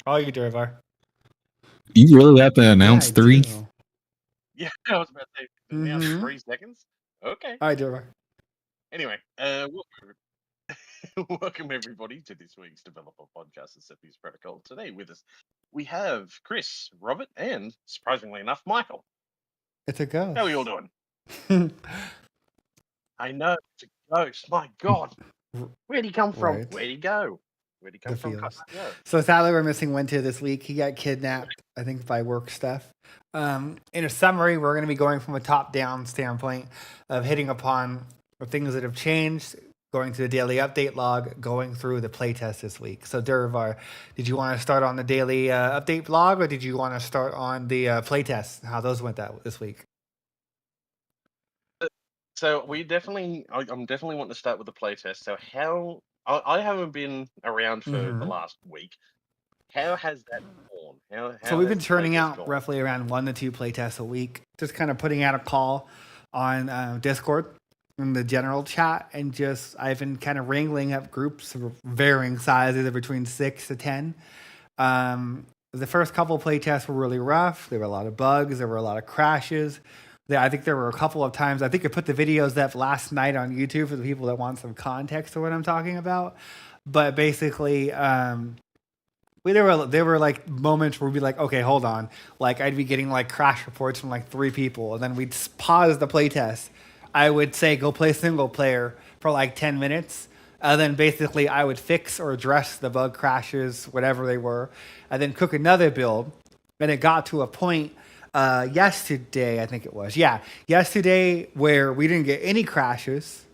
Oh, you do, Var. You really have to announce I 3? do. Yeah, I was about to say, announce 3 seconds. Okay. I do, Var. Anyway, welcome everybody to this week's developer podcast, the Cepheus Protocol. Today with us, we have Chris, Robert, and surprisingly enough, Michael. It's a ghost. How are you all doing? I know, it's a ghost. My God. Where'd he come from? Right. Where'd he go? Where'd he come The from? feels. Yeah. So sadly, we're missing Winter this week. He got kidnapped, I think, by work stuff. In a summary, we're going to be going from a top-down standpoint of hitting upon the things that have changed, going to the daily update log, going through the playtest this week. So, Durvar, did you want to start on the daily update log, or did you want to start on the playtest? How those went this week? So I'm definitely wanting to start with the playtest. So I haven't been around for the last week. How has that gone? So we've been churning out roughly around 1 to 2 playtests a week, just kind of putting out a call on Discord in the general chat, and just I've been kind of wrangling up groups of varying sizes of between 6 to 10. The first couple of playtests were really rough. There were a lot of bugs. There were a lot of crashes. I think there were a couple of times, I think I put the videos up last night on YouTube for the people that want some context to what I'm talking about. But basically, there were like moments where we'd be like, okay, hold on. Like I'd be getting like crash reports from like 3 people, and then we'd pause the playtest. I would say go play single player for like 10 minutes. And then basically I would fix or address the bug crashes, whatever they were, and then cook another build. And it got to a point yesterday, I think it was. Yeah, yesterday where we didn't get any crashes,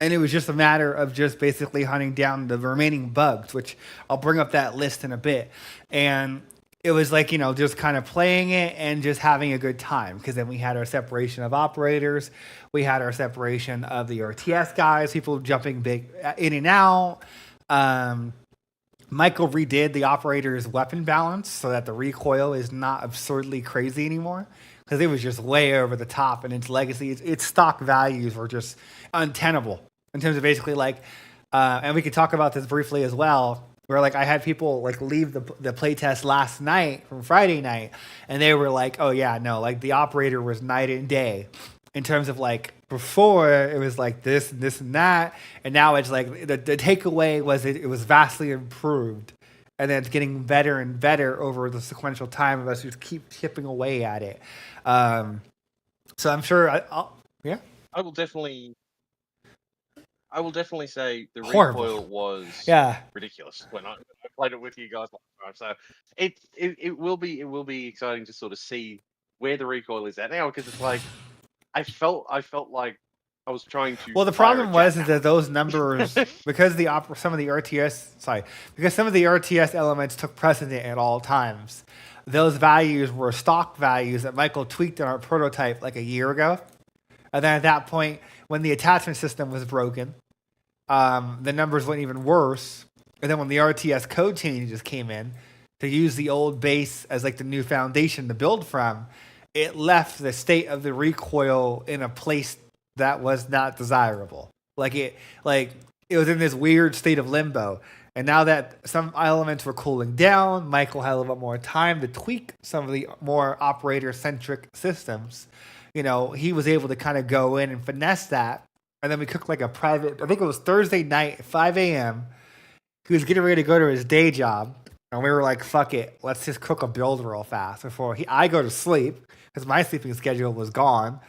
and it was just a matter of just basically hunting down the remaining bugs, which I'll bring up that list in a bit. And it was like, just kind of playing it and just having a good time, because then we had our separation of operators. We had our separation of the RTS guys, people jumping big in and out. Michael redid the operator's weapon balance so that the recoil is not absurdly crazy anymore, because it was just way over the top, and its legacy, its stock values were just untenable in terms of basically like, and we could talk about this briefly as well, where like I had people like leave the playtest last night from Friday night, and they were like, oh yeah, no, like the operator was night and day in terms of like, before it was like this and that, and now it's like the takeaway was it was vastly improved, and then it's getting better and better over the sequential time of us just keep chipping away at it. So I'm sure I will definitely say the Horrible. recoil was ridiculous when I played it with you guys last time. So it will be exciting to sort of see where the recoil is at now, because it's like I felt like I was trying to. Well, the problem was is that those numbers, because some of the RTS elements took precedent at all times. Those values were stock values that Michael tweaked in our prototype like a year ago, and then at that point, when the attachment system was broken, the numbers went even worse. And then when the RTS code changes came in to use the old base as like the new foundation to build from, it left the state of the recoil in a place that was not desirable. It was in this weird state of limbo. And now that some elements were cooling down, Michael had a little bit more time to tweak some of the more operator-centric systems. He was able to kind of go in and finesse that. And then we cooked like a private, I think it was Thursday night at 5 a.m. He was getting ready to go to his day job. And we were like, fuck it, let's just cook a build real fast before I go to sleep, because my sleeping schedule was gone.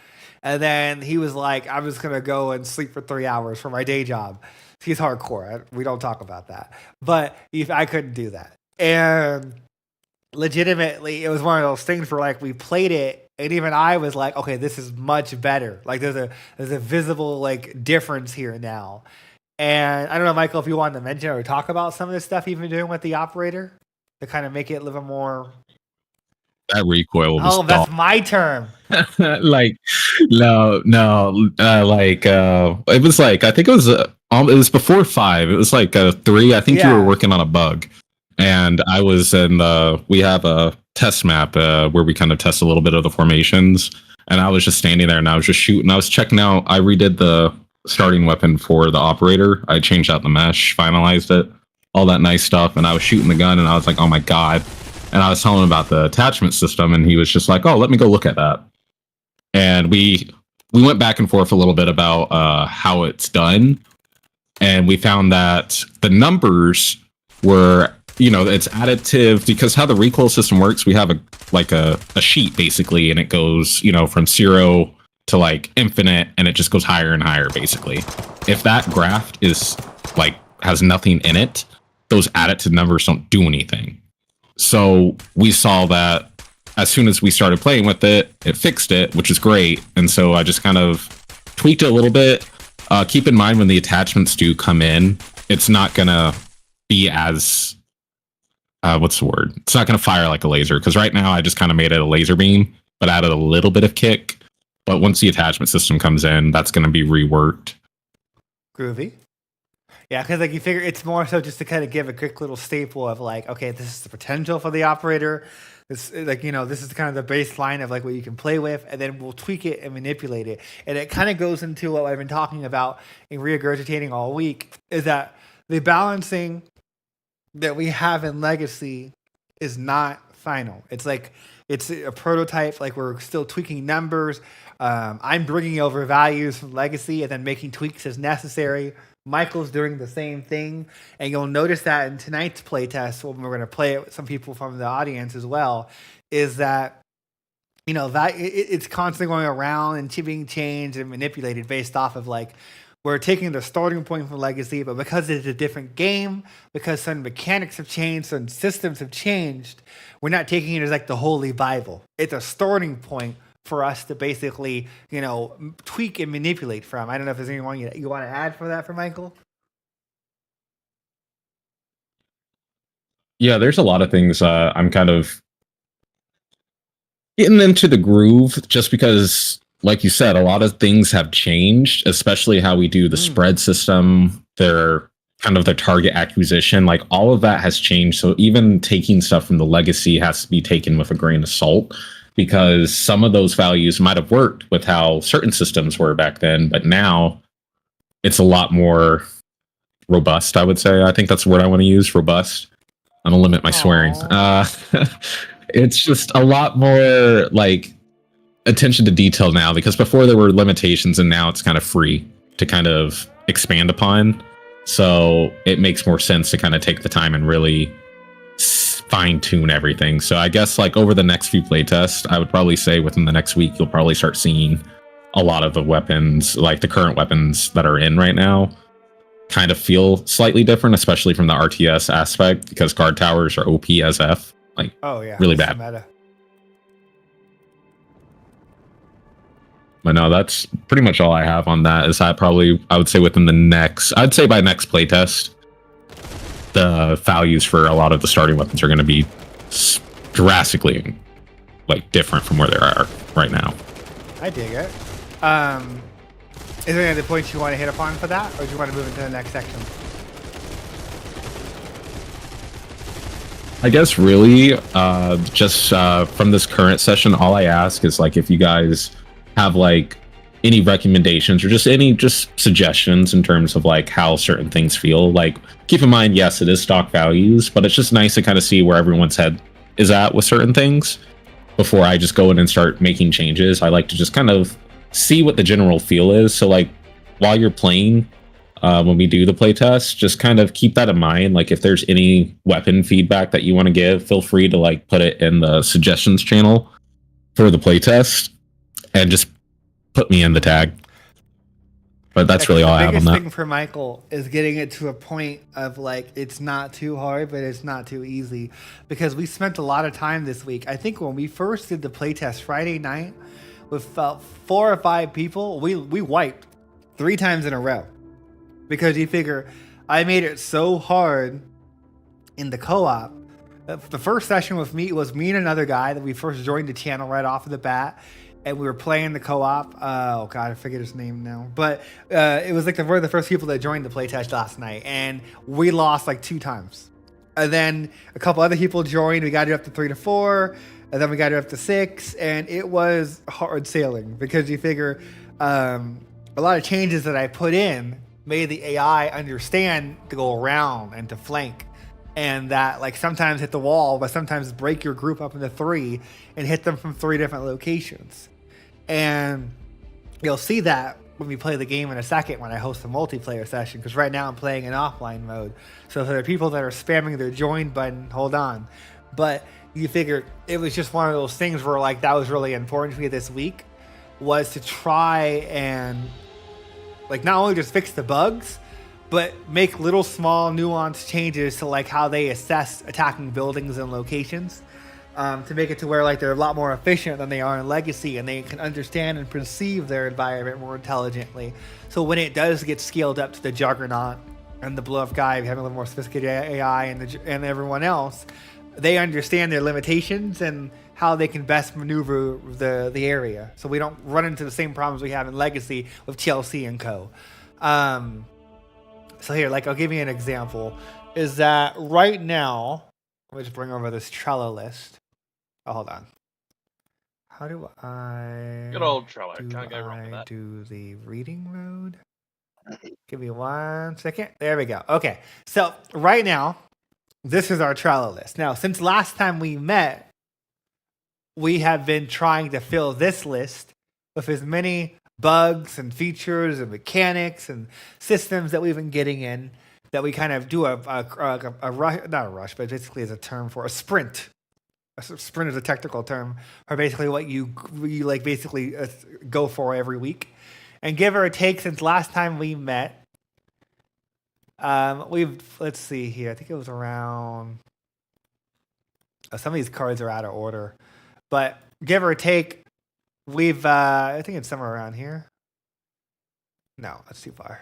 And then he was like, I'm just going to go and sleep for 3 hours for my day job. He's hardcore. We don't talk about that. But I couldn't do that. And legitimately, it was one of those things where like we played it, and even I was like, okay, this is much better. Like there's a visible like difference here now. And I don't know, Michael, if you wanted to mention or talk about some of the stuff you've been doing with the operator to kind of make it a little more. That recoil was that's my term. Like, no, it was like, I think it was before 5. It was like 3. I think you were working on a bug, and I was in we have a test map where we kind of test a little bit of the formations, and I was just standing there and I was just shooting. I was checking out. I redid the starting weapon for the operator. I changed out the mesh, finalized it, all that nice stuff. And I was shooting the gun and I was like, oh my God. And I was telling him about the attachment system and he was just like, oh, let me go look at that. And we went back and forth a little bit about how it's done. And we found that the numbers were, it's additive because how the recoil system works, we have a sheet basically, and it goes, from 0 to like infinite, and it just goes higher and higher basically. If that graph is like has nothing in it, those additive numbers don't do anything. So we saw that as soon as we started playing with it, it fixed it, which is great. And so I just kind of tweaked it a little bit. Keep in mind when the attachments do come in, it's not gonna be as what's the word? It's not gonna fire like a laser, because right now I just kind of made it a laser beam, but added a little bit of kick. But once the attachment system comes in, that's gonna be reworked. Groovy. Yeah, because like you figure it's more so just to kind of give a quick little staple of like, okay, this is the potential for the operator. This like this is kind of the baseline of like what you can play with, and then we'll tweak it and manipulate it. And it kind of goes into what I've been talking about and regurgitating all week, is that the balancing that we have in Legacy is not final. It's like it's a prototype. Like we're still tweaking numbers. I'm bringing over values from Legacy and then making tweaks as necessary. Michael's doing the same thing, and you'll notice that in tonight's playtest, when we're going to play it with some people from the audience as well, is that that it's constantly going around and being changed and manipulated based off of like we're taking the starting point from Legacy, but because it's a different game, because some mechanics have changed, some systems have changed, we're not taking it as like the Holy Bible. It's a starting point for us to basically, tweak and manipulate from. I don't know if there's anyone you want to add for that for Michael? Yeah, there's a lot of things I'm kind of getting into the groove, just because, like you said, a lot of things have changed, especially how we do the spread system, their kind of the target acquisition, like all of that has changed. So even taking stuff from the Legacy has to be taken with a grain of salt, because some of those values might have worked with how certain systems were back then, but now it's a lot more robust, I would say. I think that's the word I want to use, robust. I'm gonna limit my swearing. It's just a lot more like attention to detail now, because before there were limitations and now it's kind of free to kind of expand upon. So it makes more sense to kind of take the time and really fine tune everything. So I guess like over the next few playtests, I would probably say within the next week, you'll probably start seeing a lot of the weapons, like the current weapons that are in right now, kind of feel slightly different, especially from the RTS aspect, because guard towers are OP as F. Like, oh yeah, really bad. Meta. But no, that's pretty much all I have on that. Is that I would say within the next, I'd say by next playtest, the values for a lot of the starting weapons are going to be drastically like different from where they are right now. I dig it. Is there any other points you want to hit upon for that, or do you want to move into the next section? I guess really, just from this current session, all I ask is like if you guys have like any recommendations or just suggestions in terms of like how certain things feel. Like keep in mind, yes, it is stock values, but it's just nice to kind of see where everyone's head is at with certain things before I just go in and start making changes. I like to just kind of see what the general feel is. So like while you're playing, when we do the playtest, just kind of keep that in mind. Like if there's any weapon feedback that you want to give, feel free to like put it in the suggestions channel for the playtest and just put me in the tag. But that's really all I have on that. The biggest thing for Michael is getting it to a point of like it's not too hard, but it's not too easy, because we spent a lot of time this week. I think when we first did the playtest Friday night with 4 or 5 people, we wiped 3 times in a row, because you figure I made it so hard in the co-op. The first session with me was me and another guy that we first joined the channel right off of the bat. And we were playing the co-op. Oh god, I forget his name now. But it was like one of the first people that joined the playtest last night, and we lost like 2 times. And then a couple other people joined. We got it up to 3 to 4, and then we got it up to 6, and it was hard sailing, because you figure a lot of changes that I put in made the AI understand to go around and to flank. and that like sometimes hit the wall, but sometimes break your group up into 3 and hit them from 3 different locations. And you'll see that when we play the game in a second when I host a multiplayer session, because right now I'm playing in offline mode. So there are people that are spamming their join button, hold on. But you figure it was just one of those things where like that was really important to me this week, was to try and like not only just fix the bugs, but make little small nuanced changes to like how they assess attacking buildings and locations, to make it to where like they're a lot more efficient than they are in Legacy, and they can understand and perceive their environment more intelligently. So when it does get scaled up to the Juggernaut and the Blow Up Guy having a little more sophisticated AI and everyone else, they understand their limitations and how they can best maneuver the area. So we don't run into the same problems we have in Legacy with Chelsea and co. So here, like I'll give you an example, is that right now, let me just bring over this Trello list. Oh, hold on. How do I... Good old Trello, can't go wrong with that. Do the reading mode? Give me 1 second. There we go. Okay, so right now, this is our Trello list. Now, since last time we met, we have been trying to fill this list with as many bugs and features and mechanics and systems that we've been getting in, that we kind of do a rush, not a rush, but basically is a term for a sprint. A sprint is a technical term for basically what you like basically go for every week. And give or take, since last time we met, let's see here. I think it was around. Some of these cards are out of order, but give or take, we've. I think it's somewhere around here. No, that's too far.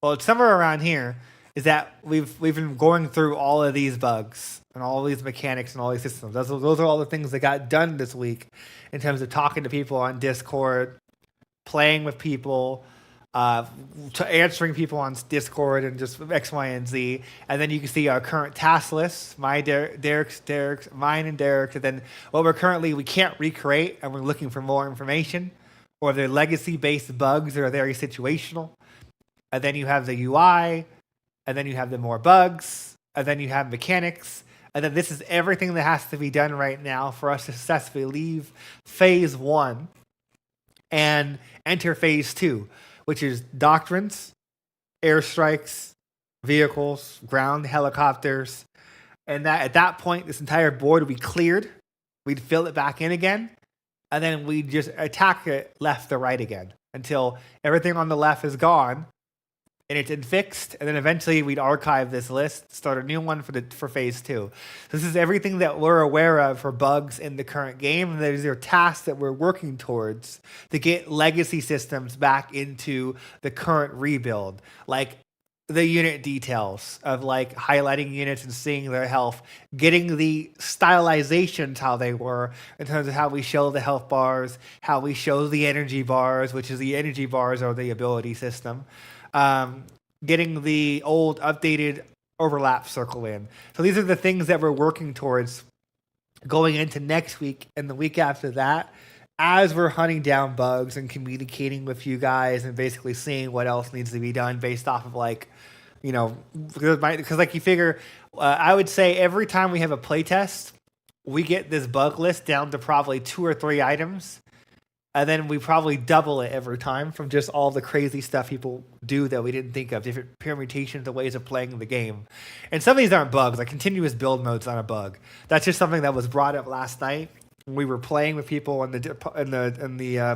Well, it's somewhere around here. Is that we've been going through all of these bugs and all these mechanics and all these systems. Those are all the things that got done this week in terms of talking to people on Discord, playing with people, answering people on Discord, and just X, Y, and Z. And then you can see our current task list, mine and Derek's. And then what we can't recreate, and we're looking for more information, or they're legacy-based bugs that are very situational. And then you have the UI, and then you have the more bugs, and then you have mechanics. And then this is everything that has to be done right now for us to successfully leave phase 1 and enter phase 2, which is doctrines, airstrikes, vehicles, ground helicopters. And that at that point, this entire board would be cleared. We'd fill it back in again, and then we'd just attack it left to right again until everything on the left is gone and it's been fixed. And then eventually we'd archive this list, start a new one for phase 2. This is everything that we're aware of for bugs in the current game, and these are tasks that we're working towards to get legacy systems back into the current rebuild, like the unit details of like highlighting units and seeing their health, getting the stylizations how they were in terms of how we show the health bars, how we show the energy bars, which is the energy bars are the ability system. Getting the old updated overlap circle in. So these are the things that we're working towards going into next week and the week after that, as we're hunting down bugs and communicating with you guys and basically seeing what else needs to be done based off of like, you know, because like you figure, I would say every time we have a playtest, we get this bug list down to probably 2 or 3 items. And then we probably double it every time from just all the crazy stuff people do that we didn't think of, different permutations of ways of playing the game. And some of these aren't bugs, like continuous build mode's not a bug. That's just something that was brought up last night when we were playing with people in the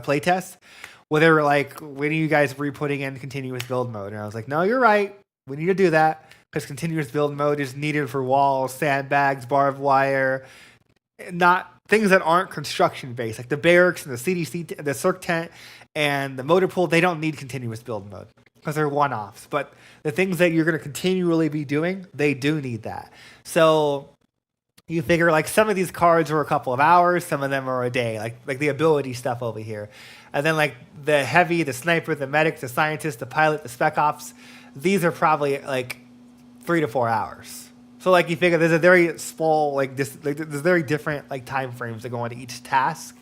playtest, where they were like, when are you guys re-putting in continuous build mode? And I was like, no, you're right. We need to do that because continuous build mode is needed for walls, sandbags, barbed wire, not things that aren't construction based, like the barracks and the CDC, the circ tent, and the motor pool. They don't need continuous build mode because they're one-offs. But the things that you're going to continually be doing, they do need that. So you figure like some of these cards are a couple of hours, some of them are a day, like the ability stuff over here. And then like the heavy, the sniper, the medic, the scientist, the pilot, the spec ops, these are probably like 3 to 4 hours. So like you figure there's a very small there's very different like time frames that go into each task,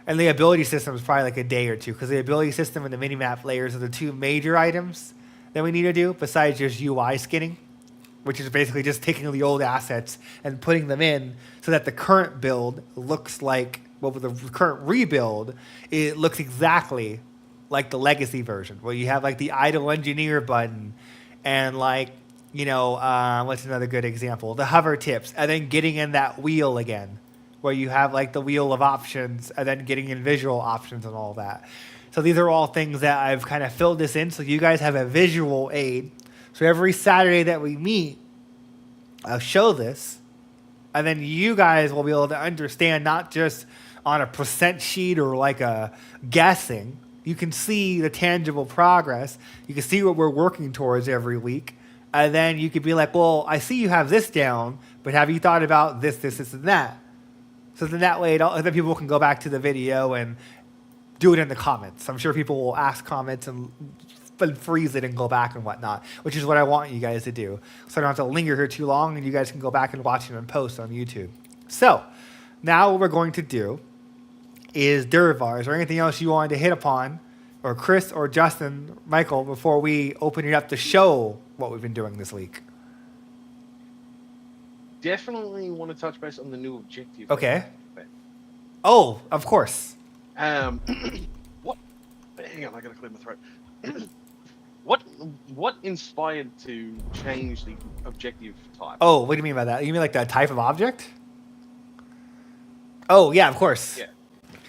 and the ability system is probably like a day or 2 because the ability system and the minimap layers are the 2 major items that we need to do besides just UI skinning. which is basically just taking the old assets and putting them in so that the current build looks like, well, with the current rebuild, it looks exactly like the legacy version, where you have like the idle engineer button and like, you know, what's another good example? The hover tips, and then getting in that wheel again, where you have like the wheel of options and then getting in visual options and all that. So these are all things that I've kind of filled this in so you guys have a visual aid. So every Saturday that we meet, I'll show this, and then you guys will be able to understand not just on a percent sheet or like a guessing. You can see the tangible progress. You can see what we're working towards every week. And then you could be like, well, I see you have this down, but have you thought about this, and that? So then that way, then people can go back to the video and do it in the comments. I'm sure people will ask comments and freeze it and go back and whatnot, which is what I want you guys to do. So I don't have to linger here too long, and you guys can go back and watch it in post on YouTube. So now what we're going to do is Durvar. Is there anything else you wanted to hit upon, or Chris or Justin, Michael, before we open it up to show what we've been doing this week? Definitely want to touch base on the new objective. Okay. Oh, of course. What? Hang on, I gotta clear my throat. What inspired to change the objective type? Oh, what do you mean by that? You mean like the type of object? Oh, yeah, of course. Yeah.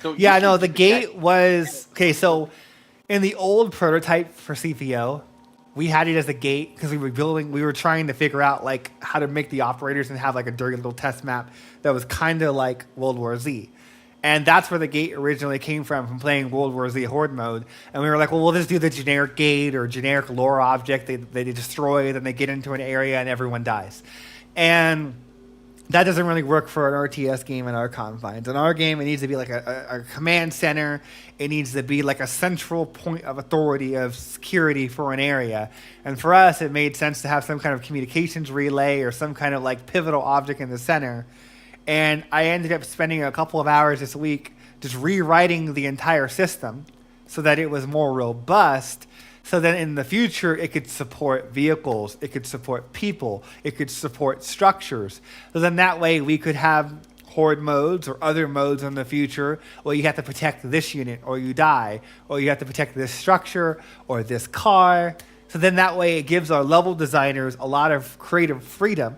So yeah, no, the gate was... Okay, so in the old prototype for CPO, we had it as a gate because we were trying to figure out like how to make the operators and have like a dirty little test map that was kind of like World War Z. And that's where the gate originally came from playing World War Z Horde mode. And we were like, well, we'll just do the generic gate or generic lore object. They destroy, then they get into an area and everyone dies. And that doesn't really work for an RTS game in our confines. In our game, it needs to be like a command center. It needs to be like a central point of authority of security for an area. And for us, it made sense to have some kind of communications relay or some kind of like pivotal object in the center. And I ended up spending a couple of hours this week just rewriting the entire system so that it was more robust. So that in the future, it could support vehicles, it could support people, it could support structures. So then that way we could have Horde modes or other modes in the future where you have to protect this unit or you die, or you have to protect this structure or this car. So then that way it gives our level designers a lot of creative freedom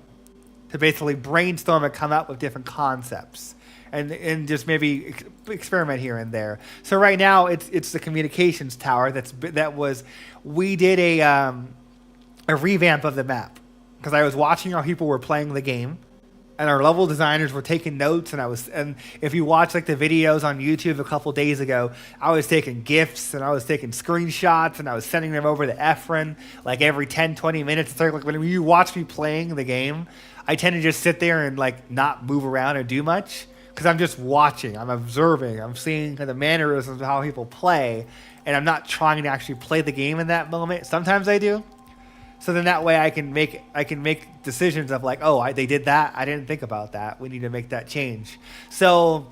to basically brainstorm and come up with different concepts and just maybe experiment here and there. So right now it's the communications tower we did a revamp of the map because I was watching how people were playing the game and our level designers were taking notes, and if you watch like the videos on YouTube a couple days ago, I was taking GIFs and I was taking screenshots and I was sending them over to Efren like every 10-20 minutes. It's like when you watch me playing the game, I tend to just sit there and like not move around or do much because I'm just watching, I'm observing, I'm seeing the mannerisms of how people play, and I'm not trying to actually play the game in that moment. Sometimes I do. So then that way I can make decisions of like, oh, they did that. I didn't think about that. We need to make that change. So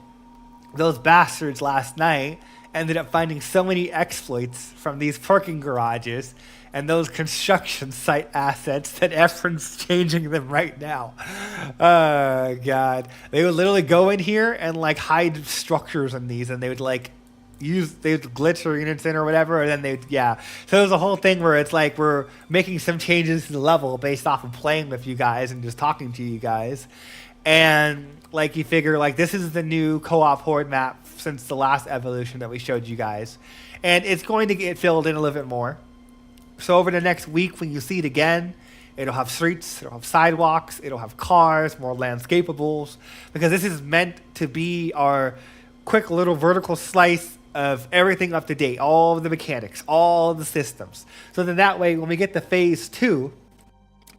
those bastards last night ended up finding so many exploits from these parking garages and those construction site assets that Efren's changing them right now. Oh, God. They would literally go in here and like hide structures in these, and they would like they would glitch their units in or whatever, and then so there's a whole thing where it's like we're making some changes to the level based off of playing with you guys and just talking to you guys. And like you figure like this is the new co-op Horde map since the last evolution that we showed you guys, and it's going to get filled in a little bit more. So over the next week when you see it again, it'll have streets, it'll have sidewalks, it'll have cars, more landscapables, because this is meant to be our quick little vertical slice of everything up to date, all of the mechanics, all of the systems. So then that way, when we get to phase 2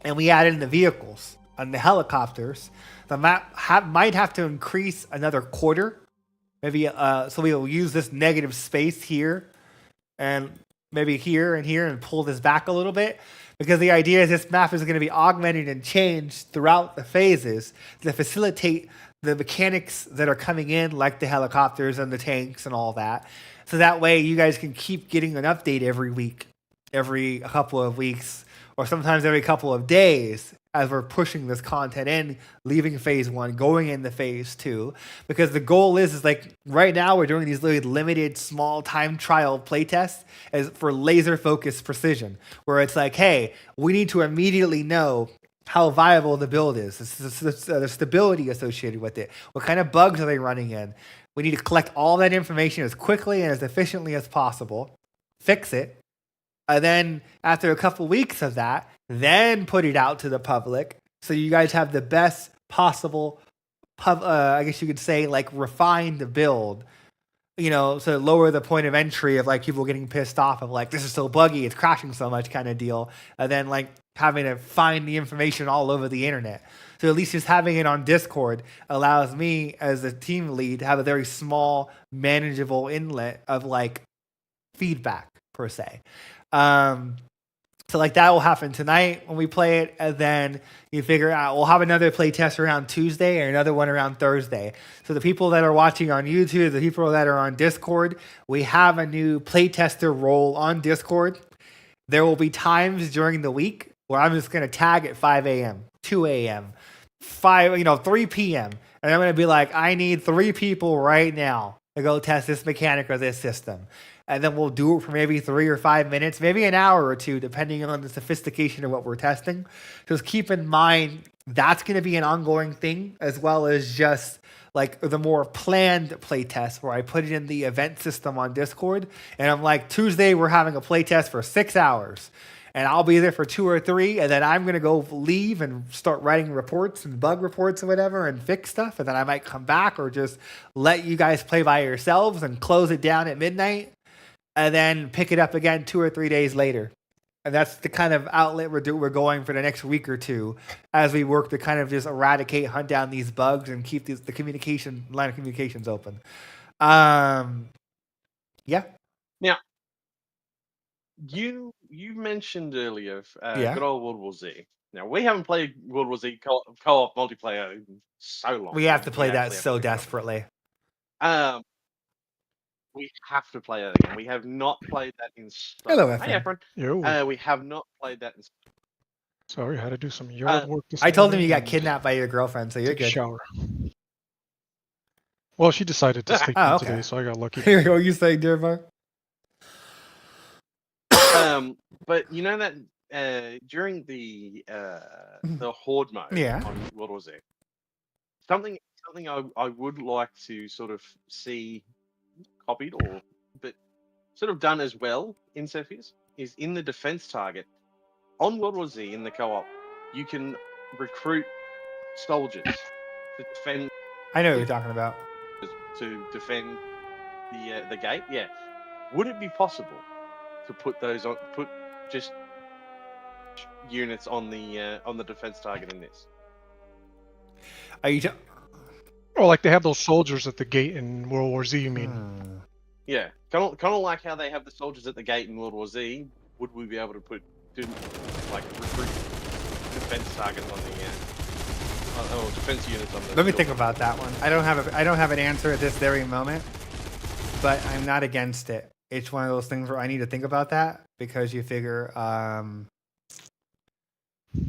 and we add in the vehicles and the helicopters, the map might have to increase another quarter. Maybe so we'll use this negative space here and maybe here and pull this back a little bit, because the idea is this map is going to be augmented and changed throughout the phases to facilitate the mechanics that are coming in, like the helicopters and the tanks and all that. So that way you guys can keep getting an update every week, every couple of weeks, or sometimes every couple of days. as we're pushing this content in, leaving phase 1, going into phase 2, because the goal is like right now we're doing these really limited small time trial playtests as for laser focused precision, where it's like, hey, we need to immediately know how viable the build is, the stability associated with it, what kind of bugs are they running in. We need to collect all that information as quickly and as efficiently as possible, fix it, and then after a couple weeks of that, then put it out to the public so you guys have the best possible, I guess you could say, like refined build, so lower the point of entry of like people getting pissed off of like, this is so buggy, it's crashing so much kind of deal, and then like having to find the information all over the internet. So at least just having it on Discord allows me as a team lead to have a very small, manageable inlet of like feedback per se. So like that will happen tonight when we play it, and then you figure out we'll have another play test around Tuesday and another one around Thursday. So the people that are watching on YouTube, the people that are on Discord, we have a new play tester role on Discord. There will be times during the week where I'm just going to tag at 5 a.m., 2 a.m., 3 p.m. And I'm going to be like, I need 3 people right now to go test this mechanic or this system. And then we'll do it for maybe 3 or 5 minutes, maybe an hour or two, depending on the sophistication of what we're testing. Just keep in mind that's going to be an ongoing thing, as well as just like the more planned play test where I put it in the event system on Discord. And I'm like, Tuesday, we're having a play test for 6 hours. And I'll be there for 2 or 3, and then I'm going to go leave and start writing reports and bug reports or whatever and fix stuff. And then I might come back or just let you guys play by yourselves and close it down at midnight. And then pick it up again 2 or 3 days later. And that's the kind of outlet we're going for the next week or two as we work to kind of just hunt down these bugs and keep the line of communications open. Yeah. Now, you mentioned earlier good old World War Z. Now, we haven't played World War Z co-op multiplayer in so long. We have to play that so desperately. We have to play that again. We have not played that in stone. Hello, Efren. Hey, Efren. We have not played that in stone. Sorry, I had to do some yard work this I told him morning you got and kidnapped by your girlfriend, so you're took a good. shower. Well, she decided to sleep in today, so I got lucky. Here, what you saying, dear Mark? But you know that during the Horde mode on World War Z, something I would like to sort of see copied but sort of done as well in Cepheus is in the defense target on World War Z in the co-op. You can recruit soldiers to defend. I know what you're talking about. To defend the gate. Yeah, would it be possible to put just units on the defense target in this? Are you? Oh, like they have those soldiers at the gate in World War Z, you mean? Yeah, kind of like how they have the soldiers at the gate in World War Z. Would we be able to recruit defense targets on the defense units on the? Let me think about that one. I don't have an answer at this very moment, but I'm not against it. It's one of those things where I need to think about that because you figure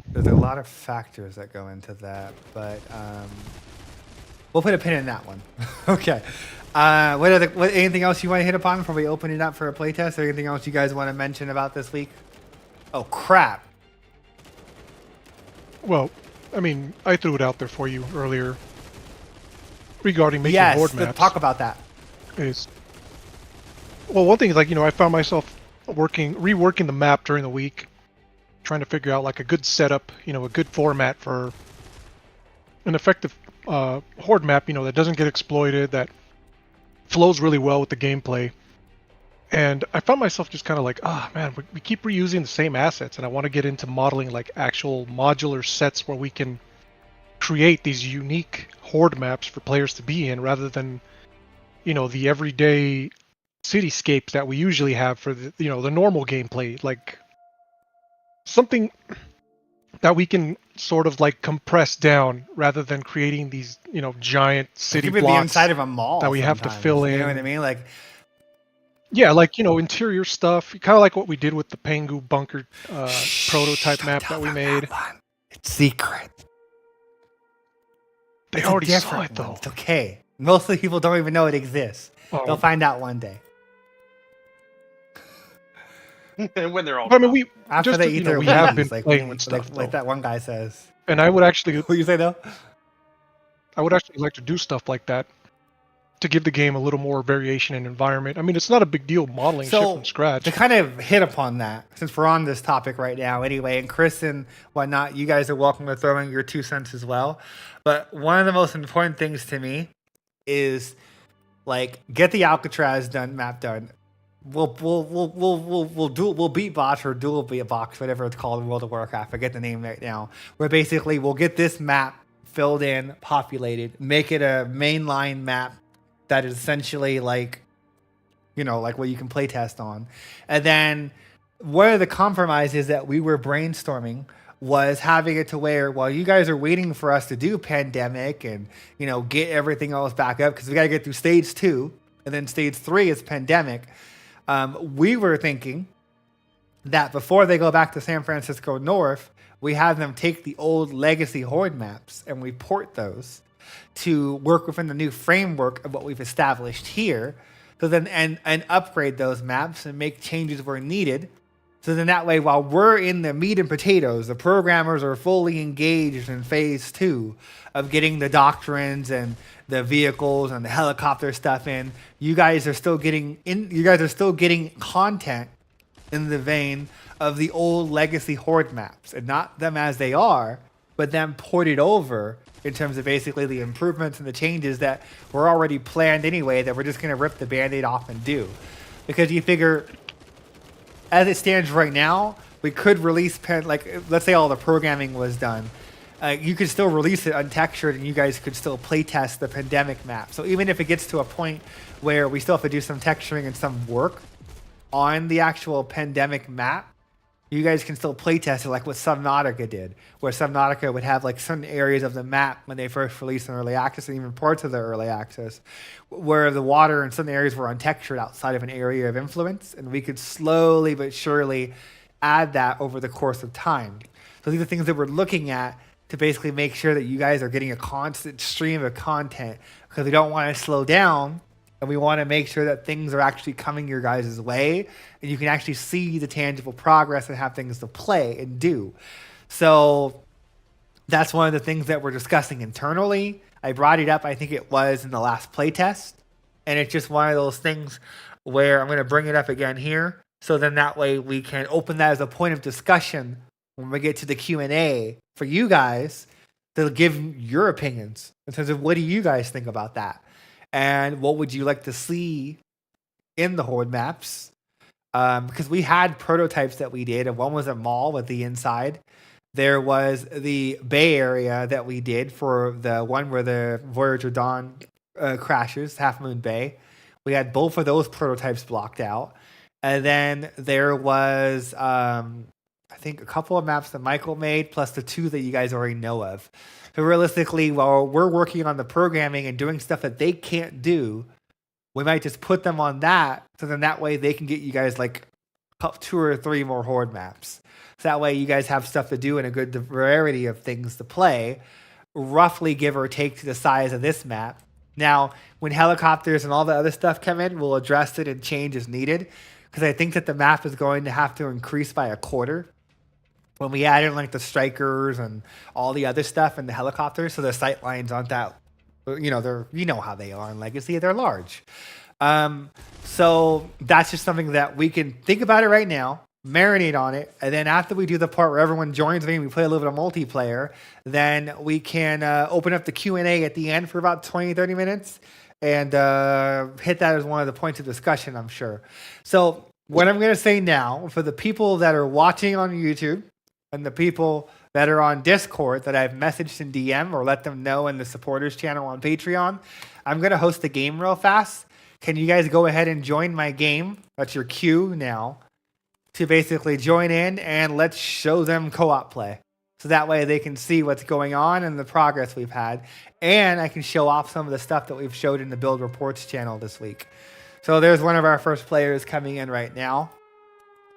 there's a lot of factors that go into that, but we'll put a pin in that one. Okay. Anything else you want to hit upon before we open it up for a playtest? Or anything else you guys want to mention about this week? Oh, crap. Well, I mean, I threw it out there for you earlier regarding making Horde maps. Let's talk about that. Well, one thing is, I found myself reworking the map during the week, trying to figure out, a good setup, a good format for an effective Horde map, that doesn't get exploited, that flows really well with the gameplay. And I found myself just kind of man, we keep reusing the same assets, and I want to get into modeling actual modular sets where we can create these unique Horde maps for players to be in, rather than, the everyday cityscapes that we usually have for the normal gameplay. Something that we can sort of compress down rather than creating these giant city blocks the inside of a mall that we have to fill in. You know what I mean? Yeah, interior stuff, kind of like what we did with the Pengu bunker prototype map that we made. secret. They It's a already saw different it though. one. It's okay. Most of the people don't even know it exists. Oh. They'll find out one day. And when they're all But I mean, we After just they you eat know, their we have Wheaties, been playing with stuff like though. that one guy says. And I would actually What you say though? like to do stuff like that to give the game a little more variation in environment. I mean, it's not a big deal modeling shit from scratch. To kind of hit upon that, since we're on this topic right now anyway, and Chris and whatnot, you guys are welcome to throw in your 2 cents as well. But one of the most important things to me is like get the Alcatraz map done. We'll beat bots or dual beat box, whatever it's called in World of Warcraft. I forget the name right now. Where basically we'll get this map filled in, populated, make it a mainline map that is essentially like, you know, like what you can play test on. And then one of the compromises that we were brainstorming was having it to where while you guys are waiting for us to do pandemic and, you know, get everything else back up, because we got to get through stage 2 and then stage 3 is pandemic. We were thinking that before they go back to San Francisco North, we have them take the old legacy Horde maps and we port those to work within the new framework of what we've established here. So then, and upgrade those maps and make changes where needed. So then that way, while we're in the meat and potatoes, the programmers are fully engaged in phase 2 of getting the doctrines and the vehicles and the helicopter stuff in. You guys are still getting content in the vein of the old legacy Horde maps, and not them as they are, but them ported over in terms of basically the improvements and the changes that were already planned anyway, that we're just going to rip the Band-Aid off and do. Because you figure, as it stands right now, we could release, let's say all the programming was done. You could still release it untextured and you guys could still playtest the pandemic map. So even if it gets to a point where we still have to do some texturing and some work on the actual pandemic map, you guys can still playtest it like what Subnautica did, where Subnautica would have like certain areas of the map when they first released in early access and even parts of the early access, where the water in some areas were untextured outside of an area of influence, and we could slowly but surely add that over the course of time. So these are things that we're looking at to basically make sure that you guys are getting a constant stream of content, because we don't want to slow down. And we want to make sure that things are actually coming your guys' way and you can actually see the tangible progress and have things to play and do. So that's one of the things that we're discussing internally. I brought it up, I think it was in the last playtest. And it's just one of those things where I'm going to bring it up again here. So then that way we can open that as a point of discussion when we get to the Q&A for you guys to give your opinions in terms of what do you guys think about that? And what would you like to see in the Horde maps? Because we had prototypes that we did, and one was a mall with the inside. There was the Bay Area that we did for the one where the Voyager Dawn crashes, Half Moon Bay. We had both of those prototypes blocked out. And then there was, I think, a couple of maps that Michael made, plus the 2 that you guys already know of. So realistically, while we're working on the programming and doing stuff that they can't do, we might just put them on that, so then that way they can get you guys like 2 or 3 more Horde maps. So that way you guys have stuff to do and a good variety of things to play, roughly give or take to the size of this map. Now, when helicopters and all the other stuff come in, we'll address it and change as needed, because I think that the map is going to have to increase by a quarter when we add in like the strikers and all the other stuff and the helicopters, so the sight lines aren't that, you know how they are in Legacy, they're large. So that's just something that we can think about it right now, marinate on it, and then after we do the part where everyone joins me and we play a little bit of multiplayer, then we can open up the Q&A at the end for about 20-30 minutes and hit that as one of the points of discussion, I'm sure. So what I'm going to say now, for the people that are watching on YouTube and the people that are on Discord that I've messaged in DM or let them know in the supporters channel on Patreon, I'm going to host a game real fast. Can you guys go ahead and join my game? That's your cue now to basically join in, and let's show them co-op play. So that way they can see what's going on and the progress we've had. And I can show off some of the stuff that we've showed in the Build Reports channel this week. So there's one of our first players coming in right now.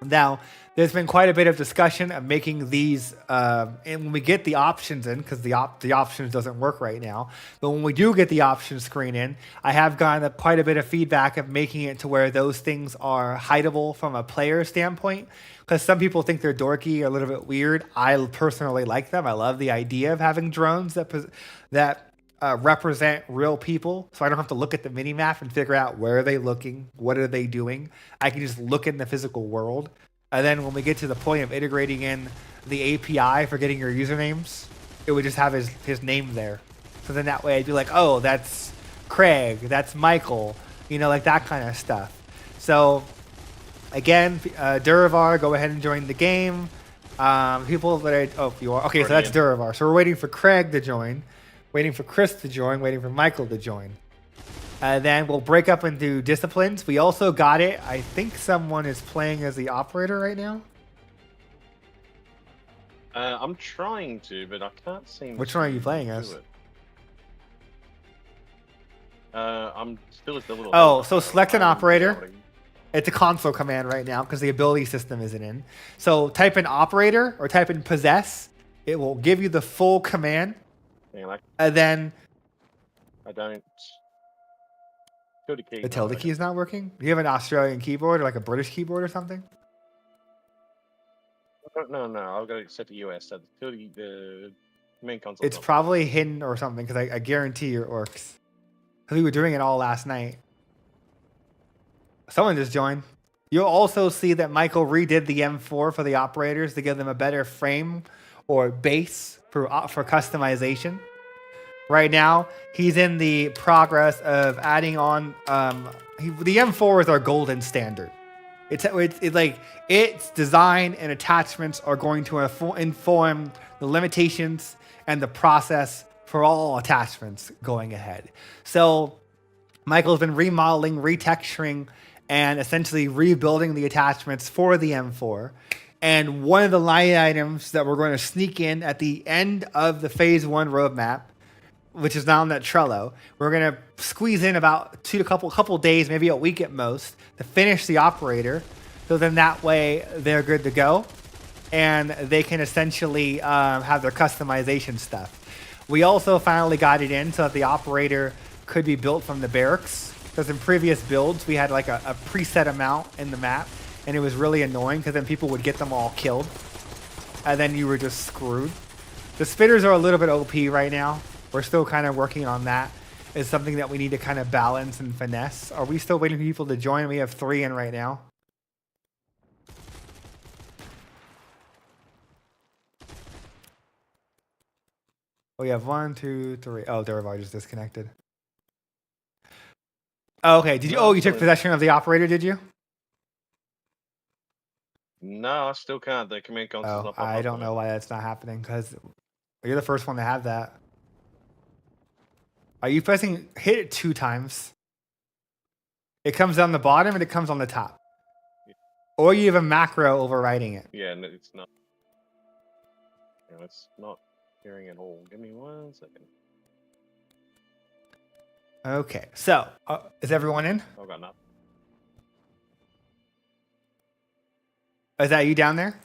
Now, there's been quite a bit of discussion of making these, and when we get the options in, because the options doesn't work right now, but when we do get the options screen in, I have gotten quite a bit of feedback of making it to where those things are hideable from a player standpoint, because some people think they're dorky or a little bit weird. I personally like them. I love the idea of having drones that represent real people, so I don't have to look at the mini map and figure out where are they looking, what are they doing. I can just look in the physical world. And then when we get to the point of integrating in the API for getting your usernames, it would just have his name there. So then that way I'd be like, oh, that's Craig, that's Michael, like that kind of stuff. So again, Duravar, go ahead and join the game. People that you are. Okay, so that's Duravar. So we're waiting for Craig to join, waiting for Chris to join, waiting for Michael to join. Then we'll break up into disciplines. We also got it. I think someone is playing as the operator right now. I'm trying to, but I can't seem. Which one are you playing as? I'm still at the little. Oh, so select an operator. It's a console command right now because the ability system isn't in. So type in operator or type in possess. It will give you the full command. And then. I don't. The tilde key is not working? Do you have an Australian keyboard or like a British keyboard or something? No. I've got it set to US. So the main console. It's probably hidden or something because I guarantee your orcs. Because we were doing it all last night. Someone just joined. You'll also see that Michael redid the M4 for the operators to give them a better frame or base for customization. Right now, he's in the progress of adding on. The M4 is our golden standard. It's like its design and attachments are going to inform the limitations and the process for all attachments going ahead. So Michael's been remodeling, retexturing, and essentially rebuilding the attachments for the M4. And one of the line items that we're going to sneak in at the end of the Phase 1 roadmap, which is now on that Trello, we're going to squeeze in about a couple days, maybe a week at most, to finish the operator. So then that way they're good to go. And they can essentially have their customization stuff. We also finally got it in so that the operator could be built from the barracks. Because in previous builds, we had like a preset amount in the map. And it was really annoying because then people would get them all killed. And then you were just screwed. The spitters are a little bit OP right now. We're still kind of working on that. It's something that we need to kind of balance and finesse. Are we still waiting for people to join? We have 3 in right now. We have 1, 2, 3. Oh, Duravar just disconnected. Oh, okay. Did you? Oh, you took possession of the operator, did you? No, I still can't. The command console's not. I don't know why that's not happening because you're the first one to have that. Are you pressing? Hit it 2 times. It comes on the bottom and it comes on the top. Or you have a macro overriding it. Yeah, no, it's not. No, it's not hearing at all. Give me 1 second. Okay, so is everyone in? I've got nothing. Is that you down there?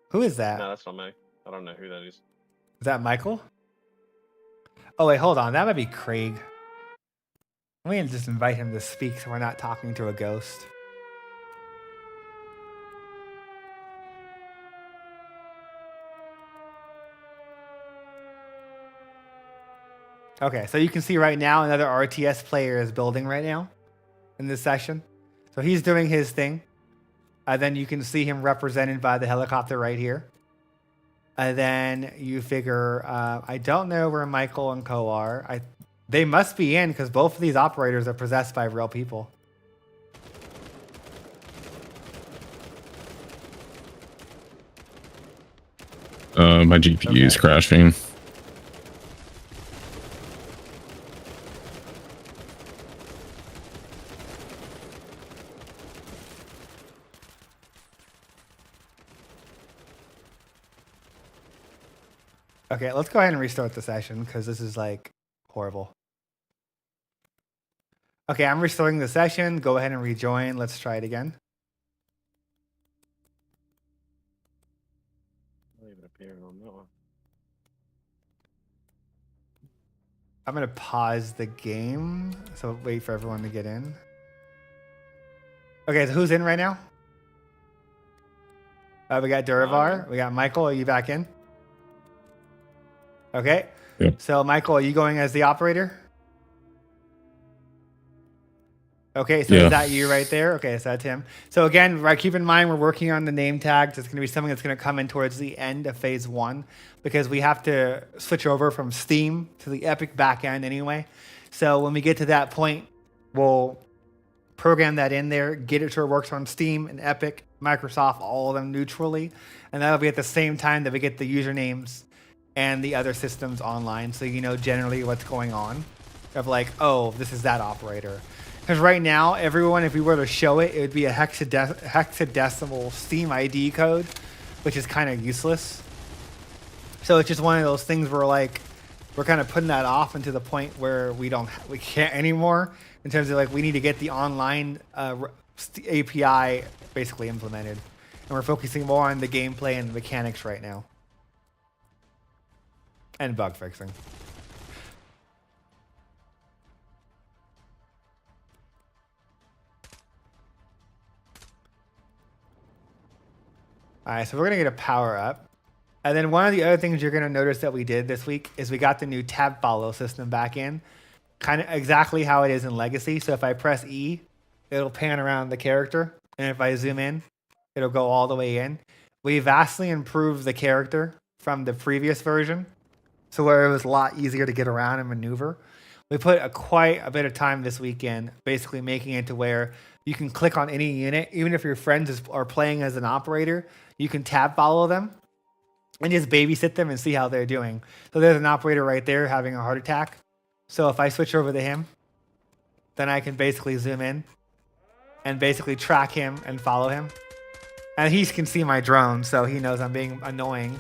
Who is that? No, that's not me. I don't know who that is. Is that Michael? Oh, wait, hold on. That might be Craig. We can just invite him to speak so we're not talking to a ghost. Okay, so you can see right now another RTS player is building right now in this session. So he's doing his thing. And then you can see him represented by the helicopter right here. And then you figure, I don't know where Michael and Co are. They must be in because both of these operators are possessed by real people. My GPU is crashing. Okay, let's go ahead and restart the session because this is like horrible. Okay, I'm restoring the session. Go ahead and rejoin. Let's try it again. I'm going to pause the game. So wait for everyone to get in. Okay, so who's in right now? We got Duravar. We got Michael. Are you back in? Okay. Yeah. So Michael, are you going as the operator? Okay, so is that you right there? Okay, so that's him. So again, right, keep in mind we're working on the name tags. It's going to be something that's going to come in towards the end of phase 1 because we have to switch over from Steam to the Epic backend anyway. So when we get to that point, we'll program that in there, get it so it works on Steam and Epic, Microsoft, all of them neutrally. And that'll be at the same time that we get the usernames and the other systems online. So you know generally what's going on of like, oh, this is that operator. Because right now, everyone, if we were to show it, it would be a hexadecimal Steam ID code, which is kind of useless. So it's just one of those things where like we're kind of putting that off into the point where we can't anymore in terms of like we need to get the online API basically implemented, and we're focusing more on the gameplay and the mechanics right now, and bug fixing. All right, so we're going to get a power up. And then one of the other things you're going to notice that we did this week is we got the new tab follow system back in. Kind of exactly how it is in Legacy. So if I press E, it'll pan around the character. And if I zoom in, it'll go all the way in. We vastly improved the character from the previous version. So where it was a lot easier to get around and maneuver. We put quite a bit of time this weekend basically making it to where you can click on any unit. Even if your friends are playing as an operator, you can tab follow them and just babysit them and see how they're doing. So there's an operator right there having a heart attack. So if I switch over to him, then I can basically zoom in and basically track him and follow him. And he can see my drone, so he knows I'm being annoying.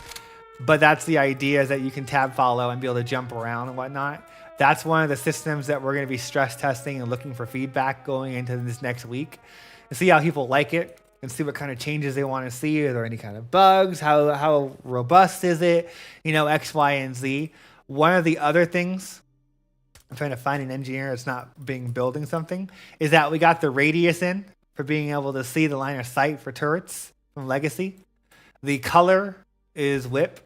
But that's the idea, is that you can tab follow and be able to jump around and whatnot. That's one of the systems that we're going to be stress testing and looking for feedback going into this next week and see how people like it and see what kind of changes they want to see. Are there any kind of bugs? How robust is it? You know, X, Y, and Z. One of the other things, I'm trying to find an engineer that's not building something, is that we got the radius in for being able to see the line of sight for turrets from Legacy. The color is whip.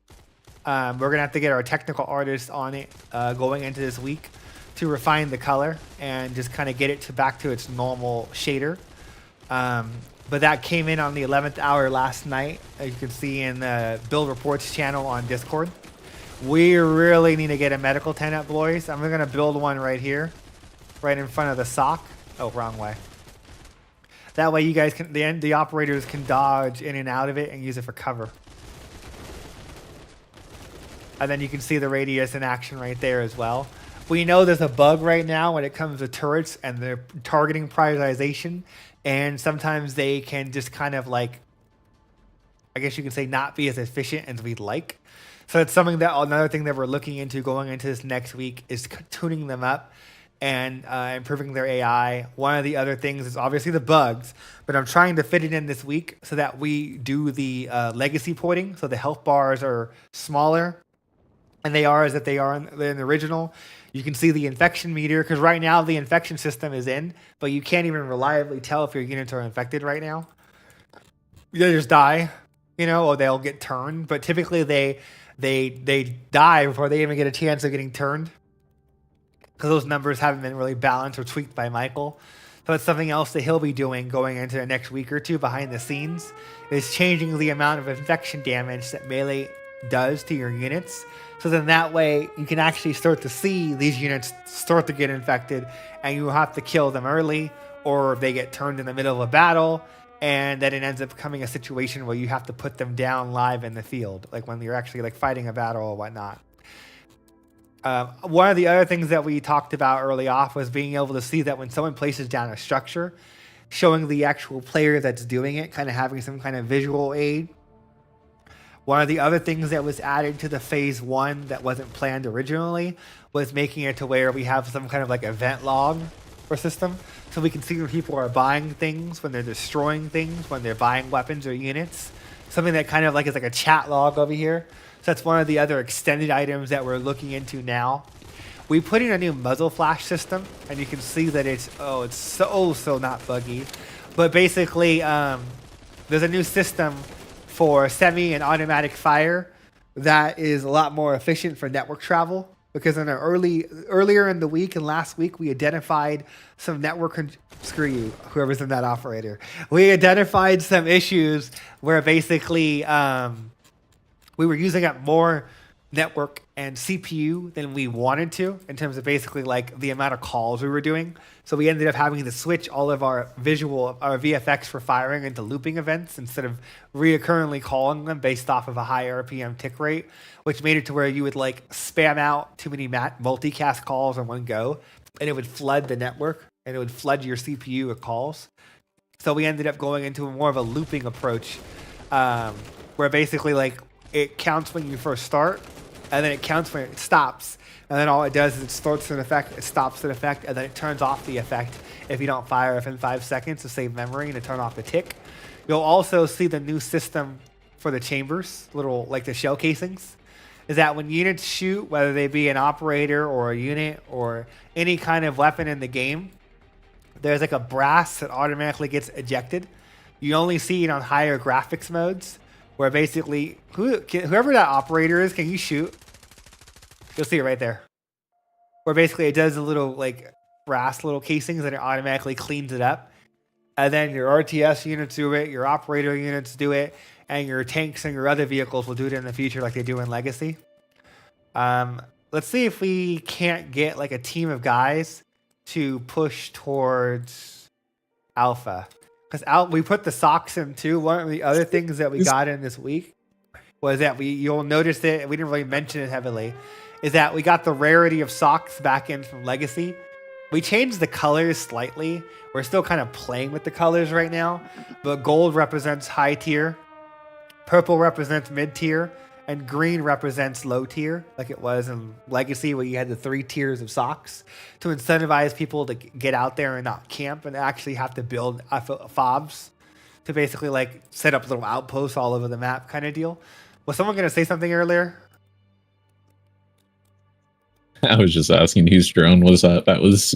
We're going to have to get our technical artists on it going into this week to refine the color and just kind of get it back to its normal shader. But that came in on the 11th hour last night, as you can see in the Build Reports channel on Discord. We really need to get a medical tent up, boys. I'm going to build one right here, right in front of the sock. Oh, wrong way. That way you guys can, the operators can dodge in and out of it and use it for cover. And then you can see the radius in action right there as well. We know there's a bug right now when it comes to turrets and their targeting prioritization. And sometimes they can just kind of like, I guess you can say, not be as efficient as we'd like. So it's something that, another thing that we're looking into going into this next week is tuning them up and improving their AI. One of the other things is obviously the bugs, but I'm trying to fit it in this week so that we do the legacy porting. So the health bars are smaller and they are as if they are in the original. You can see the infection meter, because right now the infection system is in, but you can't even reliably tell if your units are infected right now. They just die, you know, or they'll get turned. But typically they die before they even get a chance of getting turned, because those numbers haven't been really balanced or tweaked by Michael. So it's something else that he'll be doing going into the next week or two behind the scenes, is changing the amount of infection damage that melee does to your units. So then that way you can actually start to see these units start to get infected, and you have to kill them early, or they get turned in the middle of a battle, and then it ends up becoming a situation where you have to put them down live in the field, like when you're actually like fighting a battle or whatnot. One of the other things that we talked about early off was being able to see that when someone places down a structure, showing the actual player that's doing it, kind of having some kind of visual aid. One of the other things that was added to the phase 1 that wasn't planned originally was making it to where we have some kind of like event log or system, so we can see when people are buying things, when they're destroying things, when they're buying weapons or units. Something that kind of like is like a chat log over here. So that's one of the other extended items that we're looking into now. We put in a new muzzle flash system, and you can see that it's so not buggy. But basically, there's a new system for semi and automatic fire that is a lot more efficient for network travel. Because in earlier in the week and last week, we identified some screw you, whoever's in that operator. We identified some issues where basically we were using up more network and CPU than we wanted to in terms of basically like the amount of calls we were doing. So we ended up having to switch all of our VFX for firing into looping events instead of reoccurrently calling them based off of a high RPM tick rate, which made it to where you would like spam out too many multicast calls in one go, and it would flood the network and it would flood your CPU with calls. So we ended up going into more of a looping approach, where basically like it counts when you first start, and then it counts when it stops. And then all it does is it starts an effect, it stops an effect, and then it turns off the effect if you don't fire within 5 seconds to save memory and to turn off the tick. You'll also see the new system for the chambers, little like the shell casings, is that when units shoot, whether they be an operator or a unit or any kind of weapon in the game, there's like a brass that automatically gets ejected. You only see it on higher graphics modes, where basically whoever that operator is, can you shoot? You'll see it right there. Where basically it does a little like brass little casings and it automatically cleans it up. And then your RTS units do it, your operator units do it, and your tanks and your other vehicles will do it in the future like they do in Legacy. Let's see if we can't get like a team of guys to push towards Alpha. Because we put the socks in too. One of the other things that we got in this week was that you'll notice it, we didn't really mention it heavily, is that we got the rarity of socks back in from Legacy. We changed the colors slightly. We're still kind of playing with the colors right now, but gold represents high tier, purple represents mid tier, and green represents low tier, like it was in Legacy where you had the 3 tiers of socks to incentivize people to get out there and not camp and actually have to build fobs to basically like set up little outposts all over the map kind of deal. Was someone going to say something earlier? I was just asking whose drone was that? That was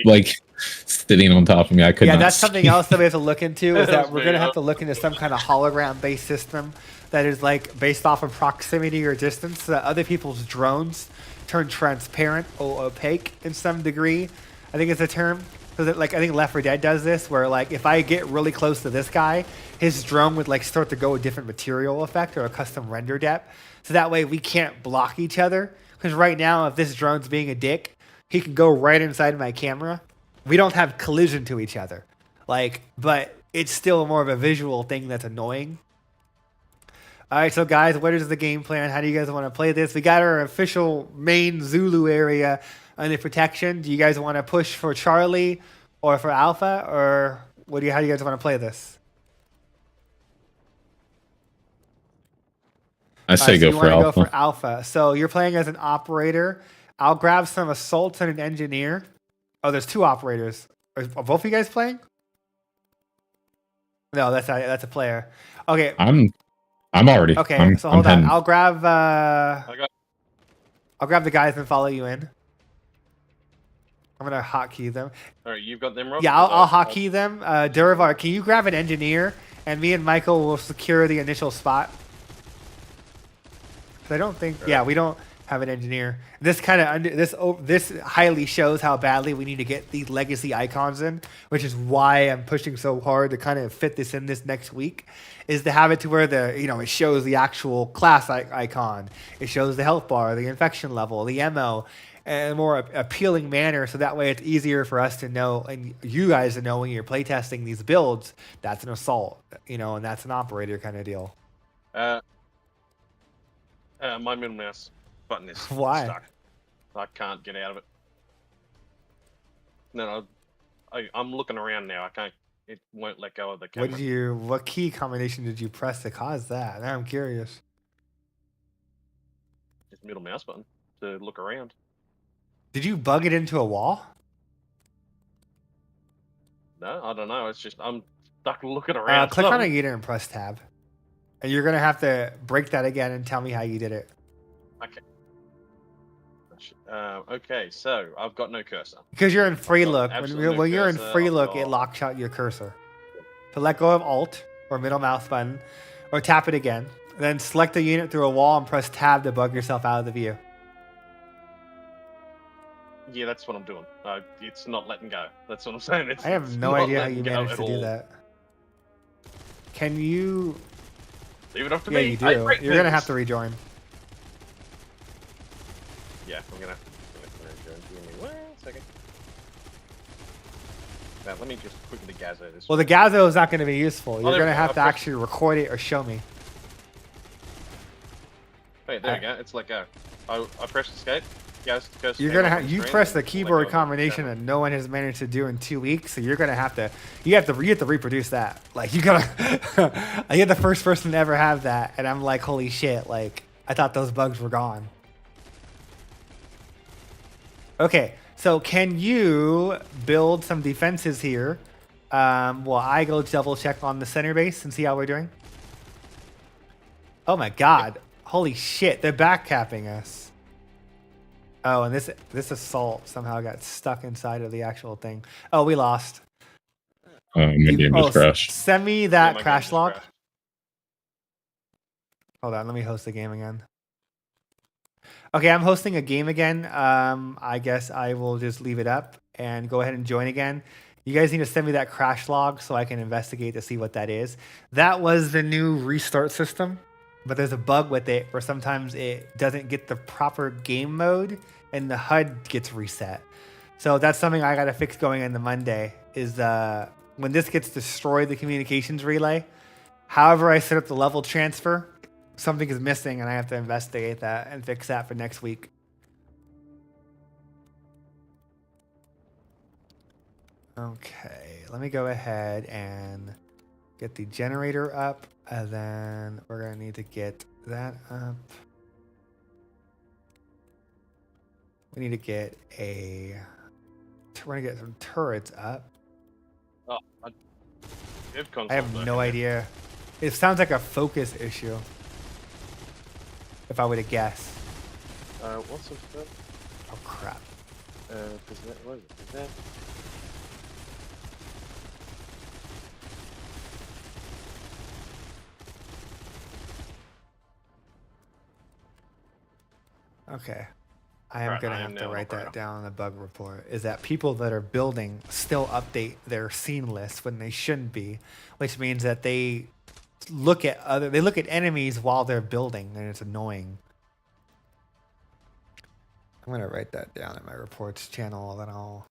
like sitting on top of me. I couldn't. Yeah, that's something else that we have to look into. Is that we're going to have to look into some kind of hologram-based system that is like based off of proximity or distance, so that other people's drones turn transparent or opaque in some degree. I think it's a term. Because like I think Left 4 Dead does this, where like if I get really close to this guy, his drone would like start to go a different material effect or a custom render depth. So that way we can't block each other. Because right now, if this drone's being a dick, he can go right inside my camera. We don't have collision to each other. Like, but it's still more of a visual thing that's annoying. All right, so guys, what is the game plan? How do you guys want to play this? We got our official main Zulu area under protection. Do you guys want to push for Charlie or for Alpha, or how do you guys want to play this? I say go for Alpha. Go for Alpha. So you're playing as an operator. I'll grab some assaults and an engineer. Oh, there's 2 operators. Are both of you guys playing? No, that's a player. Okay. I'm already. Okay, so hold on. I'll grab the guys and follow you in. I'm gonna hotkey them. All right, you've got them, Rob? Yeah, I'll hotkey them. Duravar, can you grab an engineer, and me and Michael will secure the initial spot. I don't think. Yeah, we don't have an engineer. This kind of this highly shows how badly we need to get these legacy icons in, which is why I'm pushing so hard to kind of fit this in this next week, is to have it to where it shows the actual class icon, it shows the health bar, the infection level, the MO, in a more appealing manner, so that way it's easier for us to know and you guys to know when you're playtesting these builds. That's an assault, and that's an operator kind of deal. My middle mouse button is Why? stuck. I can't get out of it. No, I'm looking around now. I can't. It won't let go of the camera. What key combination did you press to cause that? Now I'm curious. Just middle mouse button to look around. Did you bug it into a wall? No, I don't know. It's just I'm stuck looking around. Click on a unit and press tab. And you're going to have to break that again and tell me how you did it. Okay. much. Okay, so I've got no cursor. Because you're in free got look. absolutely When no you're in cursor. free I've look, it got- locks out your cursor. So let go of Alt or middle mouse button, or tap it again. Then select a unit through a wall and press Tab to bug yourself out of the view. Yeah, that's what I'm doing. It's not letting go. That's what I'm saying. I have it's no not idea how letting you go managed at to do all. that. Can you? Leave it up to Yeah, me. you do. I break You're gonna things. have to rejoin. Yeah, I'm gonna give me 1 second. Now, let me just quickly gazo this. Well, the Gazo is not going to be useful. You're there going we to go. have I'll to press- actually record it or show me. Wait, there we go. It's let go. I pressed escape. You're gonna have you press the keyboard combination that no one has managed to do in 2 weeks, so you're gonna have to you have to reproduce that. Like you gotta you're the first person to ever have that, and I'm like, holy shit! Like I thought those bugs were gone. Okay, so can you build some defenses here? Well, I go double check on the center base and see how we're doing. Oh my god! Holy shit! They're backcapping us. Oh, and this assault somehow got stuck inside of the actual thing. Oh, we lost. My game just crashed. Send me that my crash game just log. crashed. Hold on, let me host the game again. Okay, I'm hosting a game again. I guess I will just leave it up and go ahead and join again. You guys need to send me that crash log so I can investigate to see what that is. That was the new restart system, but there's a bug with it where sometimes it doesn't get the proper game mode and the HUD gets reset. So that's something I got to fix going into Monday is when this gets destroyed, the communications relay, however I set up the level transfer, something is missing and I have to investigate that and fix that for next week. Okay, let me go ahead and get the generator up, and then we're gonna need to get that up. We need to get we're gonna get some turrets up. Oh, I have no idea. It sounds like a focus issue. If I were to guess. What's the stuff? Oh crap. What is it? Is that? Okay. I am Right, going I to am have to now write that operator. down in the bug report, is that people that are building still update their scene list when they shouldn't be, which means that they look at enemies while they're building, and it's annoying. I'm going to write that down in my reports channel, then I'll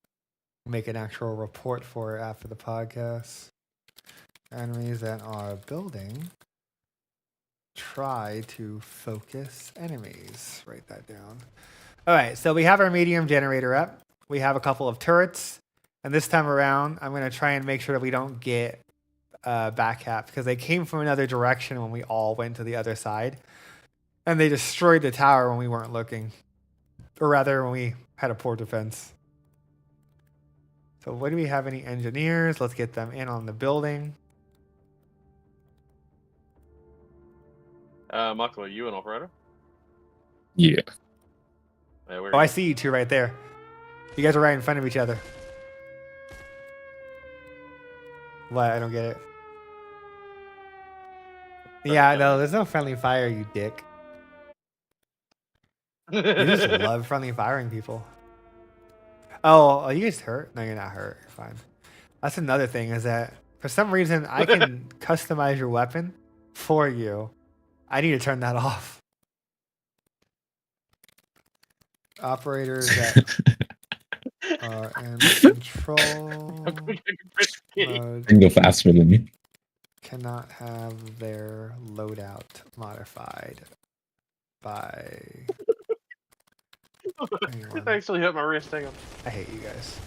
make an actual report for it after the podcast. Enemies that are building, try to focus enemies. Write that down. All right, so we have our medium generator up. We have a couple of turrets. And this time around, I'm going to try and make sure that we don't get backcapped because they came from another direction when we all went to the other side. And they destroyed the tower when we weren't looking. Or rather, when we had a poor defense. So what do we have? Any engineers? Let's get them in on the building. Michael, are you an operator? Yeah. Oh, I see you two right there. You guys are right in front of each other. What? I don't get it. Yeah, no, there's no friendly fire, you dick. You just love friendly firing people. Oh, you guys hurt? No, you're not hurt. You're fine. That's another thing is that for some reason I can customize your weapon for you. I need to turn that off. Operators that are in control mode can go faster than me. cannot have their loadout modified by anyone. It actually hurt my wrist. Hang on. I hate you guys.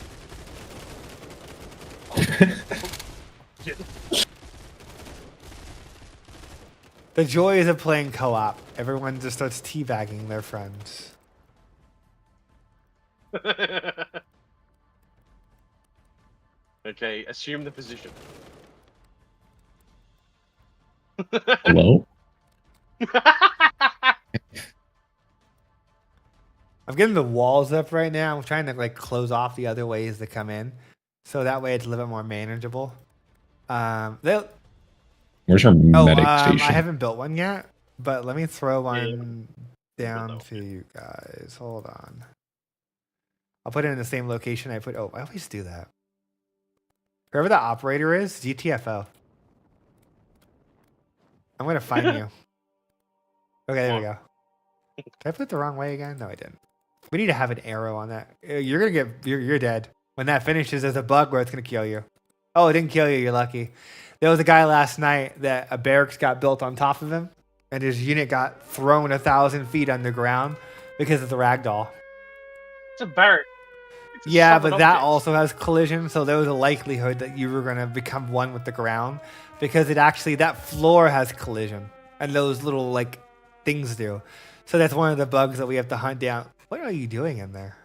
The joys of playing co-op. Everyone just starts teabagging their friends. Okay, assume the position. Hello? I'm getting the walls up right now. I'm trying to like close off the other ways to come in, so that way it's a little bit more manageable. They'll. Where's our medic I station? haven't built one yet, but let me throw one Yeah. down to you guys. Hold on. I'll put it in the same location I put. Oh, I always do that. Whoever the operator is, GTFO. I'm gonna find you. Okay, there we go. Did I put it the wrong way again? No, I didn't. We need to have an arrow on that. You're gonna get. You're dead when that finishes. There's a bug where it's gonna kill you. Oh, it didn't kill you. You're lucky. There was a guy last night that a barracks got built on top of him, and his unit got thrown 1,000 feet underground because of the ragdoll. It's a barrack. It's a Yeah, solid but that object. also has collision, so there was a likelihood that you were gonna become one with the ground because it actually that floor has collision, and those little like things do. So that's one of the bugs that we have to hunt down. What are you doing in there?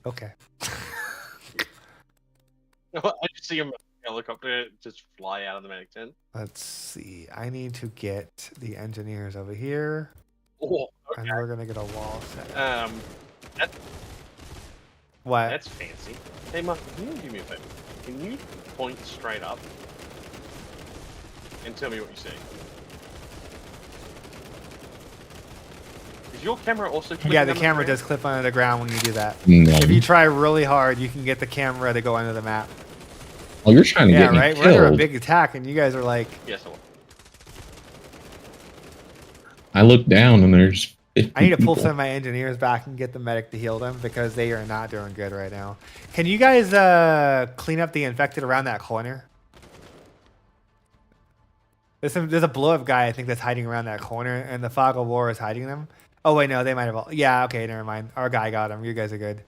Okay. I just see a helicopter just fly out of the medic tent. Let's see. I need to get the engineers over here, Oh, and okay. we're gonna get a wall set. What? That's fancy. Hey, Mark, can you do me a favor? Can you point straight up and tell me what you see? Is your camera also clicking Yeah, the under camera ground? does clip under the ground when you do that. No. If you try really hard, you can get the camera to go under the map. Oh, you're trying to Yeah, get me right? We're under a killed. big attack, and you guys are like, Yes, I will. I look down and there's 50 I need to pull people. some of my engineers back and get the medic to heal them because they are not doing good right now. Can you guys clean up the infected around that corner? There's a blow-up guy, I think, that's hiding around that corner, and the fog of war is hiding them. Oh, wait, no, they might have all... Yeah, okay, never mind. Our guy got him. You guys are good.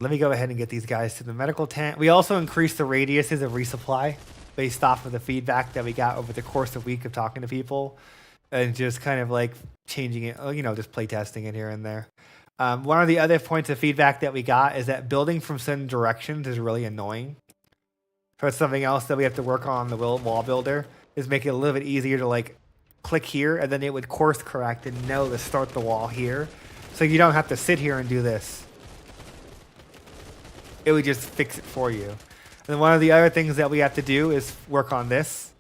Let me go ahead and get these guys to the medical tent. We also increased the radiuses of resupply based off of the feedback that we got over the course of a week of talking to people and just kind of like changing it, you know, just play testing it here and there. One of the other points of feedback that we got is that building from certain directions is really annoying. So it's something else that we have to work on the wall builder is make it a little bit easier to like click here and then it would course correct and know to start the wall here. So you don't have to sit here and do this. It would just fix it for you. And one of the other things that we have to do is work on this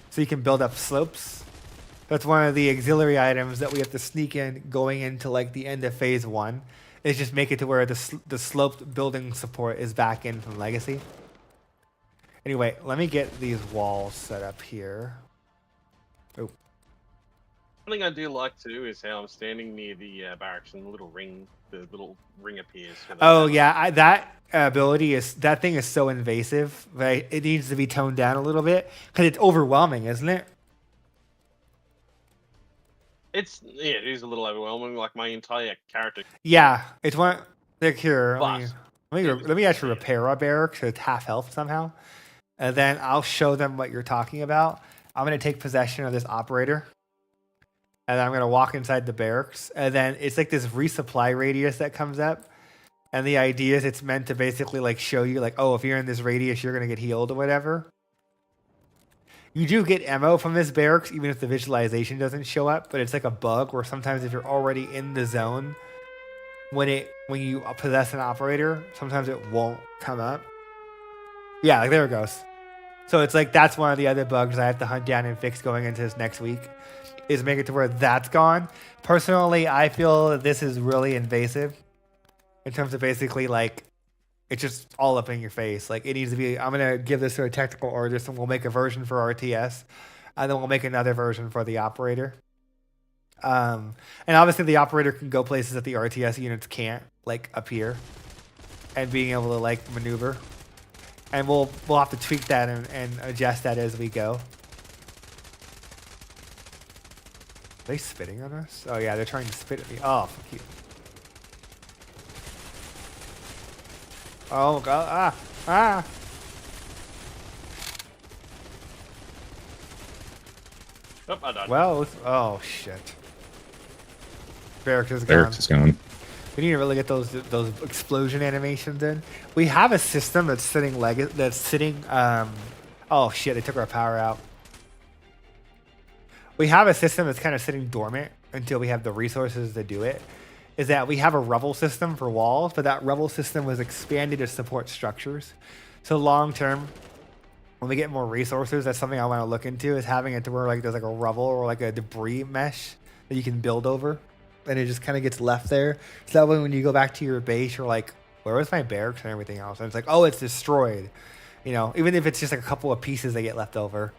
so you can build up slopes. That's one of the auxiliary items that we have to sneak in going into like the end of phase 1 is just make it to where the sloped building support is back in from legacy. Anyway, let me get these walls set up here. Oh, One thing I do like too is how I'm standing near the barracks and the little ring appears. for the oh hammer. yeah, that ability is that thing is so invasive. Right, it needs to be toned down a little bit because it's overwhelming, isn't it? It is a little overwhelming. Like my entire character. Yeah, it's one. Like here, But let me actually repair our barracks so it's half health somehow, and then I'll show them what you're talking about. I'm gonna take possession of this operator, and then I'm gonna walk inside the barracks, and then it's like this resupply radius that comes up, and the idea is it's meant to basically like show you like, oh, if you're in this radius, you're gonna get healed or whatever. You do get ammo from this barracks, even if the visualization doesn't show up, but it's like a bug where sometimes if you're already in the zone, when you possess an operator, sometimes it won't come up. Yeah, like there it goes. So it's like that's one of the other bugs I have to hunt down and fix going into this next week, is make it to where that's gone. Personally, I feel that this is really invasive in terms of basically like it's just all up in your face. Like it needs to be. I'm gonna give this to a technical artist, and we'll make a version for RTS, and then we'll make another version for the operator. And obviously the operator can go places that the RTS units can't, like up here, and being able to like maneuver. And we'll have to tweak that and adjust that as we go. Are they spitting on us? Oh yeah, they're trying to spit at me. Oh, fuck you. Oh god, ah. Oh, I died. Well, oh shit. Barracks is gone. Barracks is gone. We need to really get those explosion animations in. We have a system that's sitting oh shit, they took our power out. we have a system that's kind of sitting dormant until we have the resources to do it. Is that we have a revel system for walls, but that revel system was expanded to support structures. So long term, when we get more resources, that's something I want to look into, is having it to where like there's like a revel or like a debris mesh that you can build over, and it just kind of gets left there. So that way when you go back to your base, you're like, where was my barracks and everything else? And it's like, oh, it's destroyed. You know, even if it's just like a couple of pieces that get left over,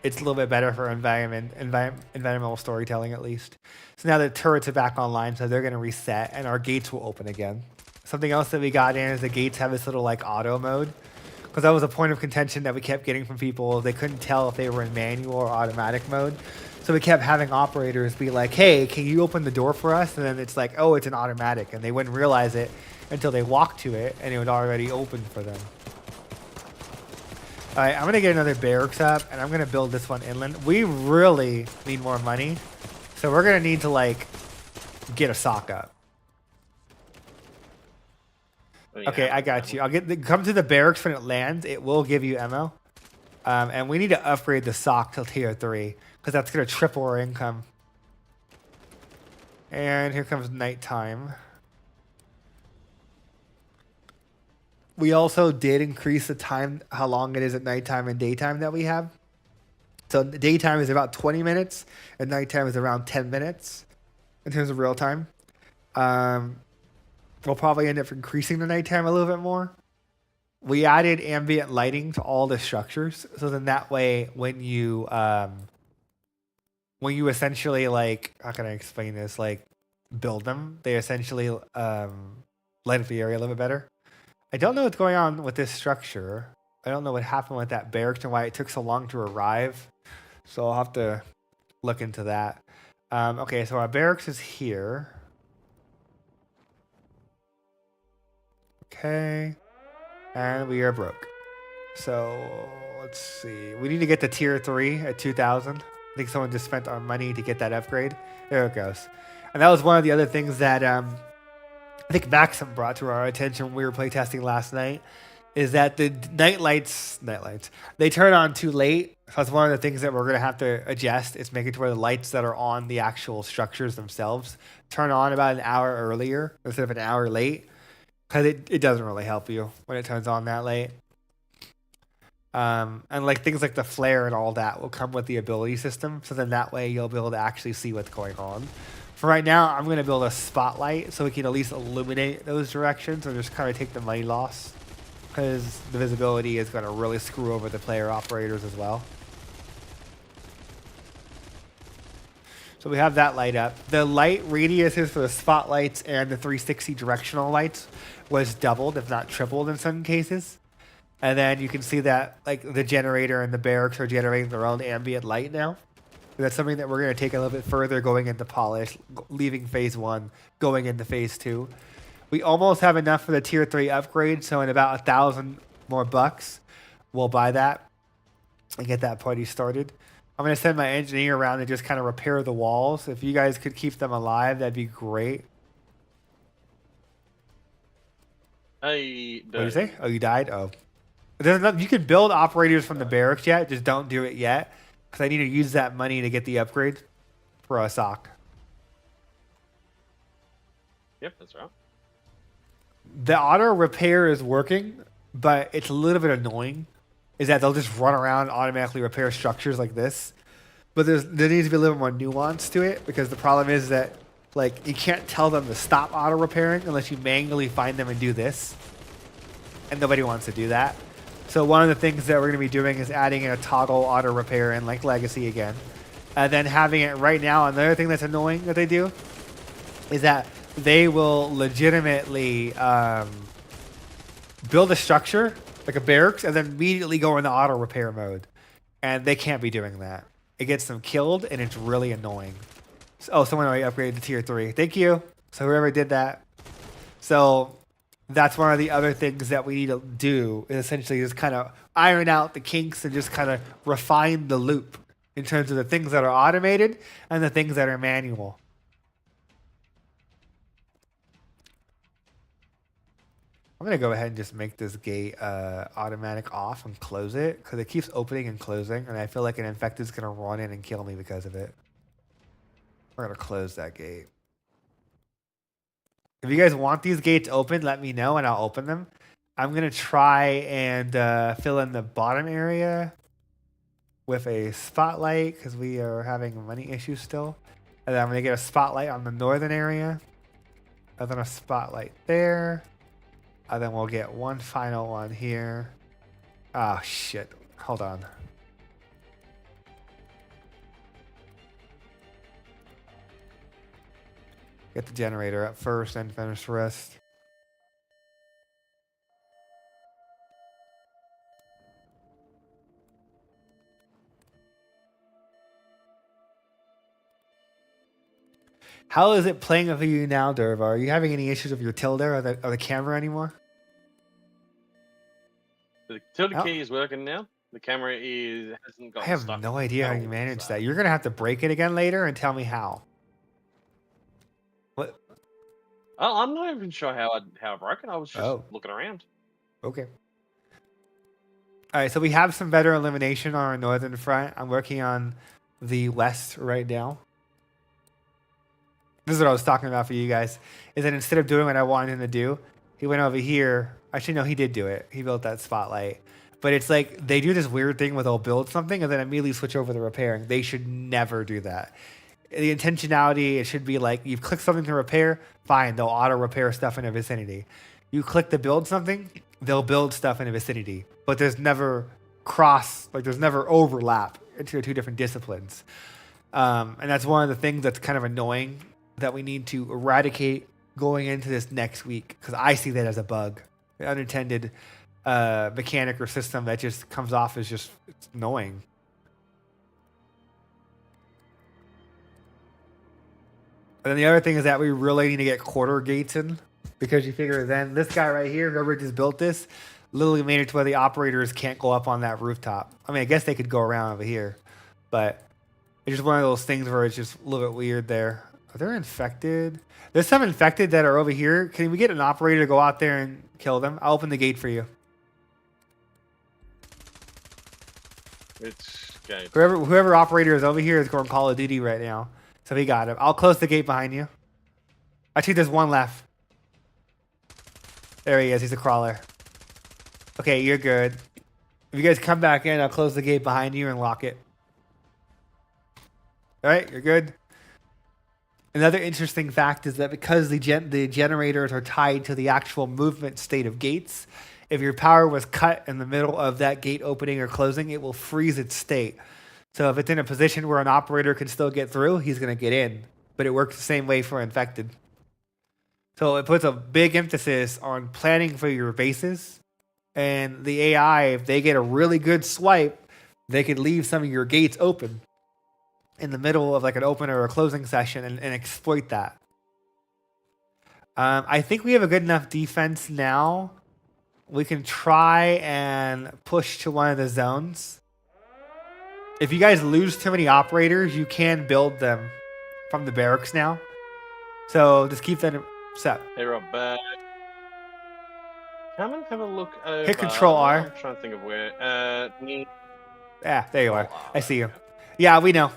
it's a little bit better for environmental storytelling at least. So now the turrets are back online, so they're going to reset and our gates will open again. Something else that we got in is the gates have this little like auto mode, because that was a point of contention that we kept getting from people. They couldn't tell if they were in manual or automatic mode. So we kept having operators be like, hey, can you open the door for us? And then it's like, oh, it's an automatic. And they wouldn't realize it until they walked to it and it would already open for them. All right, I'm going to get another barracks up and I'm going to build this one inland. We really need more money. So we're going to need to like get a sock up. Okay, I got you. Come to the barracks when it lands. It will give you ammo. And we need to upgrade the sock till tier 3 because that's going to triple our income. And here comes nighttime. We also did increase the time, how long it is at nighttime and daytime that we have. So daytime is about 20 minutes and nighttime is around 10 minutes in terms of real time. We'll probably end up increasing the nighttime a little bit more. We added ambient lighting to all the structures. So then that way, when you essentially like, how can I explain this? Like build them, they essentially light up the area a little bit better. I don't know what's going on with this structure. I don't know what happened with that barracks and why it took so long to arrive. So I'll have to look into that. Okay, so our barracks is here. Okay. And we are broke. So let's see. We need to get to tier 3 at 2,000. I think someone just spent our money to get that upgrade. There it goes. And that was one of the other things that I think Maxim brought to our attention when we were playtesting last night, is that the night lights, they turn on too late. So that's one of the things that we're going to have to adjust, is make it to where the lights that are on the actual structures themselves turn on about an hour earlier instead of an hour late, because it doesn't really help you when it turns on that late. And like things like the flare and all that will come with the ability system, so then that way you'll be able to actually see what's going on. For right now, I'm going to build a spotlight so we can at least illuminate those directions or just kind of take the money loss, because the visibility is going to really screw over the player operators as well. So we have that light up. The light radiuses for the spotlights and the 360 directional lights was doubled, if not tripled in some cases. And then you can see that like the generator and the barracks are generating their own ambient light now. That's something that we're going to take a little bit further going into polish, leaving phase 1, going into phase 2. We almost have enough for the tier 3 upgrade, so in about 1,000 more bucks, we'll buy that and get that party started. I'm going to send my engineer around to just kind of repair the walls. If you guys could keep them alive, that'd be great. What did you say? Oh, you died? Oh. You can build operators from the barracks yet, just don't do it yet, because I need to use that money to get the upgrade for a sock. Yep, that's right. The auto repair is working, but it's a little bit annoying. Is that they'll just run around and automatically repair structures like this. But there needs to be a little more nuance to it, because the problem is that like you can't tell them to stop auto repairing unless you manually find them and do this. And nobody wants to do that. So one of the things that we're going to be doing is adding in a toggle auto repair in like Legacy again. And then having it right now. Another thing that's annoying that they do is that they will legitimately build a structure, like a barracks, and then immediately go into auto repair mode. And they can't be doing that. It gets them killed, and it's really annoying. Oh, someone already upgraded to tier 3. Thank you. So whoever did that. So that's one of the other things that we need to do, is essentially just kind of iron out the kinks and just kind of refine the loop in terms of the things that are automated and the things that are manual. I'm gonna go ahead and just make this gate automatic off and close it because it keeps opening and closing, and I feel like an infected is gonna run in and kill me because of it. We're gonna close that gate. If you guys want these gates open, let me know and I'll open them. I'm gonna try and fill in the bottom area with a spotlight because we are having money issues still. And then I'm gonna get a spotlight on the northern area, and then a spotlight there. And then we'll get one final one here. Oh, shit. Hold on. Get the generator up first and finish the rest. How is it playing for you now, Derva? Are you having any issues with your tilde or the camera anymore? The tilde key is working now. The camera hasn't got I have stuck no idea how at you all, manage so- that. You're going to have to break it again later and tell me how. What? I'm not even sure how I broke it. I was just Oh. looking around. Okay. All right, so we have some better illumination on our northern front. I'm working on the west right now. This is what I was talking about for you guys, is that instead of doing what I wanted him to do, he went over here. Actually, no, he did do it. He built that spotlight. But it's like they do this weird thing where they'll build something and then immediately switch over to repairing. They should never do that. The intentionality, it should be like, you've clicked something to repair, fine, they'll auto repair stuff in the vicinity. You click to build something, they'll build stuff in the vicinity. But there's never there's never overlap into the two different disciplines. And that's one of the things that's kind of annoying that we need to eradicate going into this next week, because I see that as a bug, an unintended mechanic or system that just comes off as just it's annoying. And then the other thing is that we really need to get quarter gates in, because you figure then this guy right here, whoever just built this, literally made it to where the operators can't go up on that rooftop. I mean, I guess they could go around over here, but it's just one of those things where it's just a little bit weird there. Are they infected? There's some infected that are over here. Can we get an operator to go out there and kill them? I'll open the gate for you. It's okay. Whoever operator is over here is going Call of Duty right now. So he got him. I'll close the gate behind you. Actually, there's one left. There he is. He's a crawler. Okay, you're good. If you guys come back in, I'll close the gate behind you and lock it. All right, you're good. Another interesting fact is that because the generators are tied to the actual movement state of gates, if your power was cut in the middle of that gate opening or closing, it will freeze its state. So if it's in a position where an operator can still get through, he's going to get in. But it works the same way for infected. So it puts a big emphasis on planning for your bases. And the AI, if they get a really good swipe, they could leave some of your gates open in the middle of like an open or a closing session and exploit that. I think we have a good enough defense now. We can try and push to one of the zones. If you guys lose too many operators, you can build them from the barracks now. So just keep that set. Hey, Rob, come and have a look over. Hit Control R. I'm trying to think of where. Yeah, there you are. I see you. Yeah, we know.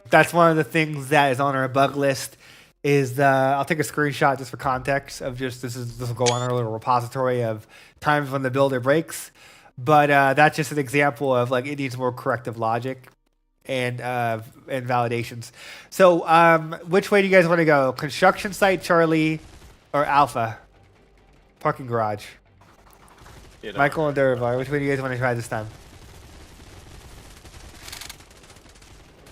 That's one of the things that is on our bug list. Is I'll take a screenshot just for context of just this will go on our little repository of times when the builder breaks. But that's just an example of like it needs more corrective logic and validations. So which way do you guys want to go? Construction site, Charlie, or Alpha? Parking garage. Michael and Derva, which way do you guys want to try this time?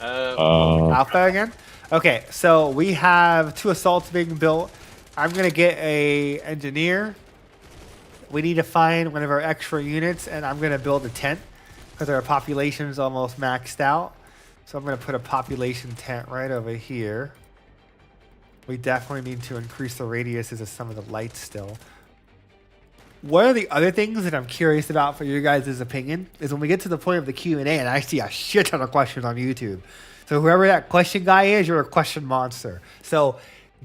Alpha again? Okay, so we have 2 assaults being built. I'm going to get a engineer. We need to find one of our extra units, and I'm going to build a tent because our population is almost maxed out. So I'm going to put a population tent right over here. We definitely need to increase the radiuses of some of the lights still. One of the other things that I'm curious about for your guys' opinion is when we get to the point of the Q&A, and I see a shit ton of questions on YouTube. So whoever that question guy is, you're a question monster. So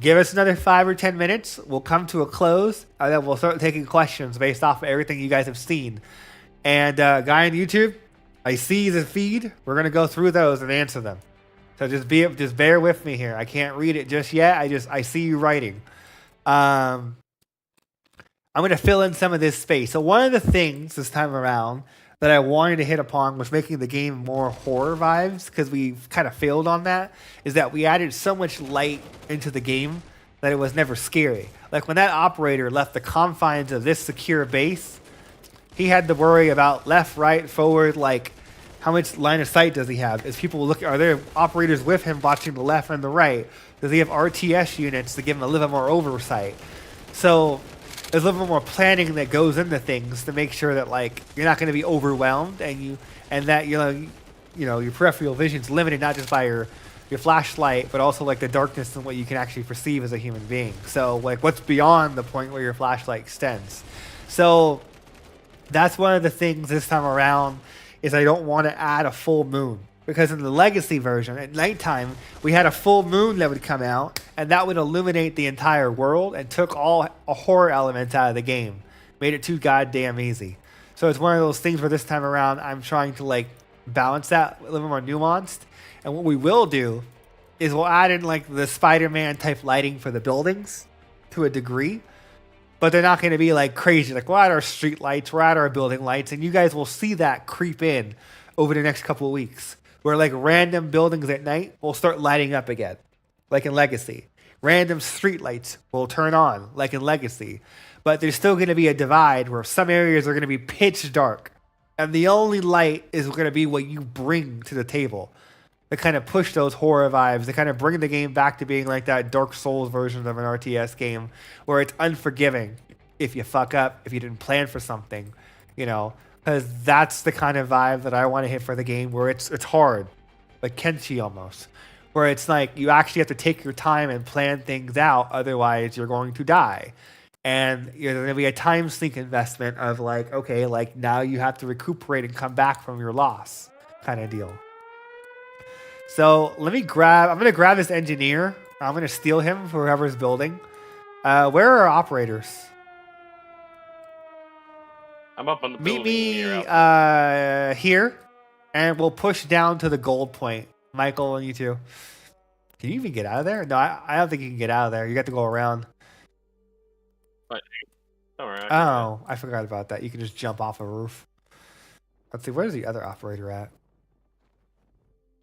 Give us another 5 or 10 minutes. We'll come to a close, and then we'll start taking questions based off of everything you guys have seen. And guy on YouTube, I see the feed. We're gonna go through those and answer them. So just bear with me here. I can't read it just yet. I see you writing. I'm gonna fill in some of this space. So one of the things this time around that I wanted to hit upon was making the game more horror vibes, because we kind of failed on that, is that we added so much light into the game that it was never scary. Like when that operator left the confines of this secure base, he had to worry about left, right, forward, like how much line of sight does he have? Are there operators with him watching the left and the right? Does he have RTS units to give him a little bit more oversight? So there's a little bit more planning that goes into things to make sure that like you're not going to be overwhelmed, and that your peripheral vision's limited not just by your flashlight, but also like the darkness and what you can actually perceive as a human being. So like what's beyond the point where your flashlight extends. So that's one of the things this time around is I don't want to add a full moon, because in the legacy version at nighttime we had a full moon that would come out and that would illuminate the entire world and took all horror elements out of the game, made it too goddamn easy. So it's one of those things where this time around I'm trying to like balance that a little more nuanced. And what we will do is we'll add in like the Spider-Man type lighting for the buildings to a degree, but they're not going to be like crazy. Like we're at our street lights, we're at our building lights, and you guys will see that creep in over the next couple of weeks, where like random buildings at night will start lighting up again, like in Legacy. Random street lights will turn on, like in Legacy. But there's still going to be a divide where some areas are going to be pitch dark, and the only light is going to be what you bring to the table. To kind of push those horror vibes, to kind of bring the game back to being like that Dark Souls version of an RTS game, where it's unforgiving if you fuck up, if you didn't plan for something, because that's the kind of vibe that I want to hit for the game, where it's hard, like Kenshi almost, where it's like you actually have to take your time and plan things out, otherwise you're going to die. And there's going to be a time sink investment of like, okay, like now you have to recuperate and come back from your loss kind of deal. So I'm going to grab this engineer. I'm going to steal him for whoever's building. Where are our operators? I'm up on the Meet building. me here, and we'll push down to the gold point. Michael and you two. Can you even get out of there? No, I don't think you can get out of there. You got to go around. Right. All right. Oh, I forgot about that. You can just jump off a roof. Let's see, where's the other operator at?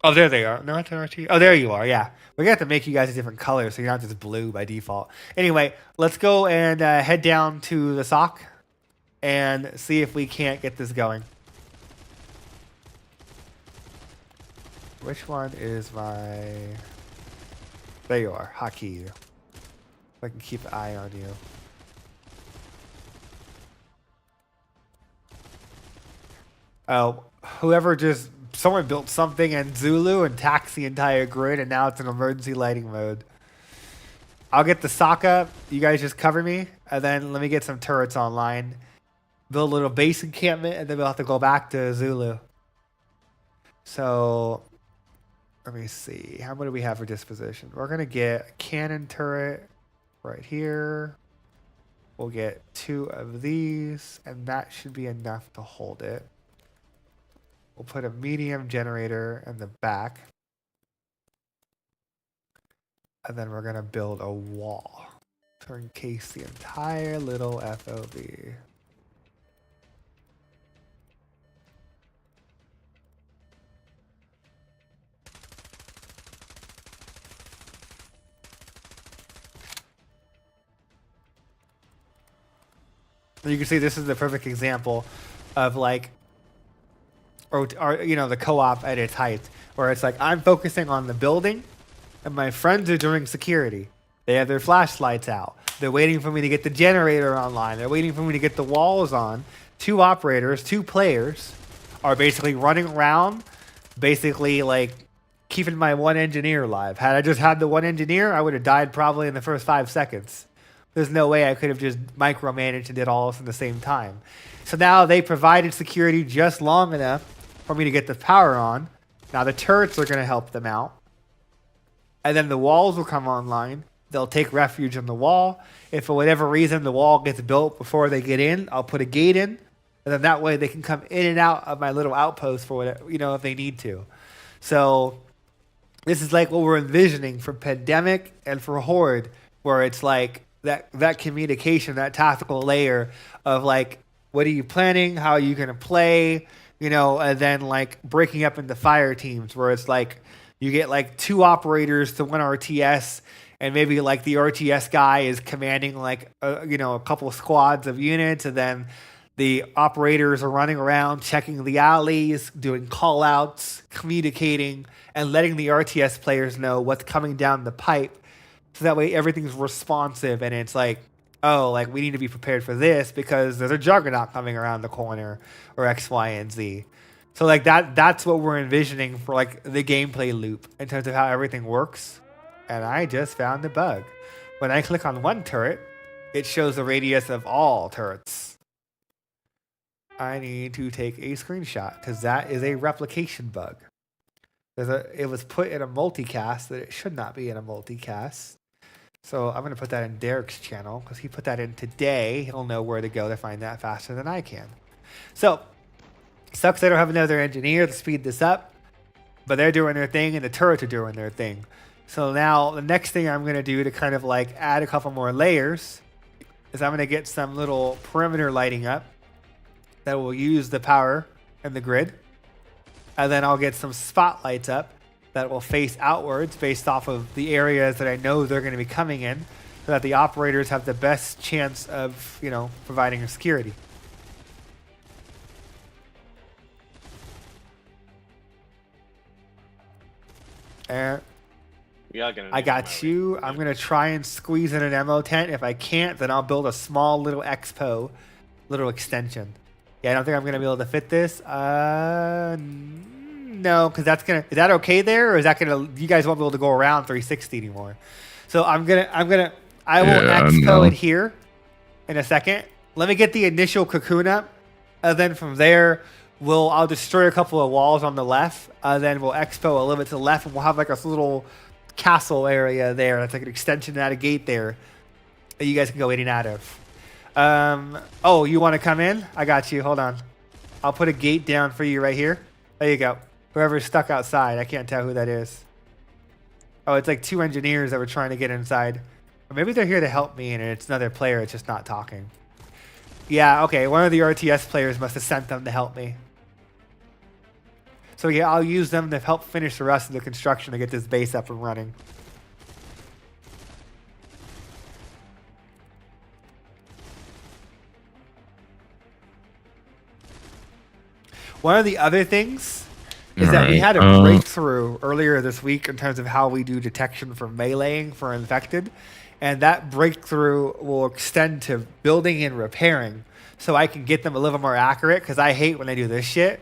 Oh, there they are. No, it's RT. Oh, there you are. Yeah. We're going to have to make you guys a different color so you're not just blue by default. Anyway, let's go and head down to the sock and see if we can't get this going. Which one is my... There you are. Hotkey. I can keep an eye on you. Oh, whoever just... Someone built something in Zulu and taxed the entire grid, and now it's in emergency lighting mode. I'll get the Sokka. You guys just cover me, and then let me get some turrets online. Build a little base encampment, and then we'll have to go back to Zulu. So, let me see. How many do we have for disposition? We're going to get a cannon turret right here. We'll get 2 of these, and that should be enough to hold it. We'll put a medium generator in the back. And then we're going to build a wall to encase the entire little FOB. And you can see this is the perfect example of like, or the co-op at its height, where it's like I'm focusing on the building and my friends are doing security. They have their flashlights out. They're waiting for me to get the generator online. They're waiting for me to get the walls on. 2 operators, 2 players are basically running around, basically like keeping my 1 engineer alive. Had I just had the 1 engineer, I would have died probably in the first 5 seconds. There's no way I could have just micromanaged and did all this at the same time. So now they provided security just long enough for me to get the power on. Now the turrets are going to help them out. And then the walls will come online. they'll take refuge in the wall. If for whatever reason the wall gets built before they get in, I'll put a gate in, and then that way they can come in and out of my little outpost for whatever, if they need to. So this is like what we're envisioning for Pandemic and for Horde, where it's like that communication, that tactical layer of like, what are you planning? How are you going to play? And then like breaking up into fire teams where it's like you get like 2 operators to 1 RTS, and maybe like the RTS guy is commanding like a couple squads of units, and then the operators are running around checking the alleys, doing call outs, communicating, and letting the RTS players know what's coming down the pipe. So that way everything's responsive, and it's like, oh, like we need to be prepared for this because there's a juggernaut coming around the corner, or X, Y, and Z. So like that's what we're envisioning for like the gameplay loop in terms of how everything works. And I just found a bug. When I click on one turret, it shows the radius of all turrets. I need to take a screenshot because that is a replication bug. It was put in a multicast that it should not be in a multicast. So I'm going to put that in Derek's channel because he put that in today. He'll know where to go to find that faster than I can. So, sucks I don't have another engineer to speed this up, but they're doing their thing and the turrets are doing their thing. So now the next thing I'm going to do to kind of like add a couple more layers is I'm going to get some little perimeter lighting up that will use the power and the grid. And then I'll get some spotlights up that will face outwards based off of the areas that I know they're going to be coming in, so that the operators have the best chance of, providing security. And I got you. I'm going to try and squeeze in an ammo tent. If I can't, then I'll build a small little expo, little extension. Yeah, I don't think I'm going to be able to fit this. No, because is that okay there? Or is that you guys won't be able to go around 360 anymore. So I will expo it here in a second. Let me get the initial cocoon up. And then from there, I'll destroy a couple of walls on the left. Then we'll expo a little bit to the left, and we'll have like a little castle area there. That's like an extension at a gate there that you guys can go in and out of. Oh, you want to come in? I got you. Hold on. I'll put a gate down for you right here. There you go. Whoever's stuck outside. I can't tell who that is. Oh, it's like 2 engineers that were trying to get inside. Or maybe they're here to help me and it's another player. It's just not talking. Yeah, okay. One of the RTS players must have sent them to help me. So yeah, I'll use them to help finish the rest of the construction to get this base up and running. One of the other things is that we had a breakthrough earlier this week in terms of how we do detection for meleeing for infected. And that breakthrough will extend to building and repairing, so I can get them a little more accurate, because I hate when they do this shit.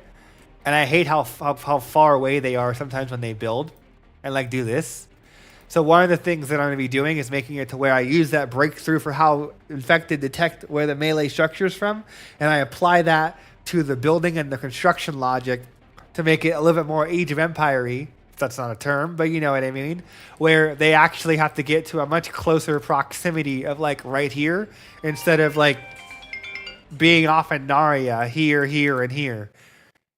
And I hate how far away they are sometimes when they build and like do this. So one of the things that I'm going to be doing is making it to where I use that breakthrough for how infected detect where the melee structure is from. And I apply that to the building and the construction logic to make it a little bit more Age of Empire-y. That's not a term, but you know what I mean. Where they actually have to get to a much closer proximity of like right here instead of like being off in Narya here, here, and here.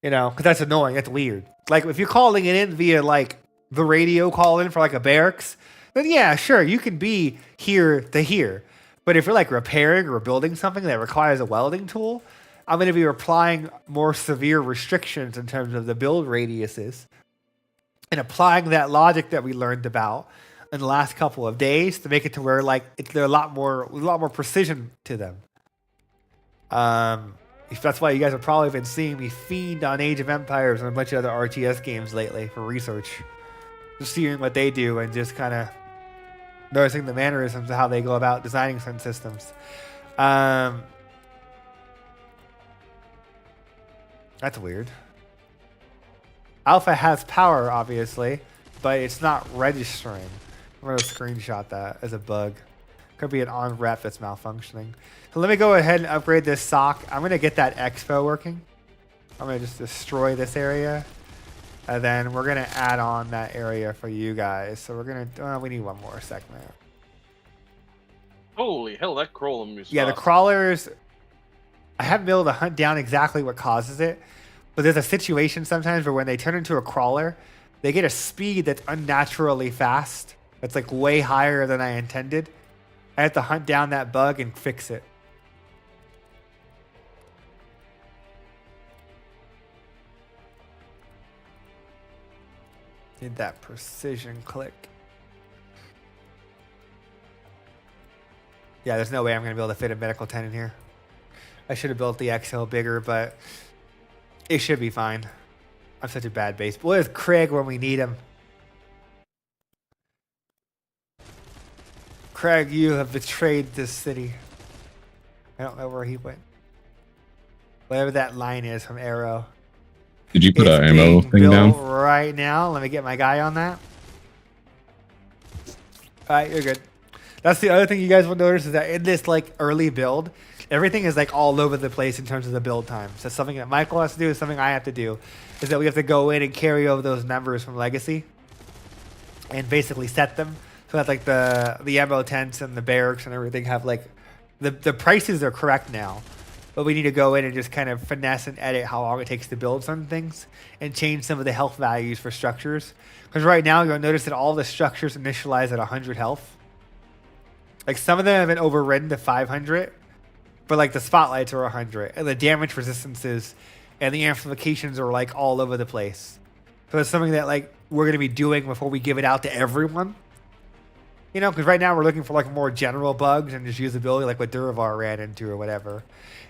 Because that's annoying. That's weird. Like, if you're calling it in via, like, the radio call in for, like, a barracks, then, yeah, sure, you can be here to here. But if you're, like, repairing or building something that requires a welding tool, I'm going to be applying more severe restrictions in terms of the build radiuses and applying that logic that we learned about in the last couple of days to make it to where, like, there's a lot more precision to them. If that's why you guys have probably been seeing me fiend on Age of Empires and a bunch of other RTS games lately for research. Just seeing what they do and just kind of noticing the mannerisms of how they go about designing certain systems. That's weird. Alpha has power, obviously, but it's not registering. I'm going to screenshot that as a bug. Could be an on-rep that's malfunctioning. So let me go ahead and upgrade this sock. I'm going to get that expo working. I'm going to just destroy this area. And then we're going to add on that area for you guys. So we're going to... we need one more segment. Holy hell, that crawler moves Yeah, the fast. crawlers, I haven't been able to hunt down exactly what causes it, but there's a situation sometimes where when they turn into a crawler, they get a speed that's unnaturally fast. It's like way higher than I intended. I have to hunt down that bug and fix it. Need that precision click. Yeah, there's no way I'm going to be able to fit a medical tent in here. I should have built the exhale bigger, but it should be fine. I'm such a bad base. Where's Craig when we need him? Craig, you have betrayed this city. I don't know where he went. Whatever that line is from Arrow. Did you put It's an ammo being thing built down? right now. Let me get my guy on that. All right, you're good. That's the other thing you guys will notice is that in this like early build, everything is like all over the place in terms of the build time. So something that Michael has to do, something I have to do, is that we have to go in and carry over those numbers from Legacy and basically set them so that like the ammo tents and the barracks and everything have like the prices are correct now. But we need to go in and just kind of finesse and edit how long it takes to build some things and change some of the health values for structures. Because right now you'll notice that all the structures initialize at 100 health. Like some of them have been overridden to 500, but like the spotlights are 100 and the damage resistances and the amplifications are like all over the place. So it's something that like we're going to be doing before we give it out to everyone. You know, because right now we're looking for like more general bugs and just usability like what Duravar ran into or whatever.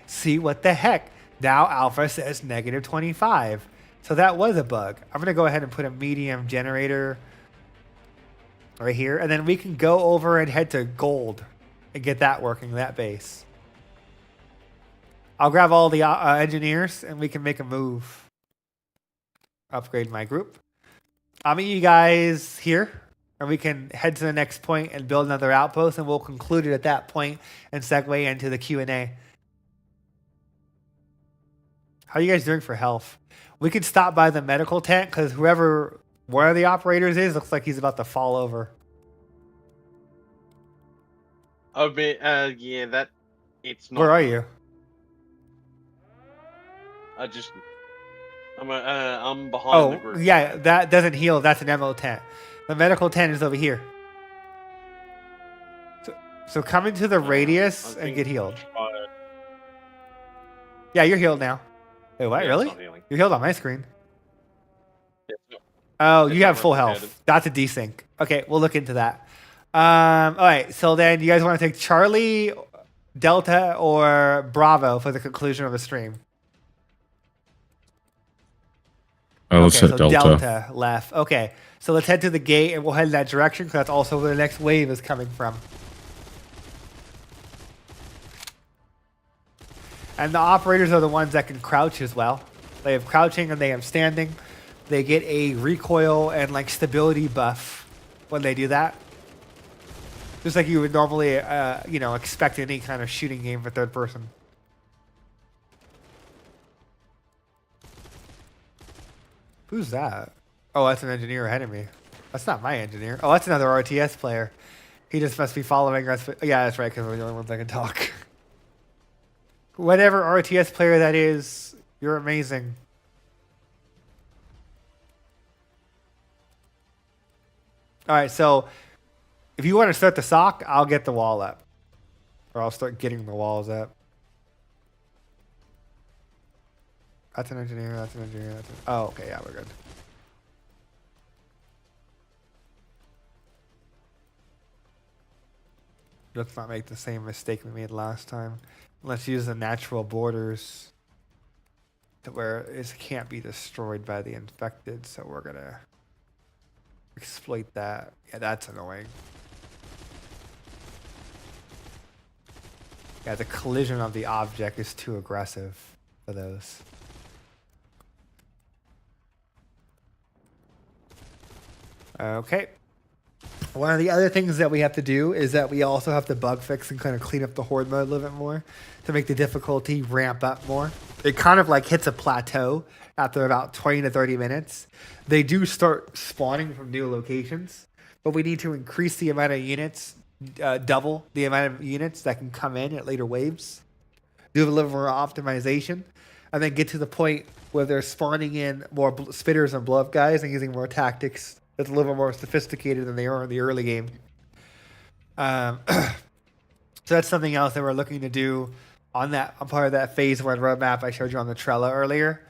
See what the heck? Now Alpha says negative 25. So that was a bug. I'm going to go ahead and put a medium generator right here. And then we can go over and head to gold and get that working, that base. I'll grab all the engineers and we can make a move. Upgrade my group. I'll meet you guys here. And we can head to the next point and build another outpost. And we'll conclude it at that point and segue into the Q&A. How are you guys doing for health? We could stop by the medical tent because whoever one of the operators is looks like he's about to fall over. A bit, yeah, that it's not. Where are you? I'm behind the Oh, group. yeah, that doesn't heal. That's an MO tent. The medical tent is over here. So come into the radius and get healed. Yeah, you're healed now. Wait, what? Yeah, Really? it's not healing. You're healed on my screen. Yeah, Oh, It's you not have full replicated. health. That's a desync. Okay, we'll look into that. All right, so then you guys want to take Charlie, Delta, or Bravo for the conclusion of the stream? Oh, let's Okay, hit so Delta. Delta left. Okay, so let's head to the gate and we'll head in that direction because that's also where the next wave is coming from. And the operators are the ones that can crouch as well. They have crouching and they have standing. They get a recoil and like stability buff when they do that. Just like you would normally, expect in any kind of shooting game for third person. Who's that? Oh, that's an engineer ahead of me. That's not my engineer. Oh, that's another RTS player. He just must be following us. Yeah, that's right, because we're the only ones that can talk. Whatever RTS player that is, you're amazing. All right, so if you want to start the sock, I'll get the wall up. Or I'll start getting the walls up. That's an engineer, that's an engineer, that's an... Oh, okay, yeah, we're good. Let's not make the same mistake we made last time. Let's use the natural borders to where it can't be destroyed by the infected, so we're gonna exploit that. Yeah, that's annoying. Yeah, the collision of the object is too aggressive for those. Okay. One of the other things that we have to do is that we also have to bug fix and kind of clean up the horde mode a little bit more to make the difficulty ramp up more. It kind of like hits a plateau after about 20 to 30 minutes. They do start spawning from new locations, but we need to increase the amount of units double the amount of units that can come in at later waves. Do a little more optimization, and then get to the point where they're spawning in more spitters and blow up guys and using more tactics that's a little more sophisticated than they are in the early game. So that's something else that we're looking to do on part of that phase 1 roadmap I showed you on the Trello earlier,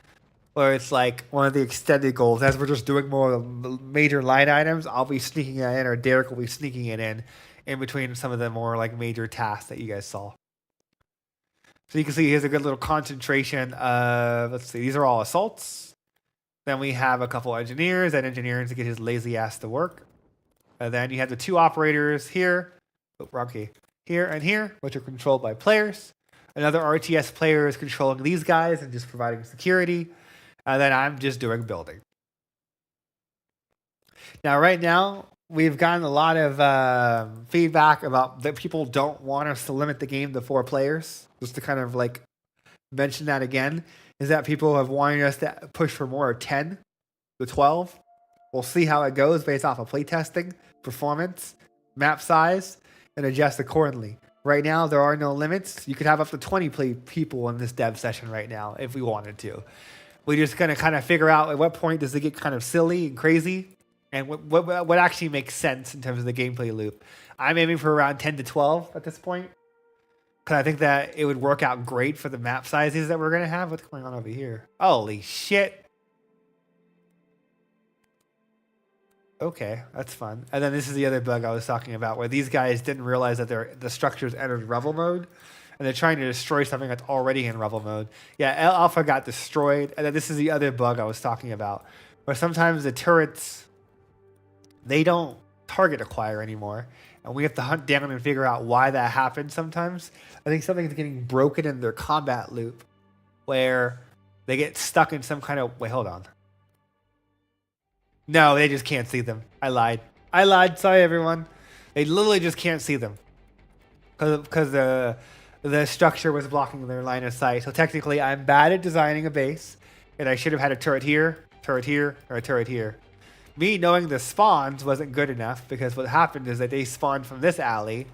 where it's like one of the extended goals. As we're just doing more of the major line items, I'll be sneaking it in, or Derek will be sneaking it in between some of the more like major tasks that you guys saw. So you can see here's a good little concentration of, let's see, these are all assaults. Then we have a couple engineers and engineers to get his lazy ass to work. And then you have the 2 operators here, here and here, which are controlled by players. Another RTS player is controlling these guys and just providing security. And then I'm just doing building. Now, right now, we've gotten a lot of feedback about that people don't want us to limit the game to 4 players. Just to kind of like mention that again, is that people have wanted us to push for more 10 to 12. We'll see how it goes based off of playtesting, performance, map size, and adjust accordingly. Right now, there are no limits. You could have up to 20 people in this dev session right now if we wanted to. We're just going to kind of figure out at what point does it get kind of silly and crazy, and what actually makes sense in terms of the gameplay loop. I'm aiming for around 10 to 12 at this point, because I think that it would work out great for the map sizes that we're going to have. What's going on over here? Holy shit. Okay, that's fun. And then this is the other bug I was talking about, where these guys didn't realize that the structures entered revel mode, and they're trying to destroy something that's already in revel mode. Yeah, Alpha got destroyed. And then this is the other bug I was talking about, where sometimes the turrets, they don't target acquire anymore, and we have to hunt down and figure out why that happens sometimes. I think something's getting broken in their combat loop, where they get stuck in some kind of... Wait, hold on. No, they just can't see them. I lied. Sorry, everyone. They literally just can't see them, because the structure was blocking their line of sight. So technically, I'm bad at designing a base, and I should have had a turret here, or a turret here. Me knowing the spawns wasn't good enough, because what happened is that they spawned from this alley,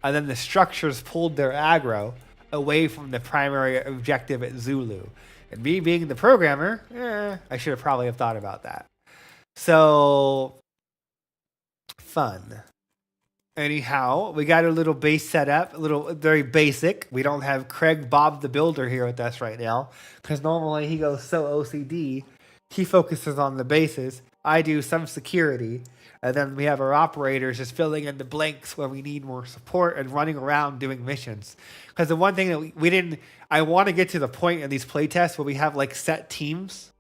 and then the structures pulled their aggro away from the primary objective at Zulu. And me being the programmer, I should have probably have thought about that. So, fun. Anyhow, we got a little base set up, very basic. We don't have Craig Bob the Builder here with us right now, because normally he goes so OCD. He focuses on the bases. I do some security, and then we have our operators just filling in the blanks where we need more support and running around doing missions. Because the one thing that we didn't, I want to get to the point in these playtests where we have like set teams,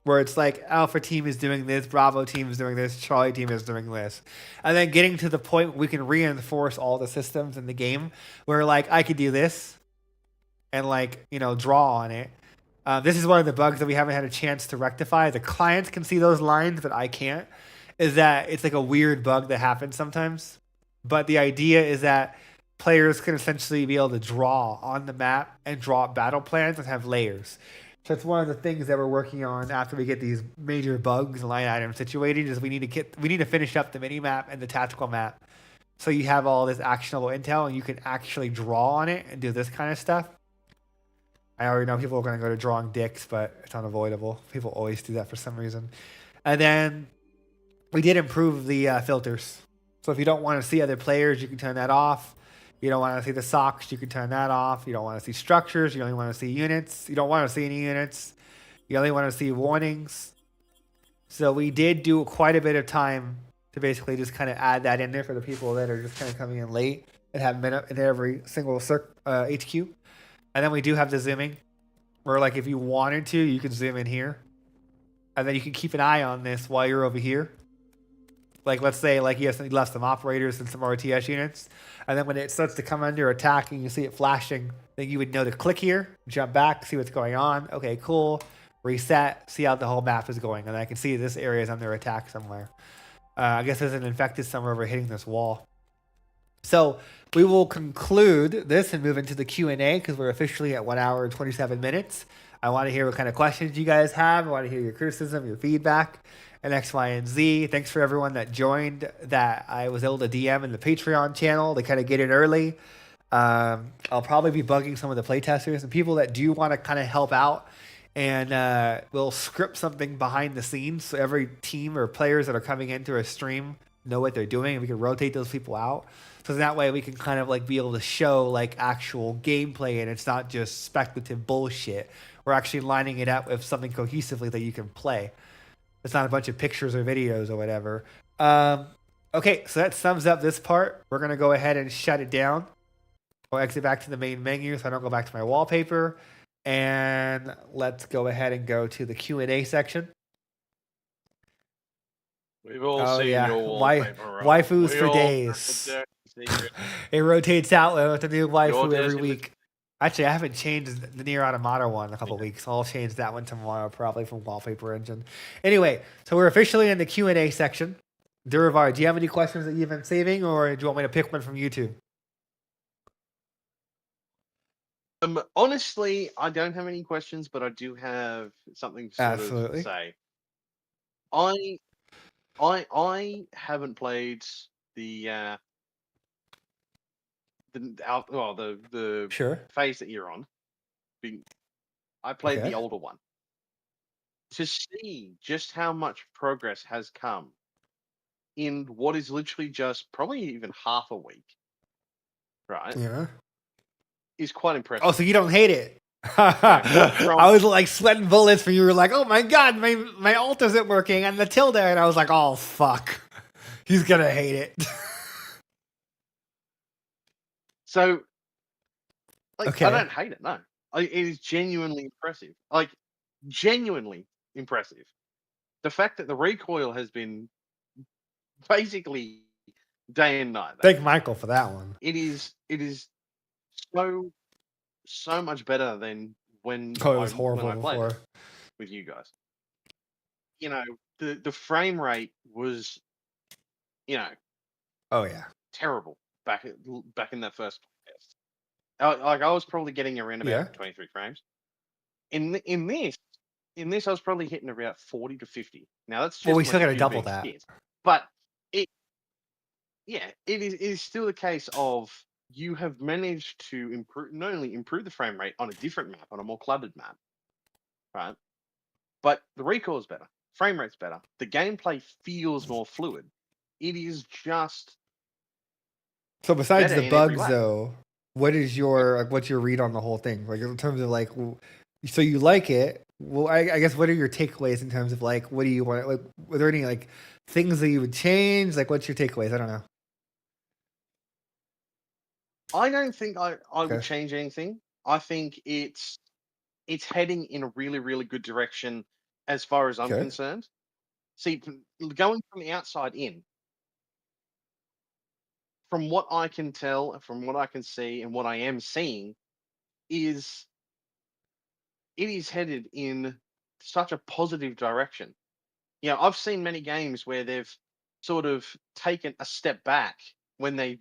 where it's like Alpha team is doing this, Bravo team is doing this, Charlie team is doing this. And then getting to the point where we can reinforce all the systems in the game, where like I could do this and like, draw on it. This is one of the bugs that we haven't had a chance to rectify. The clients can see those lines, but I can't. Is that it's like a weird bug that happens sometimes. But the idea is that players can essentially be able to draw on the map and draw battle plans and have layers. So it's one of the things that we're working on after we get these major bugs and line items situated. Is we need to finish up the mini map and the tactical map, so you have all this actionable intel and you can actually draw on it and do this kind of stuff. I already know people are going to go to drawing dicks, but it's unavoidable. People always do that for some reason. And then we did improve the filters. So if you don't want to see other players, you can turn that off. You don't want to see the socks, you can turn that off. You don't want to see structures, you only want to see units. You don't want to see any units. You only want to see warnings. So we did do quite a bit of time to basically just kind of add that in there for the people that are just kind of coming in late and haven't been up in every single HQ. And then we do have the zooming, where like if you wanted to, you can zoom in here. And then you can keep an eye on this while you're over here. Like let's say like you left some operators and some RTS units. And then when it starts to come under attack and you see it flashing, then you would know to click here, jump back, see what's going on. Okay, cool. Reset, see how the whole map is going. And I can see this area is under attack somewhere. I guess there's an infected somewhere over hitting this wall. So we will conclude this and move into the Q&A, because we're officially at 1 hour and 27 minutes. I want to hear what kind of questions you guys have. I want to hear your criticism, your feedback, and X, Y, and Z. Thanks for everyone that joined that I was able to DM in the Patreon channel. They kind of get it early. I'll probably be bugging some of the playtesters and people that do want to kind of help out. And we'll script something behind the scenes so every team or players that are coming into a stream know what they're doing, and we can rotate those people out. So that way we can kind of like be able to show like actual gameplay, and it's not just speculative bullshit. We're actually lining it up with something cohesively that you can play. It's not a bunch of pictures or videos or whatever. Okay, so that sums up this part. We're going to go ahead and shut it down. I'll exit back to the main menu so I don't go back to my wallpaper. And let's go ahead and go to the Q&A section. We've all seen your wallpaper. Waifus for days. It rotates out with a new waifu every week. Actually, I haven't changed the Nier Automata one in a couple weeks. I'll change that one tomorrow, probably from Wallpaper Engine. Anyway, so we're officially in the Q&A section. Duravar, do you have any questions that you've been saving, or do you want me to pick one from YouTube? Honestly, I don't have any questions, but I do have something to sort of say. I haven't played the Sure. phase that you're on. I played the older one. To see just how much progress has come in what is literally just probably even half a week, right? Yeah. Is quite impressive. Oh, so you don't hate it? I was like sweating bullets when you were like, oh my god, my alt isn't working, and the tilde, and I was like, oh fuck. He's gonna hate it. So, like, I don't hate it, no. It is genuinely impressive. Like, genuinely impressive. The fact that the recoil has been basically day and night. Thank Michael for that one. It is so much better than when it was horrible when I played before with you guys. You know, the frame rate was, you know, terrible back in that first test. Like I was probably getting around about 23 frames. In this, I was probably hitting about 40 to 50. Now that's just we still got to double that. But it is still a case of you have managed to not only improve the frame rate on a different map, on a more cluttered map, right? But the recoil is better, frame rate's better, the gameplay feels more fluid. It is just. So besides the bugs, though, what's your read on the whole thing? Like in terms of like, so you like it? Well, I guess what are your takeaways in terms of like, what do you want? Like, were there any like things that you would change? Like, what's your takeaways? I don't know. I don't think I would change anything. I think it's heading in a really, really good direction as far as I'm concerned. See, going from the outside in, from what I can tell, from what I can see, and what I am seeing, it is headed in such a positive direction. You know, I've seen many games where they've sort of taken a step back when they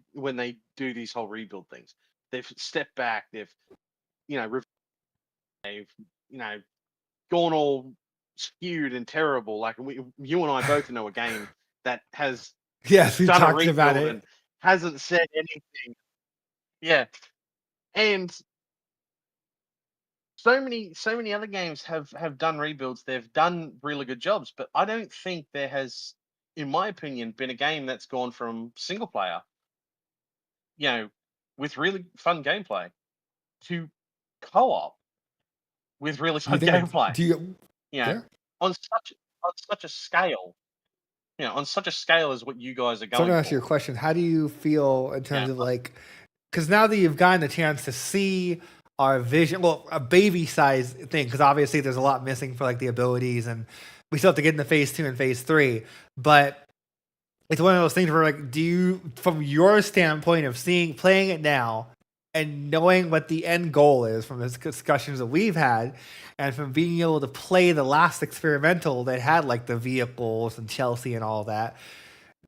do these whole rebuild things. They've stepped back. They've gone all skewed and terrible. Like you and I both know a game that has we talked about it. And hasn't said anything. Yeah, and so many other games have done rebuilds. They've done really good jobs, but I don't think there has, in my opinion, been a game that's gone from single player, you know, with really fun gameplay, to co-op with really fun gameplay. On such a scale, on such a scale as what you guys are going. So I'm gonna ask you a question. How do you feel in terms of like, because now that you've gotten the chance to see our vision, well, a baby size thing, because obviously there's a lot missing for like the abilities, and we still have to get into phase 2 and phase 3, but it's one of those things where like, do you, from your standpoint of playing it now and knowing what the end goal is from the discussions that we've had, and from being able to play the last experimental that had like the vehicles and Chelsea and all that,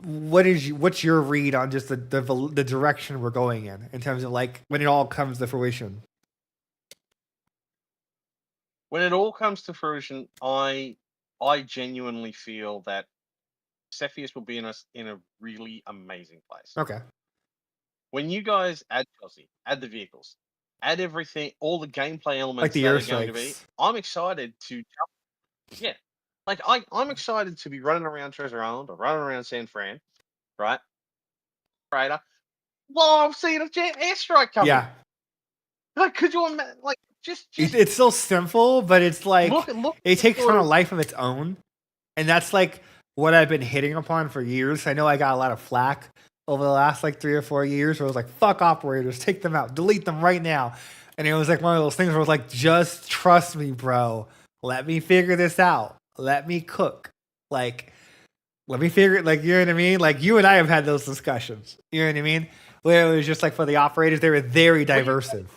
what's your read on just the direction we're going in terms of like when it all comes to fruition? when it all comes to fruition, I genuinely feel that Cepheus will be in a really amazing place. Okay. When you guys add Chelsea, add the vehicles, add everything, all the gameplay elements Like the that are airstrikes. going to be, I'm excited to jump. Yeah. Like I'm excited to be running around Treasure Island or running around San Fran, right? Raider. Well, I've seen a jet airstrike coming. Yeah. Like, could you imagine? Like, just It's still simple, but it's like look it takes sort on a of- life of its own, and that's like what I've been hitting upon for years. I know I got a lot of flack over the last like 3 or 4 years where I was like, fuck operators, take them out, delete them right now. And it was like one of those things where I was like, just trust me, bro. Let me figure this out. Let me cook. Like, let me figure it. Like, you know what I mean? Like, you and I have had those discussions. You know what I mean? Where it was just like for the operators, they were very diversive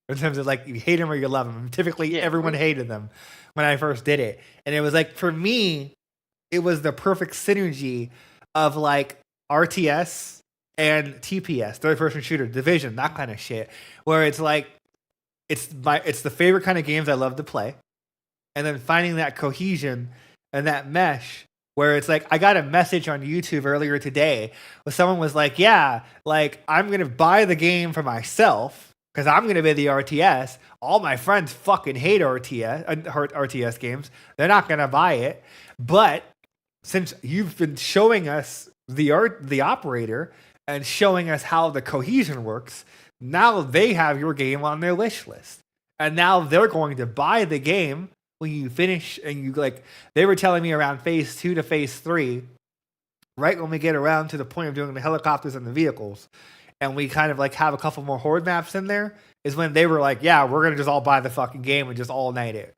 in terms of like, you hate them or you love them. Typically, everyone hated them when I first did it. And it was like, for me, it was the perfect synergy of like RTS and TPS, third person shooter, Division, that kind of shit, where it's like it's the favorite kind of games I love to play, and then finding that cohesion and that mesh where it's like I got a message on YouTube earlier today where someone was like, yeah, like I'm gonna buy the game for myself because I'm gonna be the RTS. All my friends fucking hate RTS games. They're not gonna buy it, but since you've been showing us the operator and showing us how the cohesion works, now they have your game on their wish list. And now they're going to buy the game when you finish. And you like, they were telling me around phase 2 to phase 3, right when we get around to the point of doing the helicopters and the vehicles, and we kind of like have a couple more Horde maps in there, is when they were like, yeah, we're going to just all buy the fucking game and just all night it.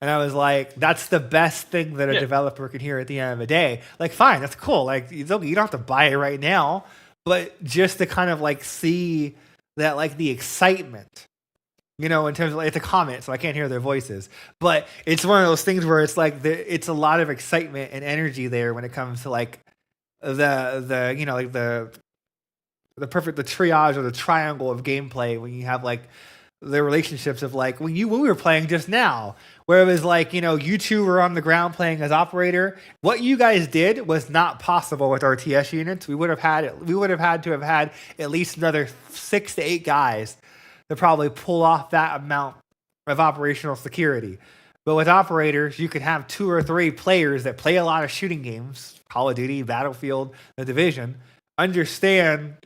And I was like, that's the best thing that a developer can hear at the end of the day. Like, fine, that's cool. Like, you don't have to buy it right now, but just to kind of like see that, like the excitement, you know, in terms of like, it's a comment, so I can't hear their voices. But it's one of those things where it's like it's a lot of excitement and energy there when it comes to like the you know, like the triage or the triangle of gameplay when you have like the relationships of like when we were playing just now, where it was like, you know, you two were on the ground playing as operator. What you guys did was not possible with RTS units. We would have had to have had at least another 6 to 8 guys to probably pull off that amount of operational security. But with operators, you could have 2 or 3 players that play a lot of shooting games, Call of Duty, Battlefield, The Division, understand,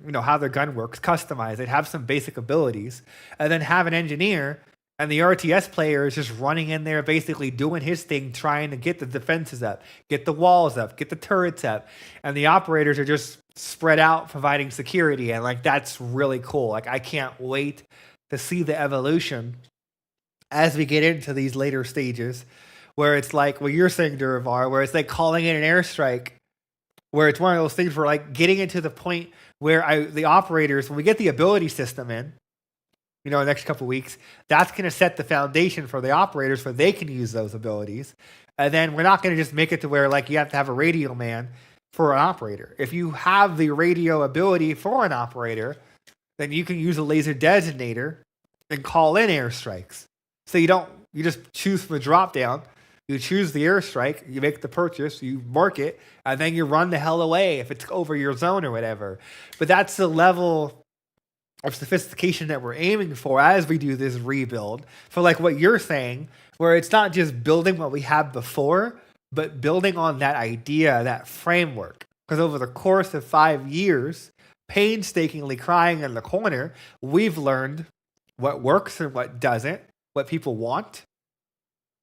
you know, how their gun works, customize it, have some basic abilities, and then have an engineer, and the RTS player is just running in there basically doing his thing, trying to get the defenses up, get the walls up, get the turrets up, and the operators are just spread out providing security, and like that's really cool. Like I can't wait to see the evolution as we get into these later stages where it's like what you're saying, Duravar, where it's like calling in an airstrike, where it's one of those things where like getting it to the point where the operators, when we get the ability system in, you know, the next couple of weeks, that's going to set the foundation for the operators so they can use those abilities. And then we're not going to just make it to where like you have to have a radio man for an operator. If you have the radio ability for an operator, then you can use a laser designator and call in airstrikes. So you just choose from the drop down. You choose the airstrike, you make the purchase, you mark it, and then you run the hell away if it's over your zone or whatever. But that's the level of sophistication that we're aiming for as we do this rebuild. For like what you're saying, where it's not just building what we had before, but building on that idea, that framework. Because over the course of 5 years, painstakingly crying in the corner, we've learned what works and what doesn't, what people want.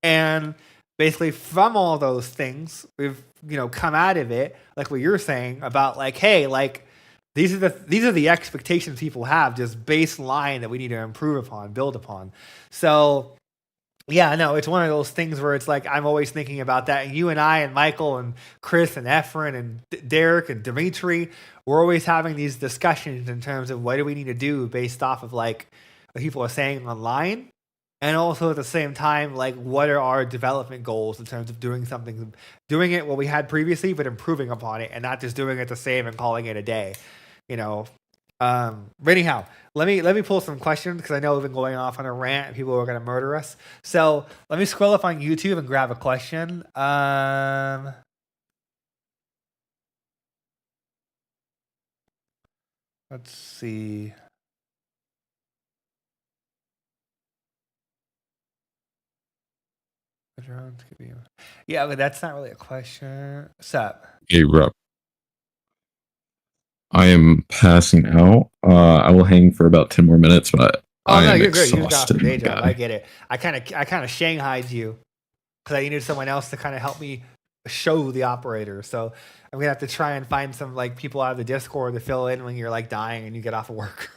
And basically from all those things, we've, you know, come out of it, like what you're saying about like, hey, like these are the expectations people have, just baseline that we need to improve upon, build upon. So yeah, no, it's one of those things where it's like I'm always thinking about that. And you and I and Michael and Chris and Efren and Derek and Dimitri, we're always having these discussions in terms of what do we need to do based off of like what people are saying online. And also at the same time, like what are our development goals in terms of doing it what we had previously, but improving upon it and not just doing it the same and calling it a day. You know, But anyhow, let me pull some questions because I know we've been going off on a rant and people are going to murder us. So let me scroll up on YouTube and grab a question. Let's see. Yeah, but that's not really a question. Sup? Hey, Rup. I am passing out. I will hang for about 10 more minutes, but I am You're good. You just got off your exhausted. day job. I get it. I kind of shanghaied you because I needed someone else to kind of help me show the operator. So I'm gonna have to try and find some like people out of the Discord to fill in when you're like dying and you get off of work.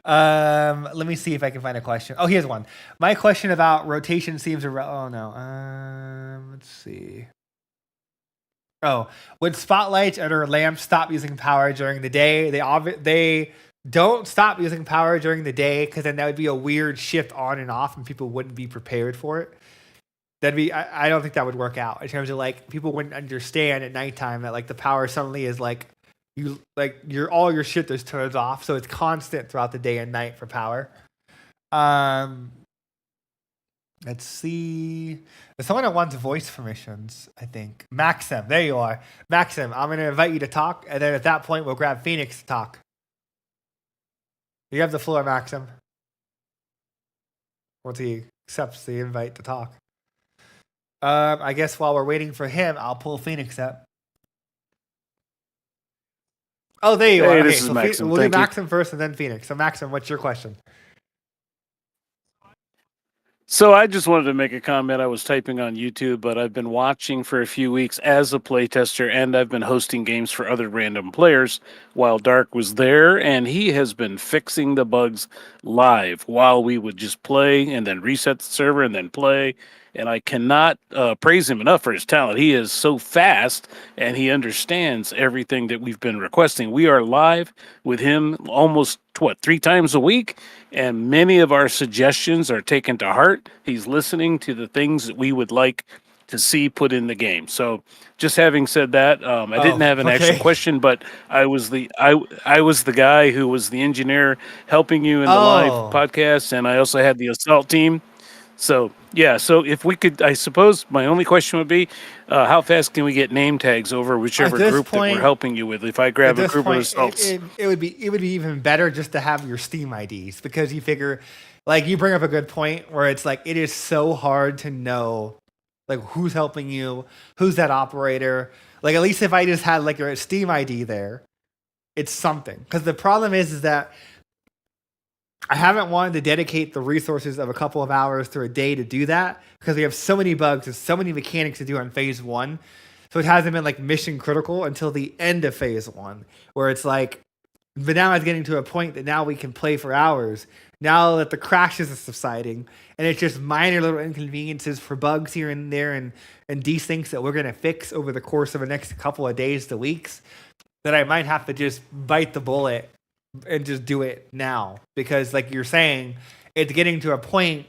Let me see if I can find a question. Oh, here's one. My question about rotation seems oh no. Let's see. Oh, would spotlights or lamps stop using power during the day? They don't stop using power during the day because then that would be a weird shift on and off, and people wouldn't be prepared for it. That'd be I don't think that would work out in terms of like people wouldn't understand at nighttime that like the power suddenly is like all your shit just turns off, so it's constant throughout the day and night for power. Let's see. There's someone that wants voice permissions, I think. Maxim, there you are. Maxim, I'm going to invite you to talk, and then at that point, we'll grab Phoenix to talk. You have the floor, Maxim. Once he accepts the invite to talk. I guess while we're waiting for him, I'll pull Phoenix up. Oh, there you are. Okay, This is Maxim. We'll do Maxim first and then Phoenix. So, Maxim, what's your question? So I just wanted to make a comment. I was typing on YouTube, but I've been watching for a few weeks as a playtester, and I've been hosting games for other random players while Dark was there, and he has been fixing the bugs live while we would just play and then reset the server and then play. And I cannot praise him enough for his talent. He is so fast, and he understands everything that we've been requesting. We are live with him almost, 3 times a week, and many of our suggestions are taken to heart. He's listening to the things that we would like to see put in the game. So just having said that, I didn't have an actual question, but I was the guy who was the engineer helping you in the live podcast, and I also had the assault team. So, yeah, so if we could, I suppose my only question would be, how fast can we get name tags over whichever group that we're helping you with? If I grab a group of assaults, it would be even better just to have your Steam IDs, because you figure, like, you bring up a good point where it's like it is so hard to know, like, who's helping you, who's that operator. Like, at least if I just had like your Steam ID there, it's something. Because the problem is that I haven't wanted to dedicate the resources of a couple of hours through a day to do that because we have so many bugs and so many mechanics to do on phase 1. So it hasn't been like mission critical until the end of phase 1, where it's like, but now it's getting to a point that now we can play for hours. Now that the crashes are subsiding, and it's just minor little inconveniences for bugs here and there and desyncs that we're going to fix over the course of the next couple of days to weeks, that I might have to just bite the bullet and just do it now, because like you're saying, it's getting to a point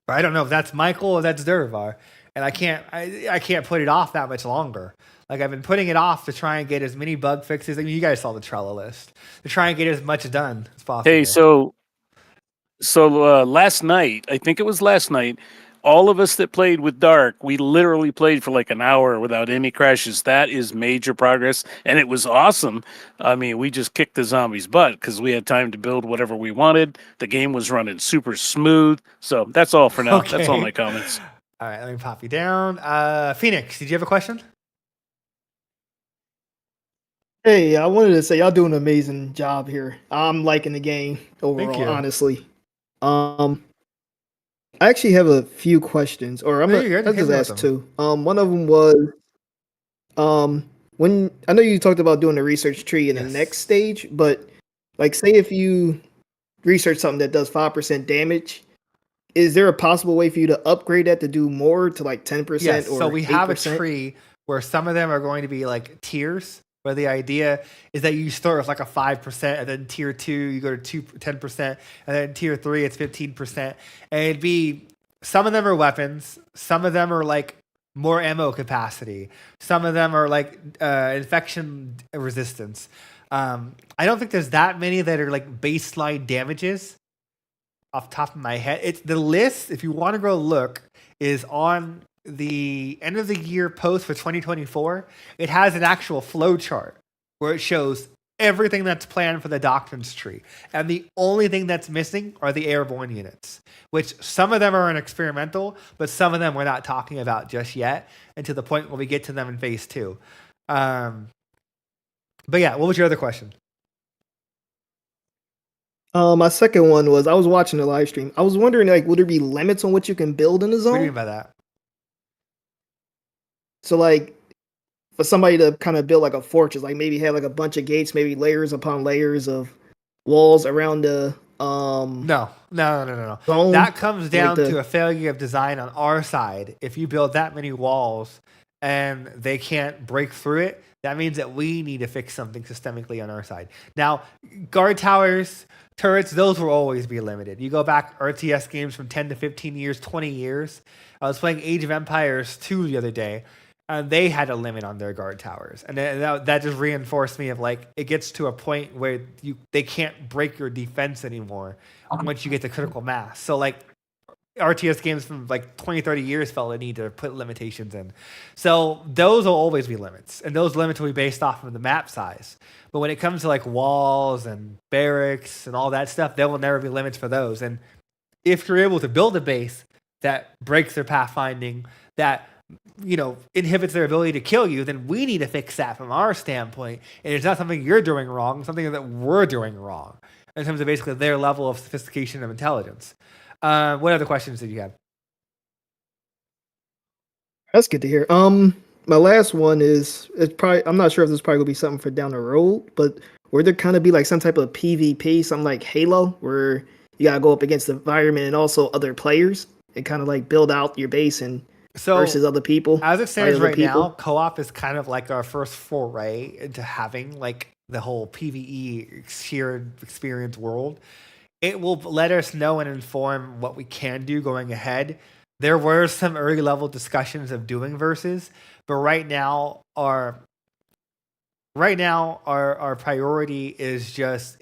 where I don't know if that's Michael or that's Durvar, and I can't put it off that much longer. Like, I've been putting it off to try and get as many bug fixes. I mean, you guys saw the Trello list, to try and get as much done as possible. Hey, so last night, I think it was last night, all of us that played with Dark, we literally played for like an hour without any crashes. That is major progress, and it was awesome. I mean, we just kicked the zombies' butt because we had time to build whatever we wanted. The game was running super smooth. So that's all for now. Okay. That's all my comments. All right, let me pop you down. Phoenix, did you have a question? Hey, I wanted to say y'all doing an amazing job here. I'm liking the game overall, honestly. I actually have a few questions, or I'll just ask two. One of them was, when I know you talked about doing the research tree in the next stage, but like, say if you research something that does 5% damage, is there a possible way for you to upgrade that to do more, to like 10% yes, or so we 8%? have a tree where some of them are going to be like tiers, where the idea is that you start with like a 5%, and then tier 2 you go to 10%, and then tier 3 it's 15%, and it'd be, some of them are weapons, some of them are like more ammo capacity, some of them are like infection resistance. I don't think there's that many that are like baseline damages off the top of my head. It's the list, if you want to go look, is on the end of the year post for 2024. It has an actual flow chart where it shows everything that's planned for the doctrines tree. And the only thing that's missing are the airborne units, which some of them are in experimental, but some of them we're not talking about just yet, and to the point where we get to them in phase 2. But yeah, what was your other question? My second one was I was watching the live stream. I was wondering, like, would there be limits on what you can build in the zone? What do you mean by that? So, like, for somebody to kind of build like a fortress, like maybe have like a bunch of gates, maybe layers upon layers of walls around the No. zone. That comes down Like to a failure of design on our side. If you build that many walls and they can't break through it, that means that we need to fix something systemically on our side. Now, guard towers, turrets, those will always be limited. You go back RTS games from 10 to 15 years, 20 years. I was playing Age of Empires 2 the other day, and they had a limit on their guard towers. And that just reinforced me of like, it gets to a point where they can't break your defense anymore once you get to critical mass. So like RTS games from like 20, 30 years felt the need to put limitations in. So those will always be limits. And those limits will be based off of the map size. But when it comes to like walls and barracks and all that stuff, there will never be limits for those. And if you're able to build a base that breaks their pathfinding, that inhibits their ability to kill you, then we need to fix that from our standpoint. And it's not something you're doing wrong, something that we're doing wrong in terms of basically their level of sophistication of intelligence. What other questions did you have? That's good to hear. My last one is, it's probably, I'm not sure if this is probably gonna be something for down the road, but would there kind of be like some type of PvP, something like Halo, where you gotta go up against the environment and also other players and kind of like build out your base and versus other people? As it stands right now, co-op is kind of like our first foray into having like the whole PvE shared experience world. It will let us know and inform what we can do going ahead. There were some early level discussions of doing versus, but right now our priority is just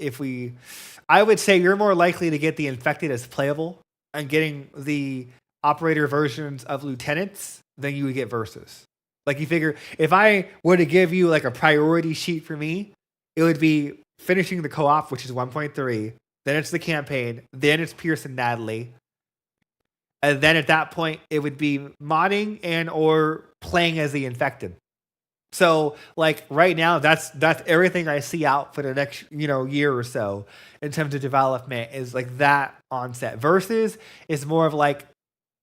I would say you're more likely to get the infected as playable and getting the operator versions of lieutenants than you would get versus. Like you figure, if I were to give you like a priority sheet for me, it would be finishing the co-op, which is 1.3, then it's the campaign, then it's Pierce and Natalie, and then at that point it would be modding and or playing as the infected. So like right now, that's everything I see out for the next year or so in terms of development is like that onset. Versus is more of like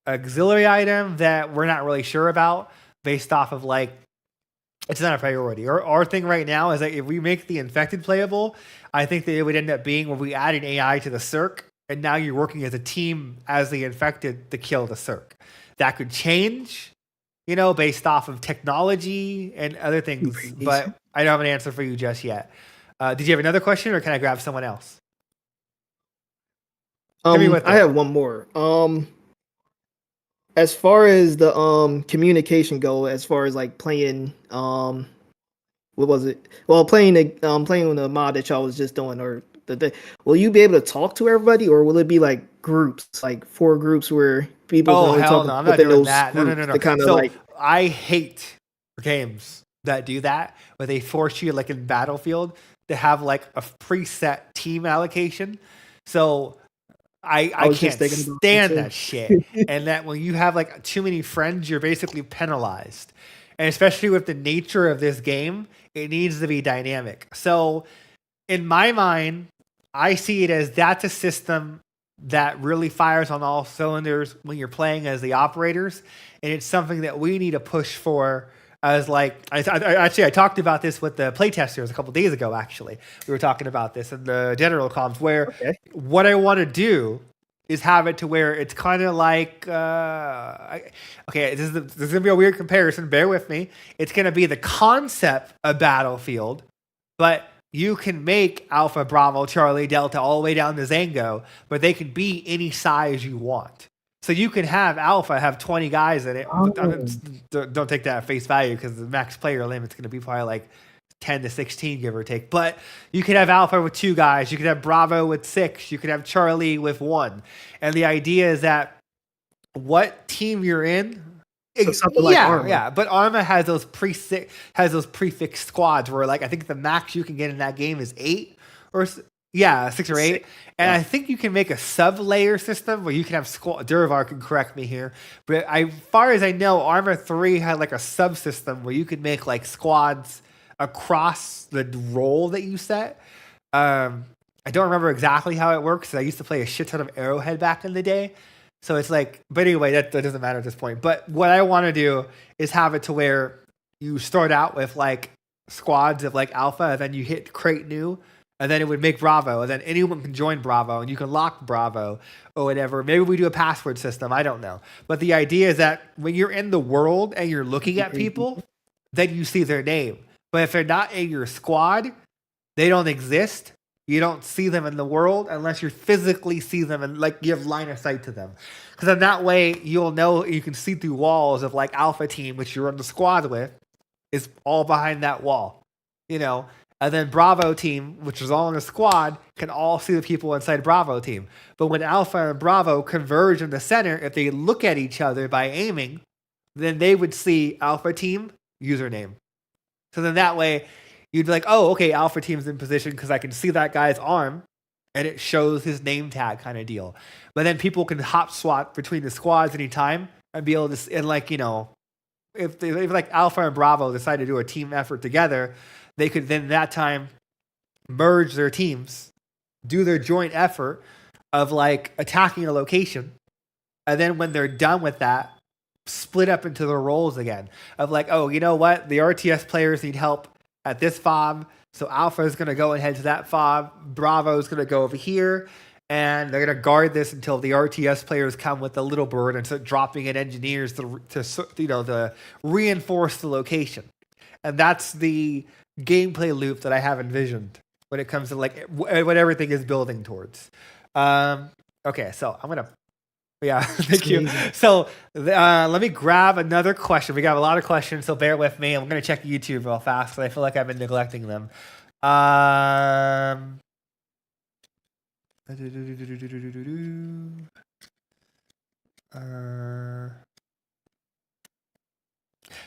auxiliary item that we're not really sure about based off of like it's not a priority. Our thing right now is that if we make the infected playable, I think that it would end up being when we add an AI to the circ and now you're working as a team as the infected to kill the circ. That could change, based off of technology and other things, but I don't have an answer for you just yet. Did you have another question or can I grab someone else? I have one more. As far as the communication go, as far as like playing what was it? Well, playing the mod that y'all was just doing, or will you be able to talk to everybody, or will it be like groups, like 4 groups where people? Oh hell no! I'm not doing that. No. So I hate games that do that, where they force you like in Battlefield to have like a preset team allocation. So I can't stand that shit. And that when you have like too many friends, you're basically penalized. And especially with the nature of this game, it needs to be dynamic. So in my mind, I see it as that's a system that really fires on all cylinders when you're playing as the operators. And it's something that we need to push for as like, I talked about this with the playtesters a couple days ago, actually. We were talking about this in the general comms where what I want to do is have it to where it's kind of like, this is going to be a weird comparison. Bear with me. It's going to be the concept of Battlefield, but you can make Alpha, Bravo, Charlie, Delta all the way down to Zango, but they can be any size you want. So you can have Alpha have 20 guys in it. Don't take that at face value because the max player limit's going to be probably like 10 to 16, give or take. But you could have Alpha with 2 guys. You could have Bravo with 6. You could have Charlie with 1. And the idea is that what team you're in. So something like Arma. Yeah. But Arma has those prefix squads where, like, I think the max you can get in that game is 8 or 6 or 8. And I think you can make a sub-layer system where you can have squad. Durvar can correct me here, but as far as I know, Arma 3 had like a subsystem where you could make like squads across the role that you set. I don't remember exactly how it works. I used to play a shit ton of Arrowhead back in the day, so it's like. But anyway, that doesn't matter at this point. But what I want to do is have it to where you start out with like squads of like Alpha, and then you hit create new. And then it would make Bravo, and then anyone can join Bravo, and you can lock Bravo or whatever. Maybe we do a password system. I don't know. But the idea is that when you're in the world and you're looking at people, then you see their name. But if they're not in your squad, they don't exist. You don't see them in the world unless you physically see them and like you have line of sight to them. Because in that way, you'll know you can see through walls of like Alpha Team, which you're in the squad with, is all behind that wall. You know? And then Bravo Team, which is all in a squad, can all see the people inside Bravo Team. But when Alpha and Bravo converge in the center, if they look at each other by aiming, then they would see Alpha Team username. So then that way, you'd be like, oh, okay, Alpha Team's in position because I can see that guy's arm, and it shows his name tag kind of deal. But then people can hop swap between the squads anytime and be able to, and like, you know, if like Alpha and Bravo decide to do a team effort together, they could then that time merge their teams, do their joint effort of like attacking a location. And then when they're done with that, split up into their roles again of like, oh, you know what? The RTS players need help at this fob. So Alpha is going to go and head to that fob. Bravo is going to go over here. And they're going to guard this until the RTS players come with the little bird and start dropping in engineers to reinforce the location. And that's the gameplay loop that I have envisioned when it comes to like what everything is building towards. Okay, so I'm gonna, thank you. So let me grab another question. We got a lot of questions, so bear with me. I'm gonna check YouTube real fast, but I feel like I've been neglecting them.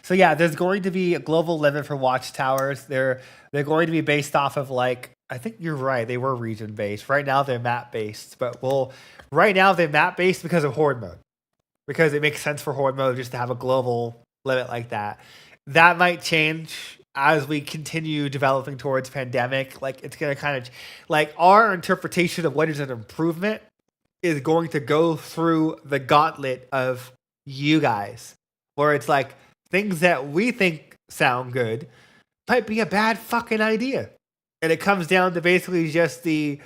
So yeah, there's going to be a global limit for watchtowers. They're going to be based off of like, I think you're right, they were region based. Right now they're map based, but right now they're map based because of Horde mode. Because it makes sense for Horde mode just to have a global limit like that. That might change as we continue developing towards pandemic. Like it's gonna kind of like our interpretation of what is an improvement is going to go through the gauntlet of you guys, where it's like things that we think sound good might be a bad fucking idea. And it comes down to basically just the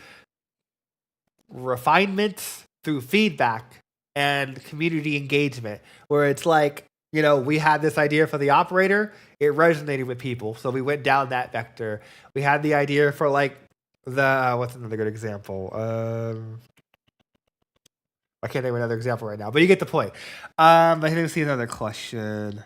refinements through feedback and community engagement, where it's like, you know, we had this idea for the operator, it resonated with people, so we went down that vector. We had the idea for like the, what's another good example? I can't think of another example right now, but you get the point. I didn't see another question.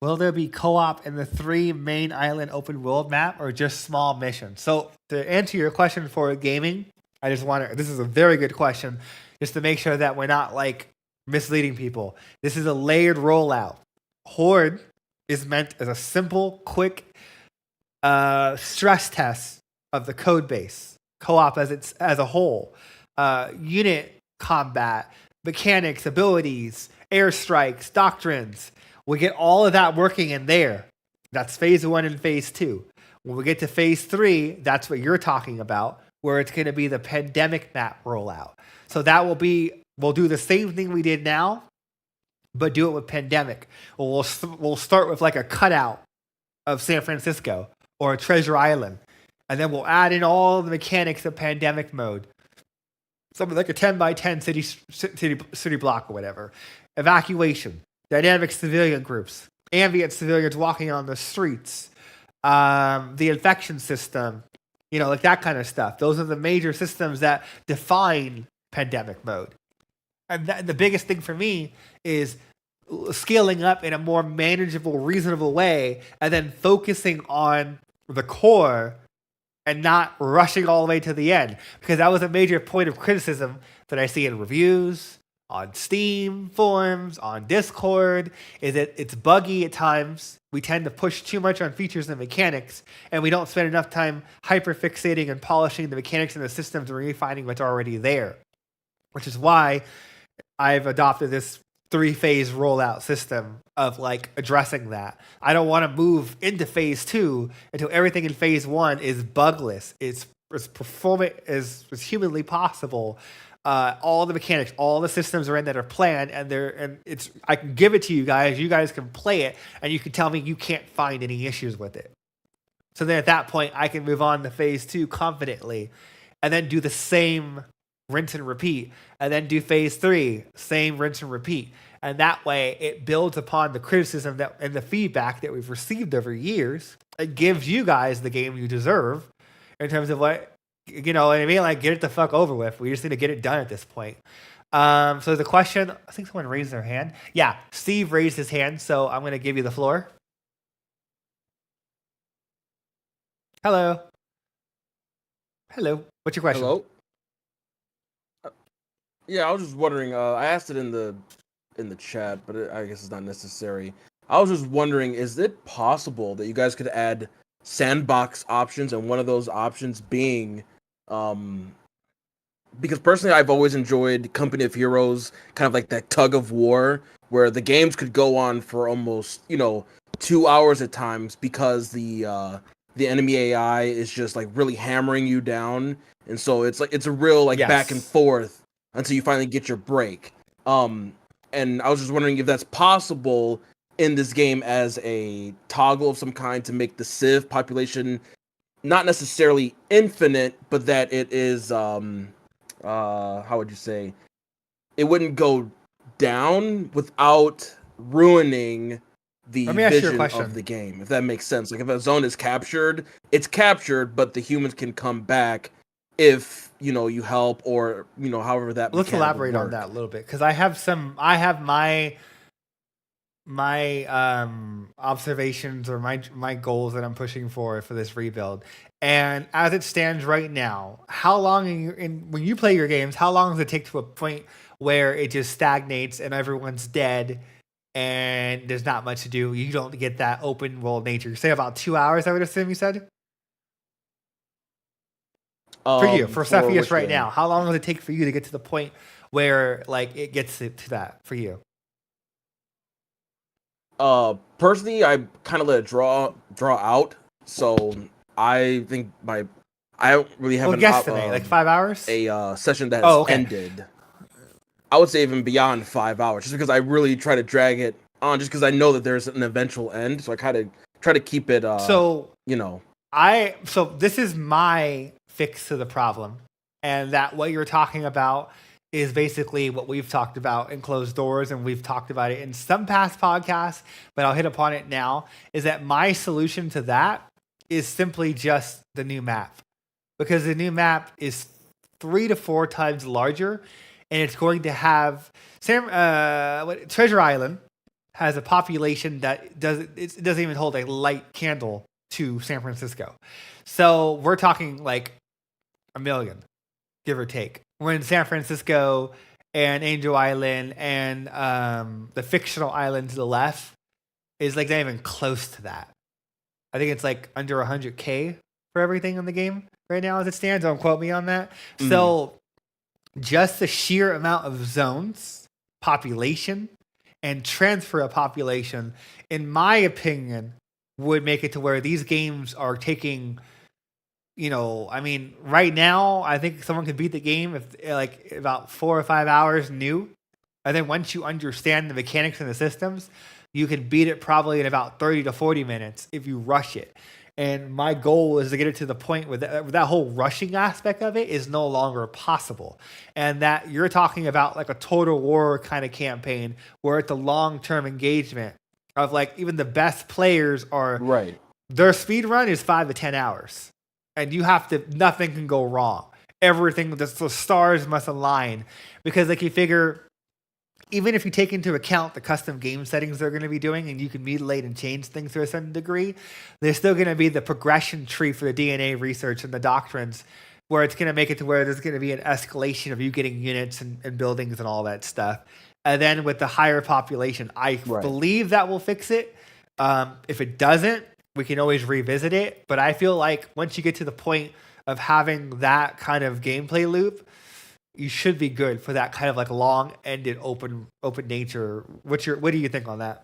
Will there be co-op in the 3 main island open world map or just small missions? So to answer your question for gaming, I just want to, this is a very good question, just to make sure that we're not like misleading people. This is a layered rollout. Horde is meant as a simple, quick stress test of the code base. Co-op as a whole. Unit combat, mechanics, abilities, airstrikes, doctrines. We get all of that working in there. That's phase 1 and phase 2. When we get to phase 3, that's what you're talking about, where it's going to be the pandemic map rollout. So that will be, we'll do the same thing we did now, but do it with pandemic. We'll start with like a cutout of San Francisco or Treasure Island, and then we'll add in all the mechanics of pandemic mode. Something like a 10 by 10 city block or whatever. Evacuation. Dynamic civilian groups, ambient civilians walking on the streets, the infection system, you know, like that kind of stuff. Those are the major systems that define pandemic mode. And the biggest thing for me is scaling up in a more manageable, reasonable way, and then focusing on the core and not rushing all the way to the end. Because that was a major point of criticism that I see in reviews, on Steam forums, on Discord, is that it's buggy at times. We tend to push too much on features and mechanics, and we don't spend enough time hyperfixating and polishing the mechanics and the systems and refining what's already there. Which is why I've adopted this 3-phase rollout system of like addressing that. I don't want to move into phase 2 until everything in phase 1 is bugless. It's as performant as humanly possible. All the mechanics, all the systems are in that are planned, and it's. I can give it to you guys. You guys can play it, and you can tell me you can't find any issues with it. So then at that point, I can move on to phase 2 confidently, and then do the same rinse and repeat, and then do phase 3, same rinse and repeat. And that way it builds upon the criticism that and the feedback that we've received over years. It gives you guys the game you deserve in terms of what, you know what I mean? Like, get it the fuck over with. We just need to get it done at this point. So the question, I think someone raised their hand. Yeah, Steve raised his hand, so I'm going to give you the floor. Hello. Hello. What's your question? Hello. Yeah, I was just wondering. I asked it in the chat, but I guess it's not necessary. I was just wondering, is it possible that you guys could add sandbox options, and one of those options being, because personally I've always enjoyed Company of Heroes, kind of like that tug of war, where the games could go on for almost 2 hours at times because the enemy AI is just like really hammering you down, and so it's a real back and forth until you finally get your break. And I was just wondering if that's possible in this game as a toggle of some kind to make the civ population not necessarily infinite, but that it is, how would you say, it wouldn't go down without ruining the vision of the game, if that makes sense. Like, if a zone is captured, it's captured, but the humans can come back if you help, or however that. Let's elaborate on that a little bit, because I have my observations or my goals that I'm pushing for this rebuild. And as it stands right now, how long when you play your games, how long does it take to a point where it just stagnates and everyone's dead and there's not much to do? You don't get that open world nature. Say about 2 hours, I would assume you said? For you, for Cepheus right now, how long does it take for you to get to the point where it gets to that for you? Personally, I kind of let it draw out, so I think I don't really have an guesstimate, 5 hours? A session that has ended. I would say even beyond 5 hours, just because I really try to drag it on, just because I know that there's an eventual end, so I kind of try to keep it. So this is my fix to the problem, and that what you're talking about is basically what we've talked about in Closed Doors, and we've talked about it in some past podcasts, but I'll hit upon it now, is that my solution to that is simply just the new map. Because the new map is 3 to 4 times larger, and it's going to have Treasure Island has a population that doesn't even hold a light candle to San Francisco. So we're talking like 1 million, give or take. When San Francisco and Angel Island and the fictional island to the left is not even close to that. I think it's under 100K for everything in the game right now as it stands. Don't quote me on that. Mm. So just the sheer amount of zones, population, and transfer of population, in my opinion, would make it to where these games are taking, right now, I think someone could beat the game if about 4 or 5 hours new. And then once you understand the mechanics and the systems, you can beat it probably in about 30 to 40 minutes if you rush it. And my goal is to get it to the point where that whole rushing aspect of it is no longer possible. And that you're talking about a Total War kind of campaign where it's a long-term engagement of even the best players are right. Their speed run is 5 to 10 hours. And nothing can go wrong. Everything, the stars must align. Because you figure even if you take into account the custom game settings they're going to be doing, and you can mutilate and change things to a certain degree, there's still going to be the progression tree for the DNA research and the doctrines, where it's going to make it to where there's going to be an escalation of you getting units and buildings and all that stuff. And then with the higher population, I believe that will fix it. If it doesn't, we can always revisit it. But I feel like once you get to the point of having that kind of gameplay loop, you should be good for that kind of like long-ended open nature. What do you think on that?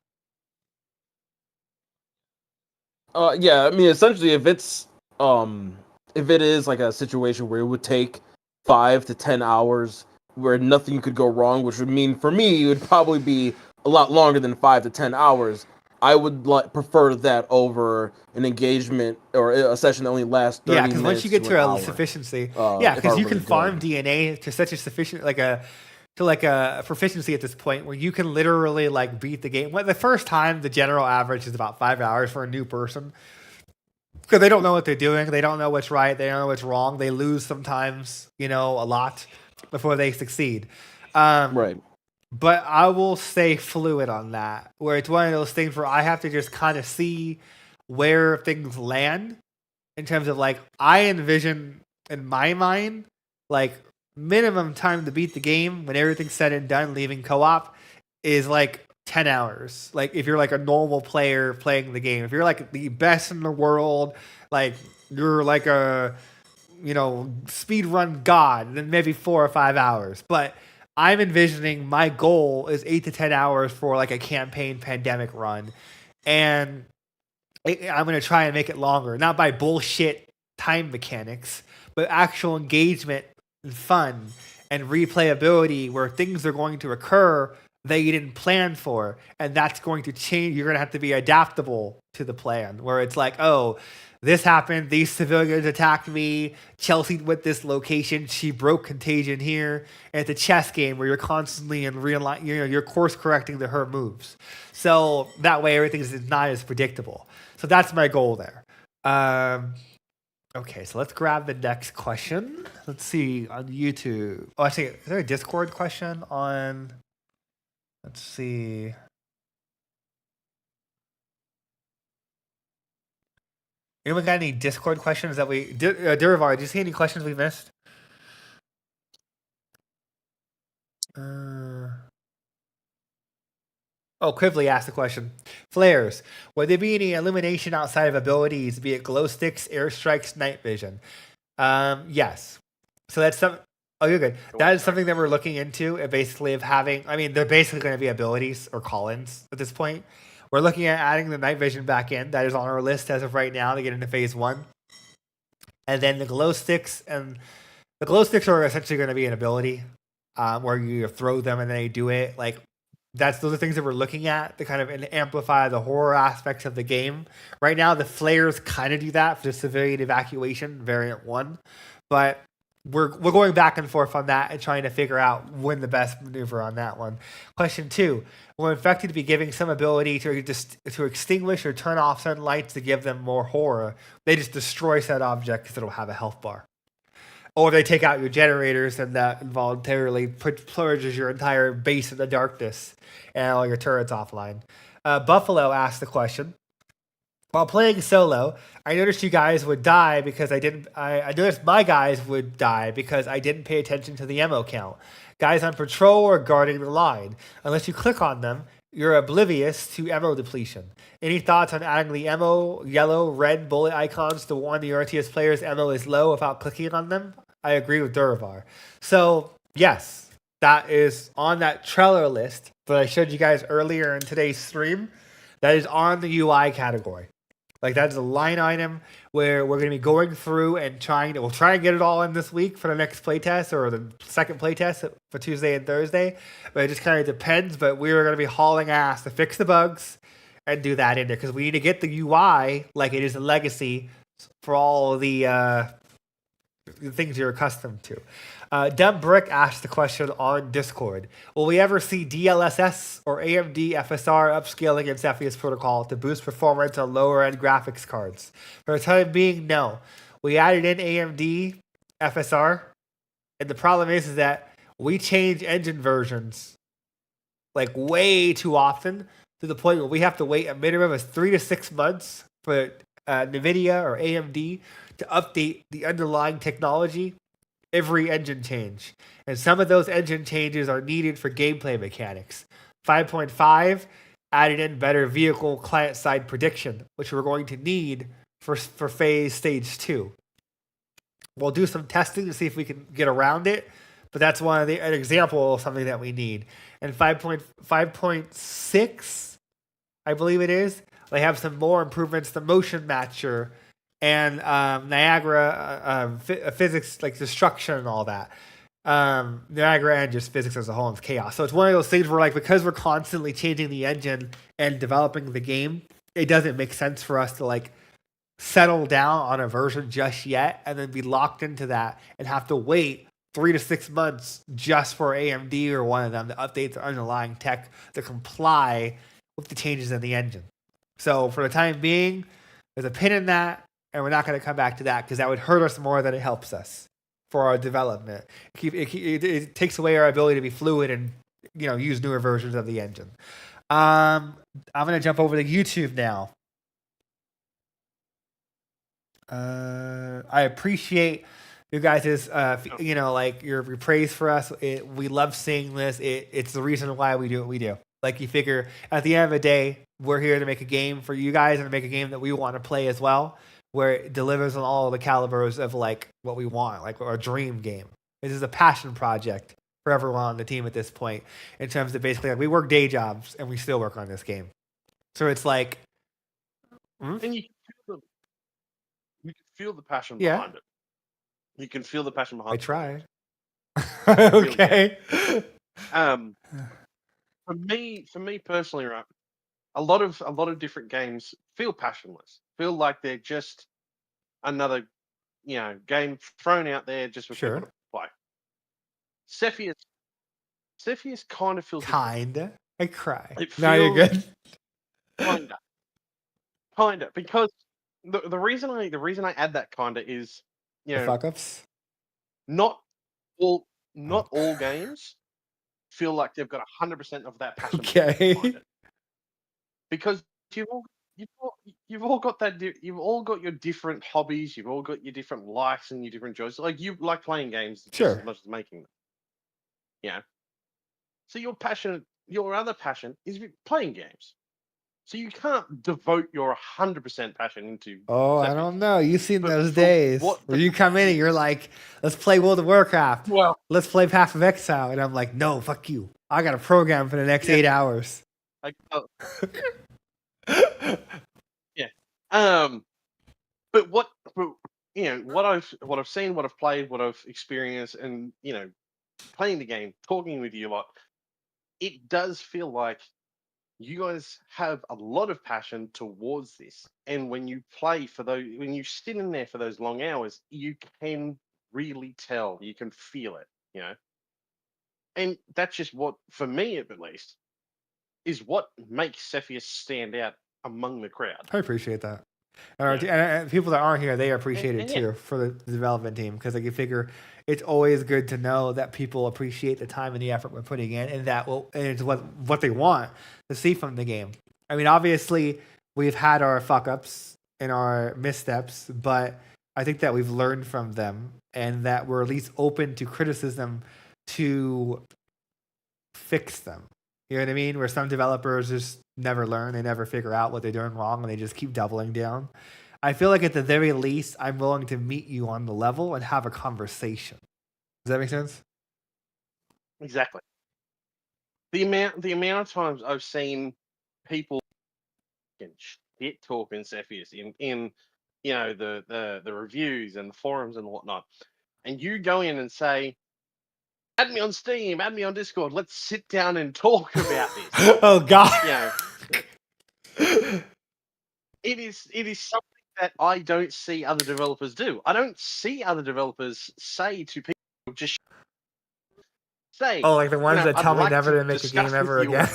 Yeah, I mean, essentially, if it is like a situation where it would take 5 to 10 hours where nothing could go wrong, which would mean for me it would probably be a lot longer than 5 to 10 hours. I would prefer that over an engagement or a session that only lasts 30 minutes. Yeah, because once you get to a sufficiency, because you can farm DNA to such a sufficient to a proficiency at this point where you can literally like beat the game. Well, the first time, the general average is about 5 hours for a new person, because they don't know what they're doing, they don't know what's right, they don't know what's wrong, they lose sometimes, a lot before they succeed. Right. But I will stay fluid on that, where it's one of those things where I have to just kind of see where things land in terms of like, I envision in my mind, like minimum time to beat the game when everything's said and done, leaving co-op, is like 10 hours. Like if you're like a normal player playing the game, if you're like the best in the world, like you're like a, speed run god, then maybe 4 or 5 hours. But I'm envisioning my goal is 8 to 10 hours for like a campaign pandemic run. And I'm going to try and make it longer, not by bullshit time mechanics, but actual engagement and fun and replayability where things are going to occur that you didn't plan for. And that's going to change. You're going to have to be adaptable to the plan, where it's like, oh, this happened, these civilians attacked me, Chelsea with this location, she broke contagion here. And it's a chess game where you're constantly in real life, you're course correcting her moves. So that way everything is not as predictable. So that's my goal there. Okay, so let's grab the next question. Let's see on YouTube. Oh, actually, is there a Discord question on? Let's see. Anyone got any Discord questions that we... Derivar, did you see any questions we missed? Quivly asked the question. Flares. Would there be any illumination outside of abilities, be it glow sticks, airstrikes, night vision? Yes. So that's some... Oh, you're good. That is something that we're looking into, basically of having... I mean, they're basically going to be abilities or call-ins at this point. We're looking at adding the night vision back in. That is on our list as of right now to get into phase 1. And then the glow sticks are essentially going to be an ability where you throw them and then they do it. Like those are things that we're looking at to kind of amplify the horror aspects of the game. Right now, the flares kind of do that for the civilian evacuation variant 1, but we're going back and forth on that and trying to figure out when the best maneuver on that one. Question 2. Will infected be giving some ability to extinguish or turn off certain lights to give them more horror? They just destroy said object because it'll have a health bar. Or they take out your generators and that involuntarily plunges your entire base in the darkness and all your turrets offline. Buffalo asked the question. While playing solo, I noticed you guys would die because I noticed my guys would die because I didn't pay attention to the ammo count. Guys on patrol or guarding the line. Unless you click on them, you're oblivious to ammo depletion. Any thoughts on adding the ammo, yellow, red bullet icons to warn the RTS players ammo is low without clicking on them? I agree with Duravar. So, yes, that is on that Trello list that I showed you guys earlier in today's stream. That is on the UI category. Like that's a line item where we're going to be going through and we'll try and get it all in this week for the next playtest or the second playtest for Tuesday and Thursday. But it just kind of depends. But we're going to be hauling ass to fix the bugs and do that in there because we need to get the UI like it is a legacy for all the things you're accustomed to. Dumb Brick asked the question on Discord. Will we ever see DLSS or AMD FSR upscaling in Cepheus Protocol to boost performance on lower-end graphics cards? For the time being, no. We added in AMD FSR, and the problem is that we change engine versions like way too often, to the point where we have to wait a minimum of 3 to 6 months for NVIDIA or AMD to update the underlying technology every engine change. And some of those engine changes are needed for gameplay mechanics. 5.5 added in better vehicle client-side prediction, which we're going to need for phase stage 2. We'll do some testing to see if we can get around it, but that's an example of something that we need. And 5.6, I believe it is, they have some more improvements to motion matcher and Niagara physics, like destruction and all that. Niagara and just physics as a whole and chaos. So it's one of those things where, like, because we're constantly changing the engine and developing the game, it doesn't make sense for us to like settle down on a version just yet and then be locked into that and have to wait 3 to 6 months just for AMD or one of them to update the underlying tech to comply with the changes in the engine. So for the time being, there's a pin in that, and we're not going to come back to that because that would hurt us more than it helps us for our development. It takes away our ability to be fluid and use newer versions of the engine. I'm going to jump over to YouTube now. I appreciate you guys' your praise for us. We love seeing this. It's the reason why we do what we do. Like, you figure at the end of the day, we're here to make a game for you guys and make a game that we want to play as well, where it delivers on all the calibers of like what we want, like our dream game. This is a passion project for everyone on the team at this point, in terms of basically, like, we work day jobs and we still work on this game. So it's like, and you can feel the passion behind it. You can feel the passion behind it. I try. Okay. For me personally, right, a lot of different games feel passionless. Feel like they're just another, game thrown out there just for people to play. Cepheus kind of feels kinda. I cry. Now you're good. Kinda, because the reason I add that kinda is, the fuck ups. Not all games feel like they've got 100% of that passion. Okay. Because you've all got that. You've all got your different hobbies. You've all got your different likes and your different joys. Like, you like playing games just as much as making them. Yeah. So your other passion is playing games. So you can't devote your 100% passion into. Oh, I don't know. You've seen those days where you come in and you're like, "Let's play World of Warcraft. Well, let's play Path of Exile," and I'm like, "No, fuck you. I got a program for the next 8 hours." Yeah. But what I've seen, what I've played, what I've experienced, and playing the game, talking with you a lot, it does feel like you guys have a lot of passion towards this. And when you when you sit in there for those long hours, you can really tell, you can feel it, And that's just what, for me at least, is what makes Cepheus stand out among the crowd. I appreciate that. And people that aren't here, they appreciate it too, for the development team, because you figure it's always good to know that people appreciate the time and the effort we're putting in, and it's what they want to see from the game. I mean, obviously, we've had our fuck ups and our missteps, but I think that we've learned from them, and that we're at least open to criticism to fix them. You know what I mean? Where some developers just never learn, they never figure out what they're doing wrong, and they just keep doubling down. I feel like at the very least, I'm willing to meet you on the level and have a conversation. Does that make sense? Exactly. The amount of times I've seen people shit talking Cepheus in the reviews and the forums and whatnot, and you go in and say, "Add me on Steam, add me on Discord. Let's sit down and talk about this." Oh God! It is something that I don't see other developers do. I don't see other developers say to people, just say. Oh, like the ones that tell me never to make a game ever again.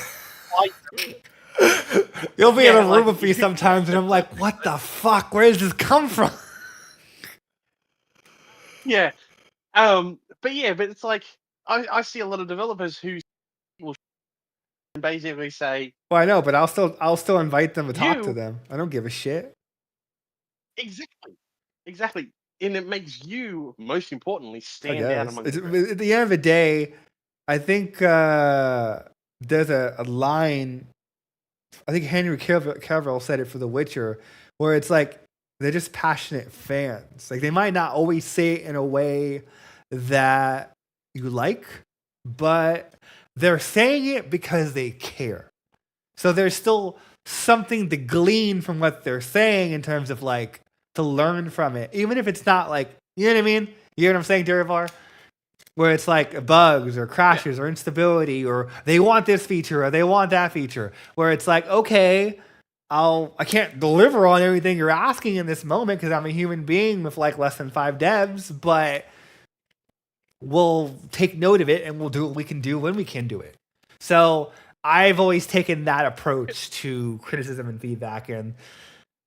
You'll be in a room with me sometimes, and I'm like, "What the fuck? Where does this come from?" Yeah. But it's like, I see a lot of developers who will basically say, Well, I know, but I'll still invite them to talk to You- them. I don't give a shit. exactly, and it makes you, most importantly, I stand out guess. among It's, the rest. at the end of the day, I think there's a line. I think Henry Cavill said it for The Witcher, where it's like they're just passionate fans. Like they might not always say it in a way that you like, but they're saying it because they care. So there's still something to glean from what they're saying in terms of like to learn from it, even if it's not like, you know what I mean? You know what I'm saying, Derivar? Where it's like bugs or crashes or instability, or they want this feature or they want that feature. Where it's like, okay, I can't deliver on everything you're asking in this moment because I'm a human being with like less than 5 devs, but we'll take note of it and we'll do what we can do when we can do it. So I've always taken that approach to criticism and feedback, and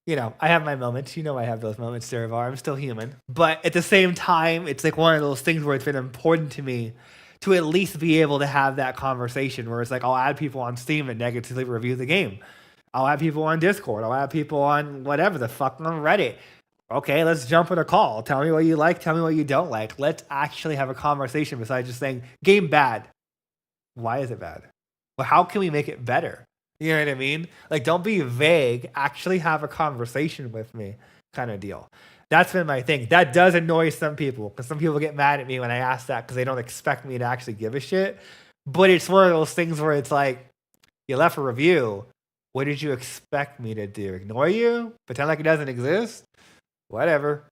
you know, I have my moments. You know, I have those moments, Derivar. I'm still human. But at the same time, it's like one of those things where it's been important to me to at least be able to have that conversation where it's like, I'll add people on Steam and negatively review the game. I'll add people on Discord. I'll add people on whatever the fuck on Reddit. Okay, let's jump on a call. Tell me what you like. Tell me what you don't like. Let's actually have a conversation besides just saying, game bad. Why is it bad? Well, how can we make it better? You know what I mean? Like, don't be vague. Actually have a conversation with me kind of deal. That's been my thing. That does annoy some people because some people get mad at me when I ask that because they don't expect me to actually give a shit. But it's one of those things where it's like, you left a review. What did you expect me to do? Ignore you? Pretend like it doesn't exist? Whatever.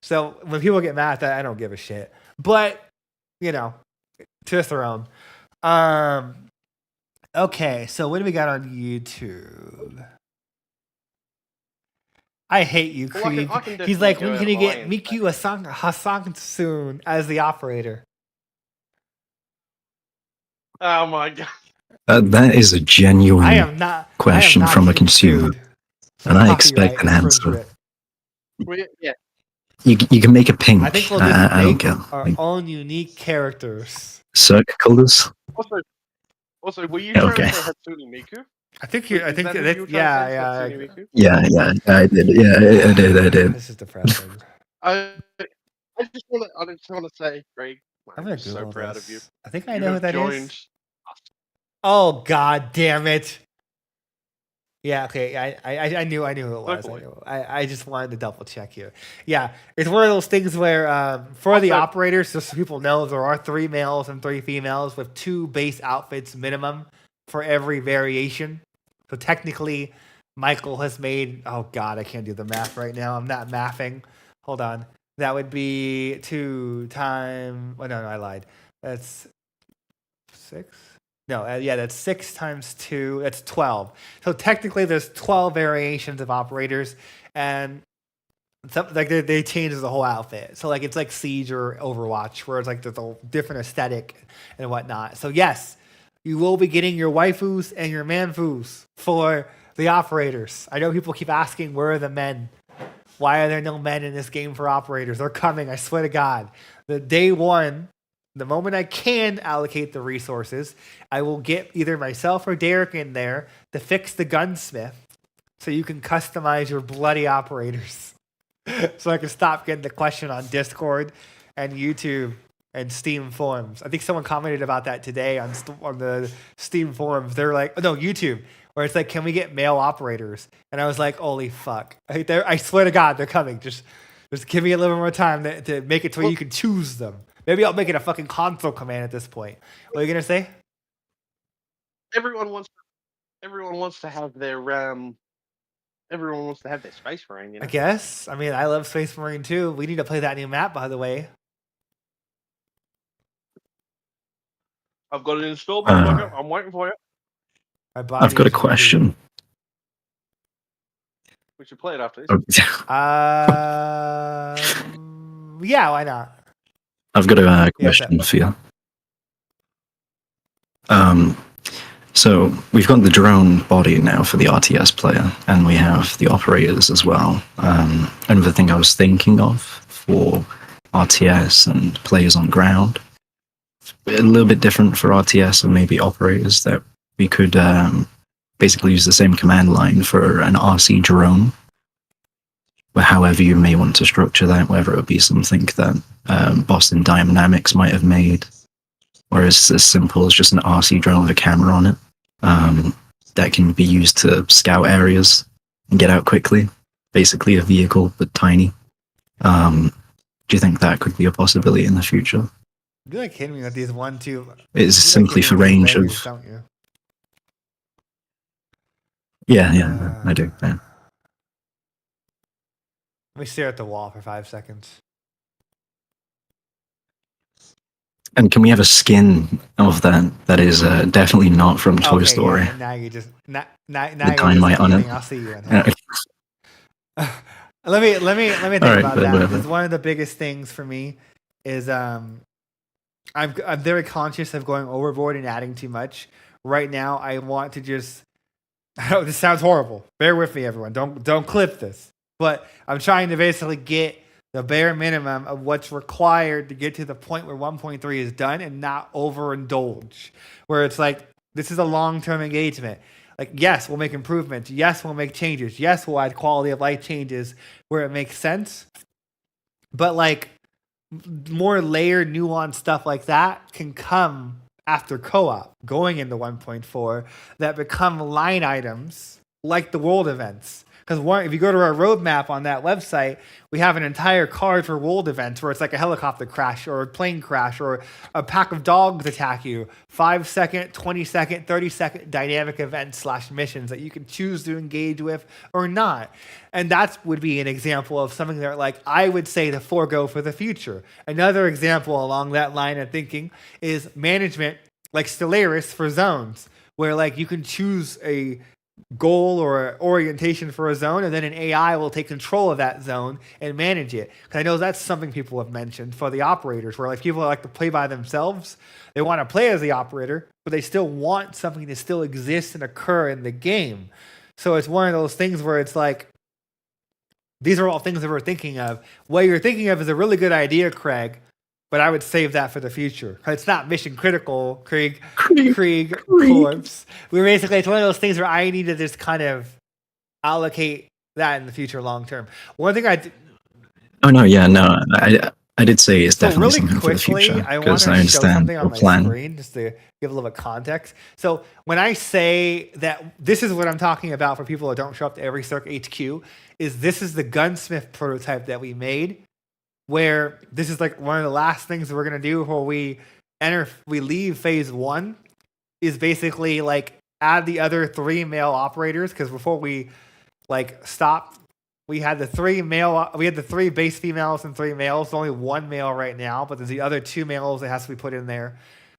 So when people get mad at that, I don't give a shit. But, you know, to their own. Okay, so what do we got on YouTube? I hate you, Well, Creed. I can He's like, definitely when go can you out get of mine. Miku Hassan soon as the operator? Oh my god. That is a I genuine am not question from a getting consumer, sued for and I copyright expect an answer. infringement. Yeah. You can make a pink. I think we'll just I don't make care. our Like, own unique characters. circuit colors. Also, were you Yeah, trying okay. to say Hatsune Miku? I think you. I Is think that who that. you were trying to say? Yeah. Hatsune Miku? Yeah, I did. Yeah, I did. This is depressing. I just want to say, Greg, I'm I'm gonna so Google proud this. of you. I think I You know who have that joined. is. Oh god damn it! Yeah, okay. I knew who it was. Luckily. I just wanted to double check here. Yeah, it's one of those things where for the Also- operators, just so people know, there are 3 males and 3 females with 2 base outfits minimum for every variation. So technically, Michael has made. Oh god, I can't do the math right now. I'm not mathing. Hold on. That would be 2 times. Oh no, I lied. That's 6. No, that's 6 times 2. That's 12. So technically, there's 12 variations of operators, and like they change the whole outfit. So like it's like Siege or Overwatch, where it's like there's a different aesthetic and whatnot. So yes, you will be getting your waifus and your manfus for the operators. I know people keep asking, where are the men? Why are there no men in this game for operators? They're coming. I swear to God. The day one. The moment I can allocate the resources, I will get either myself or Derek in there to fix the gunsmith so you can customize your bloody operators. So I can stop getting the question on Discord and YouTube and Steam forums. I think someone commented about that today on the Steam forums. They're like, oh, no, YouTube, where it's like, can we get male operators? And I was like, holy fuck. I swear to God, they're coming. Just give me a little more time to make it to where you can choose them. Maybe I'll make it a fucking console command at this point. What are you gonna say? Everyone wants to have their Space Marine, you know. I guess. I mean, I love Space Marine too. We need to play that new map, by the way. I've got it installed, motherfucker. I'm waiting for you. My body I've got a is ready. question. We should play it after this. Yeah, why not? I've got a Yeah, question for you. So we've got the drone body now for the RTS player, and we have the operators as well. Another thing I was thinking of for RTS and players on ground, a little bit different for RTS and maybe operators, that we could basically use the same command line for an RC drone, however you may want to structure that, whether it would be something that Boston Dynamics might have made, or it's as simple as just an RC drone with a camera on it that can be used to scout areas and get out quickly. Basically a vehicle, but tiny. Do you think that could be a possibility in the future? You're like hitting me with these 1, 2. It's simply for range of... Don't you? Yeah, I do. Yeah. Let me stare at the wall for 5 seconds. And can we have a skin of that is definitely not from Toy Story? Yeah, now you just now The dynamite on it. I'll see you in here. Let me think about that. Because one of the biggest things for me is I'm very conscious of going overboard and adding too much. Right now, I want to just. I know this sounds horrible. Bear with me, everyone. Don't clip this. But I'm trying to basically get the bare minimum of what's required to get to the point where 1.3 is done and not overindulge. Where it's like, this is a long-term engagement. Like, yes, we'll make improvements. Yes, we'll make changes. Yes, we'll add quality of life changes where it makes sense. But like, more layered, nuanced stuff like that can come after co-op, going into 1.4, that become line items like the world events. Because if you go to our roadmap on that website, we have an entire card for world events where it's like a helicopter crash or a plane crash or a pack of dogs attack you. 5-second, 20-second, 30-second dynamic events / missions that you can choose to engage with or not. And that would be an example of something that, like, I would say to forego for the future. Another example along that line of thinking is management, like Stellaris for zones, where like you can choose a goal or orientation for a zone, and then an AI will take control of that zone and manage it. Because I know that's something people have mentioned for the operators, where like people like to play by themselves. They want to play as the operator, but they still want something to still exist and occur in the game. So it's one of those things where it's like, these are all things that we're thinking of. What you're thinking of is a really good idea, Craig, but I would save that for the future. It's not mission critical, Krieg Corpse. It's one of those things where I need to just kind of allocate that in the future long term. One thing I did say it's definitely really something quickly, for the future, I want because to I show understand something your on my plan. screen just to give a little bit of context. So when I say that this is what I'm talking about for people that don't show up to every Circ HQ, this is the gunsmith prototype that we made, where this is like one of the last things that we're going to do before we leave phase 1, is basically like add the other 3 male operators. Because before we like stopped, we had the 3 base females and 3 males. There's only 1 male right now, but there's the other 2 males that has to be put in there.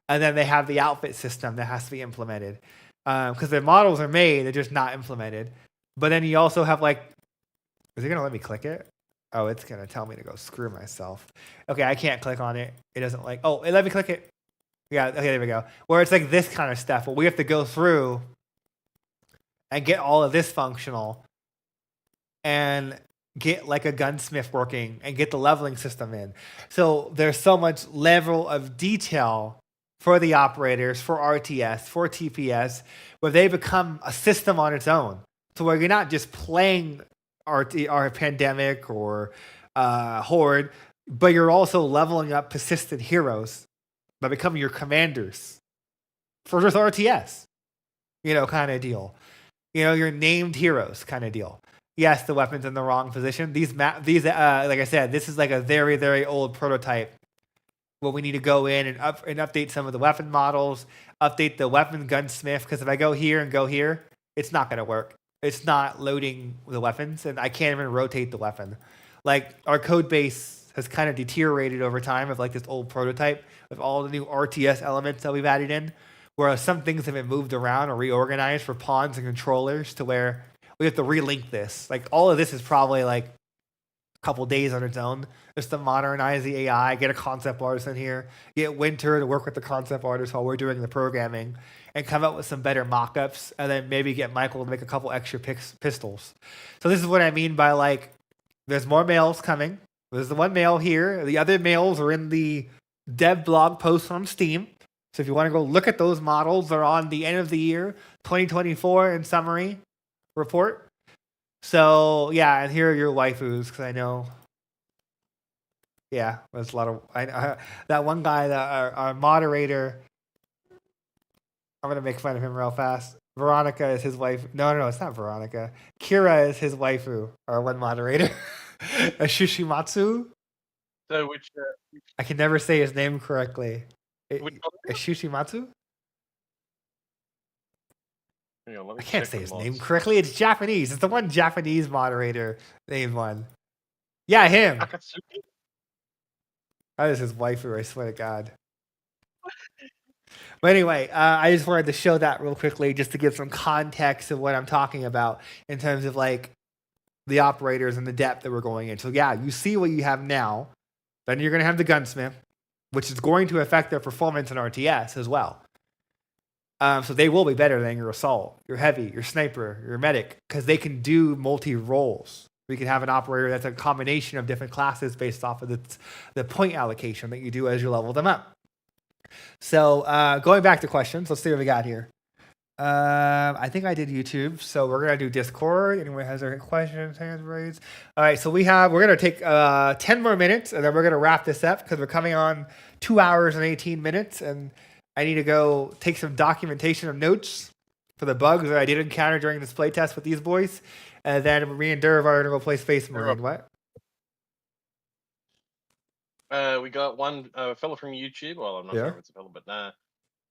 And then they have the outfit system that has to be implemented. Because the models are made, they're just not implemented. But then you also have like, is it going to let me click it? Oh, it's going to tell me to go screw myself. Okay, I can't click on it. It doesn't like, let me click it. Yeah, okay, there we go. Where it's like this kind of stuff, where we have to go through and get all of this functional and get like a gunsmith working and get the leveling system in. So there's so much level of detail for the operators, for RTS, for TPS, where they become a system on its own. So where you're not just playing our Pandemic or Horde, but you're also leveling up persistent heroes by becoming your commanders for just RTS, kind of deal. Your named heroes kind of deal. Yes, the weapon's in the wrong position. These like I said, this is like a very, very old prototype where we need to go in and update some of the weapon models, update the weapon gunsmith, because if I go here and go here, it's not going to work. It's not loading the weapons, and I can't even rotate the weapon. Like, our code base has kind of deteriorated over time of like this old prototype with all the new RTS elements that we've added in, whereas some things have been moved around or reorganized for pawns and controllers to where we have to relink this. Like, all of this is probably like a couple days on its own just to modernize the AI, get a concept artist in here, get Winter to work with the concept artist while we're doing the programming, and come up with some better mock-ups, and then maybe get Michael to make a couple extra pistols. So this is what I mean by, like, there's more males coming. There's the 1 male here. The other males are in the dev blog post on Steam. So if you want to go look at those models, they're on the end of the year 2024 in summary report. So yeah, and here are your waifus because I know. Yeah, there's a lot of that one guy that our moderator. I'm gonna make fun of him real fast. Veronica is his wife. No, it's not Veronica. Kira is his waifu, our one moderator. A Shushimatsu. So which I can never say his name correctly. which A Shushimatsu? hang on, let me I can't check say the his mods. name correctly. It's Japanese. It's the one Japanese moderator named one. Yeah, him. Akatsuki? That is his waifu, I swear to God. But anyway, I just wanted to show that real quickly just to give some context of what I'm talking about in terms of like the operators and the depth that we're going in. So yeah, you see what you have now. Then you're going to have the gunsmith, which is going to affect their performance in RTS as well. So they will be better than your assault, your heavy, your sniper, your medic, because they can do multi-roles. We can have an operator that's a combination of different classes based off of the point allocation that you do as you level them up. So going back to questions, let's see what we got here. I think I did YouTube, so we're gonna do Discord. Anyone has any questions, hands raised? All right, so we're gonna take 10 more minutes, and then we're gonna wrap this up because we're coming on 2 hours and 18 minutes, and I need to go take some documentation of notes for the bugs that I did encounter during this playtest with these boys, and then me and Derv are gonna go play Space Marine. What? We got one fellow from YouTube. Well, I'm not sure if it's a fellow, but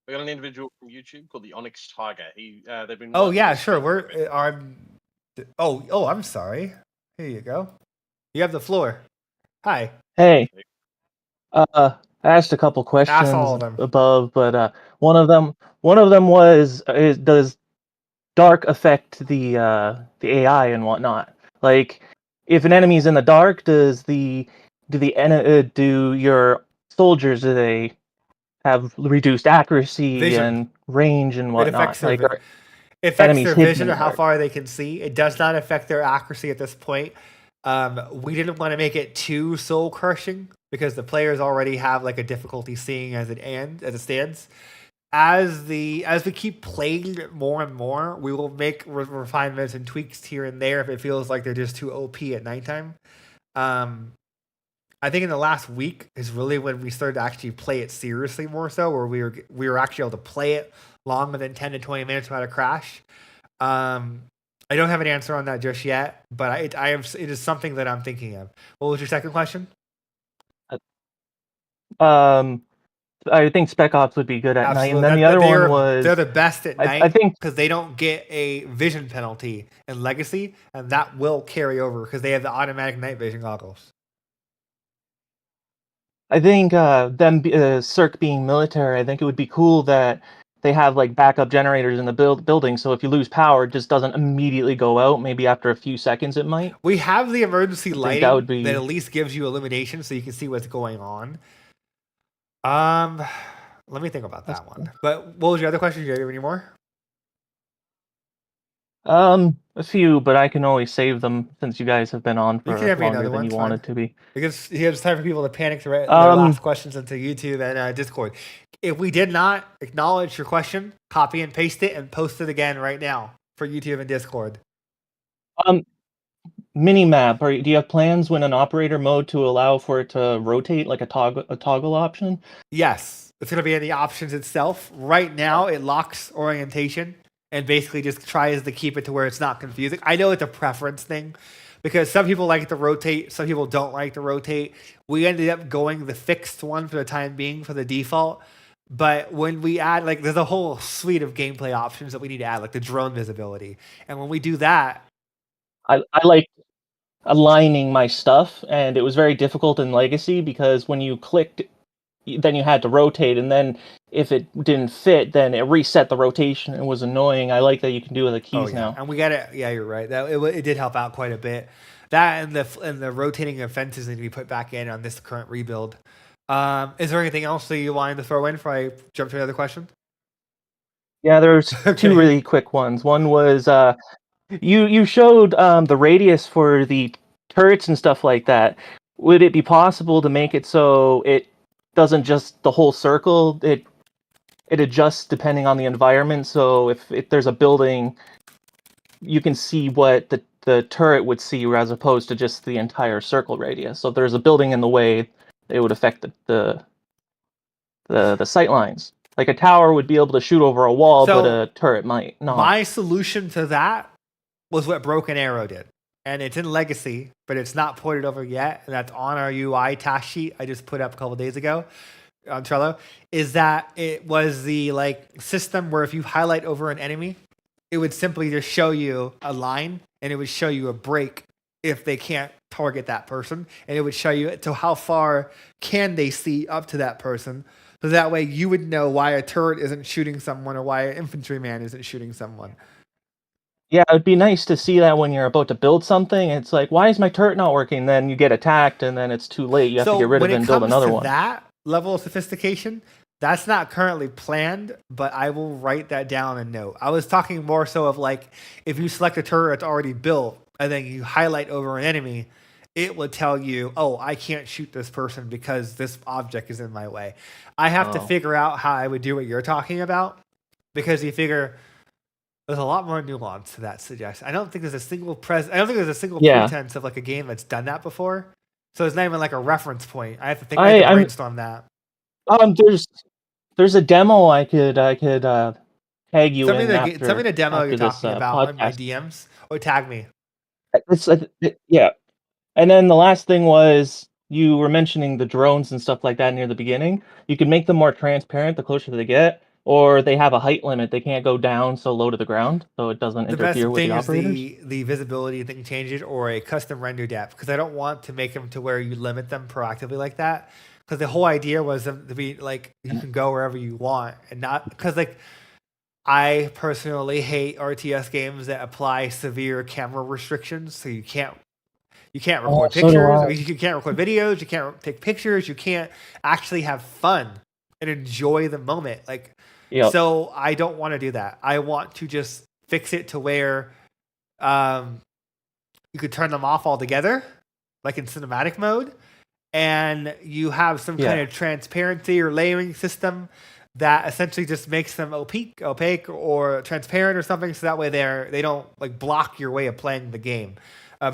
we got an individual from YouTube called the Onyx Tiger. They've been. Oh yeah, sure. I'm sorry. Here you go. You have the floor. Hi. Hey. I asked a couple questions above, but one of them was does dark affect the AI and whatnot? Like, if an enemy's in the dark, do your soldiers, do they have reduced accuracy Vision. And range and whatnot? It affects their vision or how far they can see. It does not affect their accuracy at this point. We didn't want to make it too soul crushing because the players already have like a difficulty seeing as it stands. As we keep playing more and more, we will make refinements and tweaks here and there if it feels like they're just too OP at nighttime. I think in the last week is really when we started to actually play it seriously more so, where we were actually able to play it longer than 10 to 20 minutes without a crash. I don't have an answer on that just yet, but it is something that I'm thinking of. What was your second question? I think Spec Ops would be good at night, and then the other one was they're the best at night. I think because they don't get a vision penalty in Legacy, and that will carry over because they have the automatic night vision goggles. I think Cirque being military, I think it would be cool that they have like backup generators in the building, so if you lose power, it just doesn't immediately go out. Maybe after a few seconds it might. We have the emergency lighting that at least gives you illumination so you can see what's going on. Let me think about that one. But what was your other question? Do you have any more? A few, but I can always save them since you guys have been on for longer than you wanted to be. Because it's time for people to panic to write their last questions into YouTube and Discord. If we did not acknowledge your question, copy and paste it and post it again right now for YouTube and Discord. Minimap. Do you have plans when an operator mode to allow for it to rotate, like a toggle option? Yes, it's going to be in the options itself. Right now, it locks orientation and basically just tries to keep it to where it's not confusing. I know it's a preference thing because some people like to rotate, some people don't like to rotate. We ended up going the fixed one for the time being for the default. But when we add, like, there's a whole suite of gameplay options that we need to add, like the drone visibility. And when we do that, I like aligning my stuff, and it was very difficult in Legacy because when you clicked, then you had to rotate, and then if it didn't fit, then it reset the rotation. It was annoying. I like that you can do it with the keys now. And we got it. Yeah, you're right. That it did help out quite a bit. That and the rotating of fences need to be put back in on this current rebuild. Is there anything else that you wanted to throw in before I jump to another question? Yeah, there's two really quick ones. One was you showed the radius for the turrets and stuff like that. Would it be possible to make it so it doesn't just the whole circle? It it adjusts depending on the environment. So if there's a building, you can see what the turret would see as opposed to just the entire circle radius. So if there's a building in the way, it would affect the sight lines. Like a tower would be able to shoot over a wall, but a turret might not. My solution to that was what Broken Arrow did. And it's in Legacy, but it's not ported over yet. And that's on our UI task sheet I just put up a couple days ago on Trello. Is that it was the system where if you highlight over an enemy, it would simply just show you a line, and it would show you a break if they can't target that person, and it would show you to how far can they see up to that person. So that way you would know why a turret isn't shooting someone or why an infantryman isn't shooting someone. Yeah, it'd be nice to see that when you're about to build something. It's like, why is my turret not working? Then you get attacked, and then it's too late. You have to get rid of it and build another one. That level of sophistication, that's not currently planned, but I will write that down and note. I was talking more so of if you select a turret that's already built and then you highlight over an enemy, it will tell you, oh, I can't shoot this person because this object is in my way. I have to figure out how I would do what you're talking about, because you figure there's a lot more nuance to that suggestion. I don't think there's a single pretense of a game that's done that before. So it's not even a reference point. I have to think. I have to brainstorm that. There's a demo I could tag you in. Tell me the demo you're talking about in my DMs, or tag me. Yeah. And then the last thing was, you were mentioning the drones and stuff like that near the beginning. You can make them more transparent the closer they get, or they have a height limit. They can't go down so low to the ground, so it doesn't interfere with the operators. The best thing is the visibility thing changes, or a custom render depth, because I don't want to make them to where you limit them proactively like that. Because the whole idea was them to be you can go wherever you want, and not because I personally hate RTS games that apply severe camera restrictions, so you can't record pictures, you can't record videos, you can't take pictures, you can't actually have fun and enjoy the moment. So I don't want to do that. I want to just fix it to where you could turn them off altogether, like in cinematic mode, and you have some kind of transparency or layering system that essentially just makes them opaque or transparent or something, so that way they don't block your way of playing the game.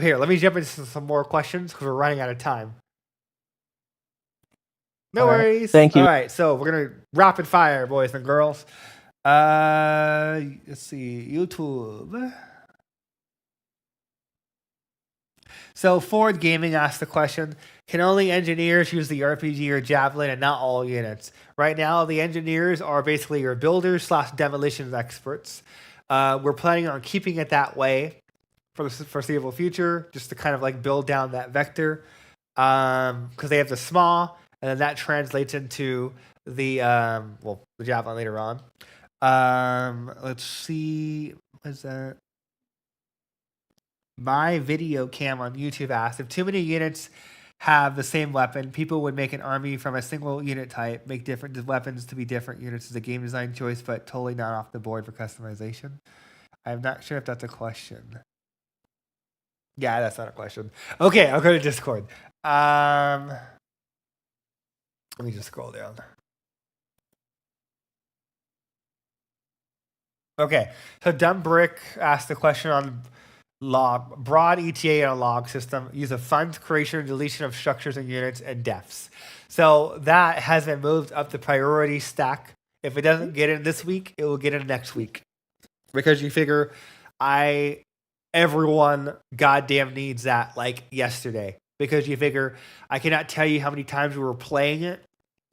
Here, let me jump into some more questions because we're running out of time. No worries. Thank you. All right, so we're gonna rapid fire, boys and girls. Let's see, YouTube. So Ford Gaming asked the question, can only engineers use the RPG or Javelin and not all units? Right now, the engineers are basically your builders / demolitions experts. We're planning on keeping it that way for the foreseeable future, just to kind of build down that vector, because they have the small, and then that translates into the the Javelin later on. Let's see, what's that? My video cam on YouTube asked, if too many units have the same weapon, people would make an army from a single unit type, make different weapons to be different units as a game design choice, but totally not off the board for customization. I'm not sure if that's a question. Yeah, that's not a question. Okay, I'll go to Discord. Let me just scroll down. Okay, so Dumb Brick asked the question on log, broad ETA in a log system, use a fund creation and deletion of structures and units and defs. So that has been moved up the priority stack. If it doesn't get in this week, it will get in next week. Because you figure everyone goddamn needs that yesterday. Because you figure I cannot tell you how many times we were playing it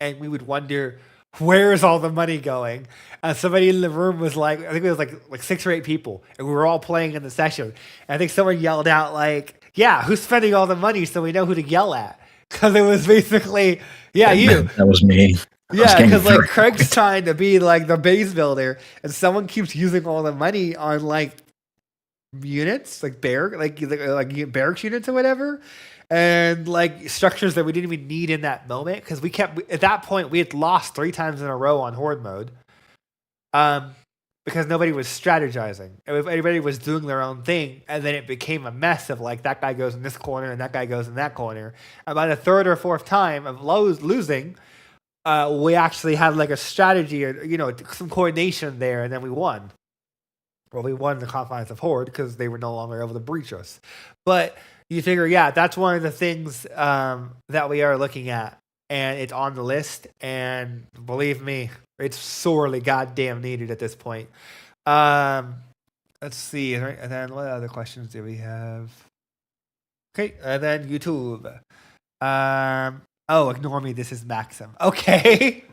and we would wonder, where is all the money going? Somebody in the room was I think it was like 6 or 8 people, and we were all playing in the session. And I think someone yelled out yeah, who's spending all the money so we know who to yell at? Because it was basically, you. That was me. Yeah, because Craig's trying to be the base builder, and someone keeps using all the money on units, barracks units or whatever. And structures that we didn't even need in that moment, because at that point we had lost 3 times in a row on Horde mode, because nobody was strategizing. Everybody was doing their own thing, and then it became a mess of that guy goes in this corner and that guy goes in that corner. And by the 3rd or 4th time of losing, we actually had like a strategy or some coordination there, and then we won. Well, we won the confines of Horde because they were no longer able to breach us. But you figure, that's one of the things that we are looking at, and it's on the list. And believe me, it's sorely goddamn needed at this point. Let's see. And then what other questions do we have? Okay, and then YouTube. Ignore me. This is Maxim. Okay.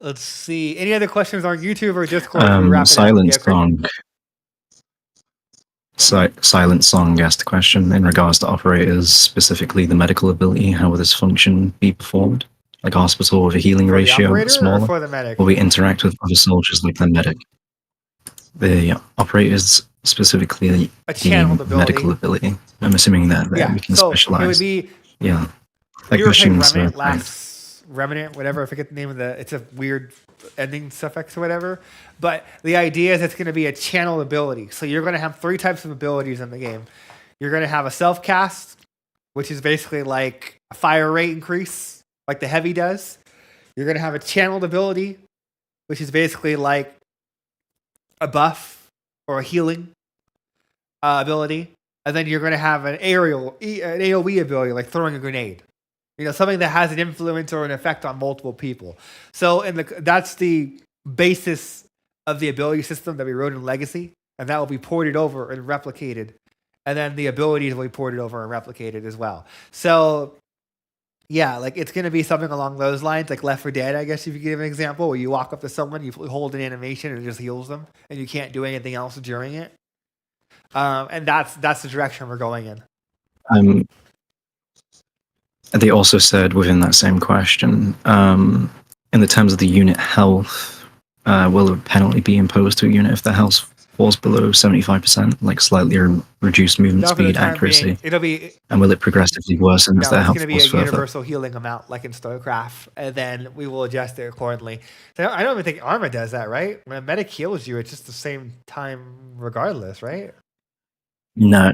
Let's see. Any other questions on YouTube or Discord? Silent Song asked a question in regards to operators, specifically the medical ability. How will this function be performed? Like a hospital with a healing ratio smaller? Or for the medic? Will we interact with other soldiers like the medic? The operators, specifically a channeled ability. Medical ability. I'm assuming that we can specialize. It would be. Yeah. We were playing Remnant, whatever. I forget the name of it's a weird ending suffix or whatever. But the idea is it's going to be a channel ability. So you're going to have 3 types of abilities in the game. You're going to have a self-cast, which is basically like a fire rate increase, like the heavy does. You're going to have a channeled ability, which is basically like a buff or a healing ability. And then you're going to have an AoE ability, like throwing a grenade. Something that has an influence or an effect on multiple people. So that's the basis of the ability system that we wrote in Legacy, and that will be ported over and replicated. And then the abilities will be ported over and replicated as well. So, it's going to be something along those lines, like Left 4 Dead, I guess, if you give an example, where you walk up to someone, you hold an animation, and it just heals them, and you can't do anything else during it. And that's the direction we're going in. They also said within that same question, in the terms of the unit health, will a penalty be imposed to a unit if the health falls below 75%, like slightly reduced movement speed, accuracy? It'll be. And will it progressively worsen as their health falls further? It's going to be a universal healing amount, like in StarCraft, and then we will adjust it accordingly. So I don't even think Arma does that, right? When a medic heals you, it's just the same time regardless, right? No.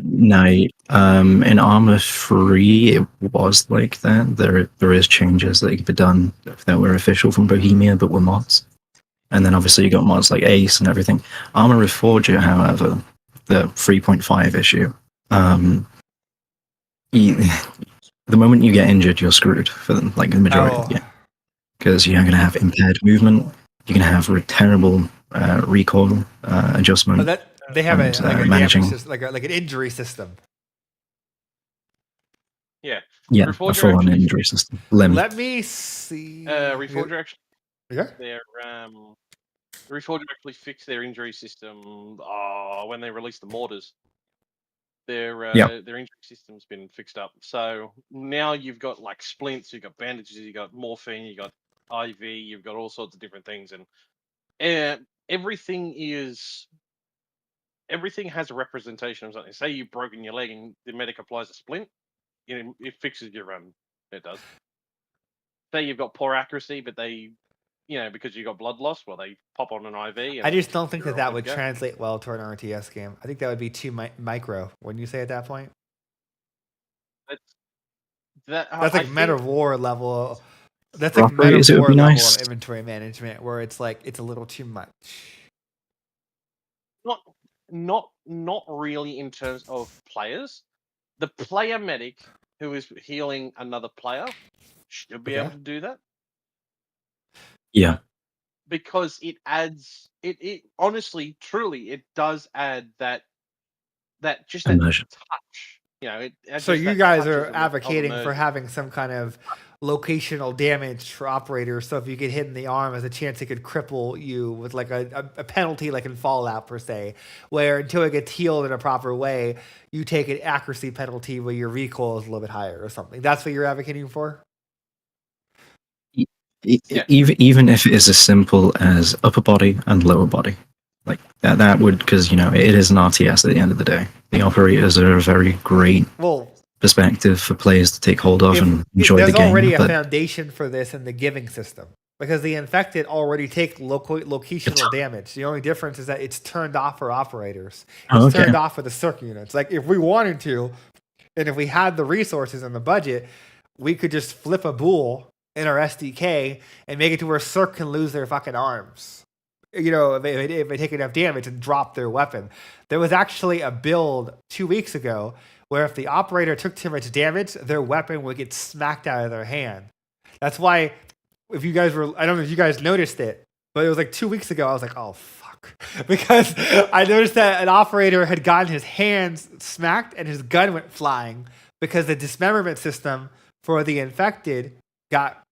In Arma 3, it was like that. There is changes that could be done that were official from Bohemia, but were mods. And then obviously you got mods like Ace and everything. Arma Reforger, however, the 3.5 issue, the moment you get injured, you're screwed for the majority of the game. Because you're going to have impaired movement, you're going to have terrible recoil adjustment. They have managing like an injury system. Yeah, a full-on injury system. Let me see. Reforger actually. Yeah. Reforger actually fixed their injury system. When they released the mortars, their injury system's been fixed up. So now you've got like splints, you've got bandages, you've got morphine, you've got IV, you've got all sorts of different things, and everything has a representation of something. Say you've broken your leg and the medic applies a splint, it fixes your run. It does. Say you've got poor accuracy, but they, because you got blood loss, they pop on an IV. I just don't think that would translate well to an RTS game. I think that would be too micro. Wouldn't you say at that point? That's like Meta War level. That's like Meta War level of inventory management, where it's like it's a little too much. Not really in terms of players. The player medic who is healing another player should be able to do that. Yeah. Because it adds it honestly, truly, it does add that just that touch. So you guys are advocating for having some kind of locational damage for operators. So if you get hit in the arm, there's a chance it could cripple you with like a penalty, like in Fallout per se, where until it gets healed in a proper way, you take an accuracy penalty where your recoil is a little bit higher or something. That's what you're advocating for? Even if it is as simple as upper body and lower body, like that would, because it is an RTS at the end of the day. The operators are a very great perspective for players to take hold of and enjoy the game. There's already a foundation for this in the giving system, because the infected already take locational damage. The only difference is that it's turned off for operators. It's turned off for the circ units. Like if we wanted to, and if we had the resources and the budget, we could just flip a bool in our SDK and make it to where Cirque can lose their fucking arms. If they take enough damage and drop their weapon. There was actually a build 2 weeks ago where if the operator took too much damage, their weapon would get smacked out of their hand. That's why, I don't know if you guys noticed it, but it was like 2 weeks ago, I was like, oh, fuck. Because I noticed that an operator had gotten his hands smacked and his gun went flying because the dismemberment system for the infected got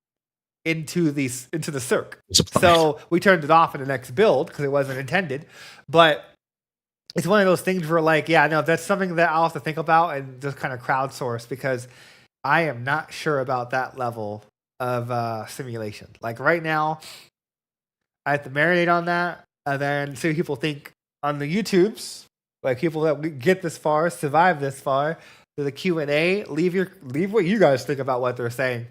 into the Cirque. So we turned it off in the next build because it wasn't intended. But it's one of those things where that's something that I'll have to think about and just kind of crowdsource because I am not sure about that level of simulation. Like right now, I have to marinate on that and then see what people think on the YouTubes, like people that get this far, survive this far, to the Q&A, leave what you guys think about what they're saying.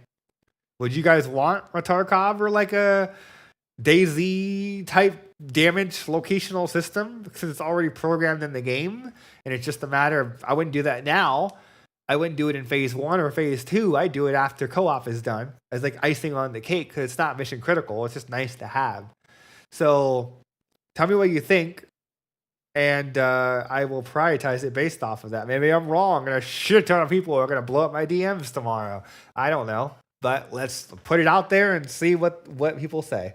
Would you guys want a Tarkov or like a DayZ type damage locational system since it's already programmed in the game and it's just a matter of I wouldn't do that now. I wouldn't do it in phase 1 or phase 2. I do it after co-op is done as like icing on the cake because it's not mission critical. It's just nice to have. So tell me what you think and I will prioritize it based off of that. Maybe I'm wrong and a shit ton of people are going to blow up my DMs tomorrow. I don't know. But let's put it out there and see what people say.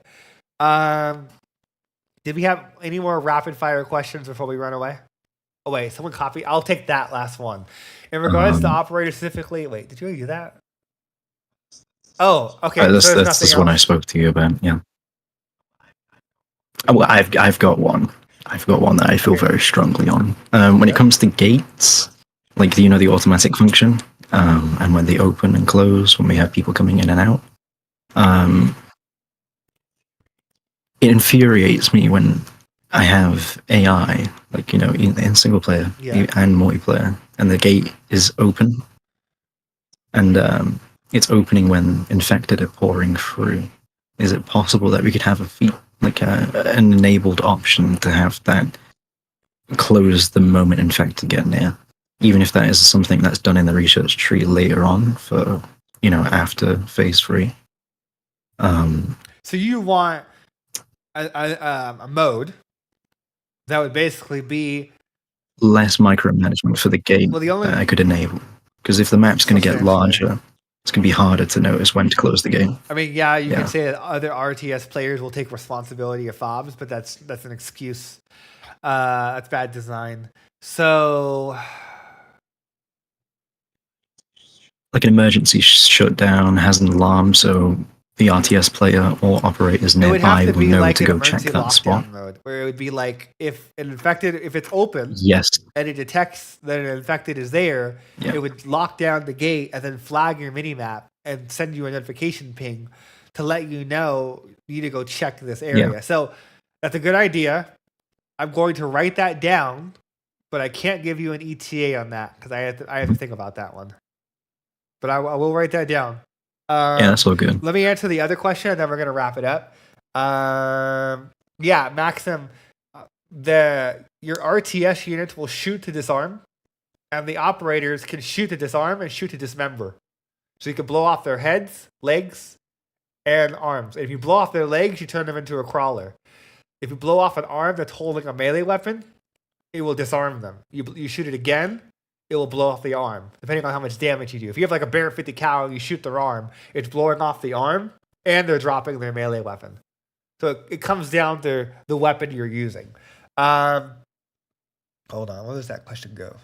Did we have any more rapid fire questions before we run away? Oh, wait, someone copy. I'll take that last one. In regards to operator specifically, wait, did you do that? Oh, okay. That's the one I spoke to you about, yeah. Oh, well, I've got one. I've got one that I feel very strongly on. When it comes to gates, like, do you know the automatic function? And when they open and close, when we have people coming in and out. It infuriates me when I have AI, like, in single player and multiplayer, and the gate is open. And it's opening when infected are pouring through. Is it possible that we could have an enabled option to have that close the moment infected get near? Even if that is something that's done in the research tree later on for, after phase 3. So you want a mode that would basically be less micromanagement for the game that I could enable. Because if the map's going to get larger, it's going to be harder to notice when to close the game. I mean, you can say that other RTS players will take responsibility of fobs, but that's an excuse. That's bad design. So... like an emergency shutdown has an alarm, so the RTS player or operators nearby will know to go check that spot. Mode, where it would be like if it's open, yes, and it detects that an infected is there, it would lock down the gate and then flag your minimap and send you a notification ping to let you know you need to go check this area. Yeah. So that's a good idea. I'm going to write that down, but I can't give you an ETA on that because I have to think about that one. But I will write that down. That's all good. Let me answer the other question, and then we're going to wrap it up. Maxim, your RTS units will shoot to disarm, and the operators can shoot to disarm and shoot to dismember. So you can blow off their heads, legs, and arms. And if you blow off their legs, you turn them into a crawler. If you blow off an arm that's holding a melee weapon, it will disarm them. You shoot it again, it will blow off the arm, depending on how much damage you do. If you have like a Bear 50 cal and you shoot their arm, it's blowing off the arm, and they're dropping their melee weapon. So it comes down to the weapon you're using. Hold on, where does that question go?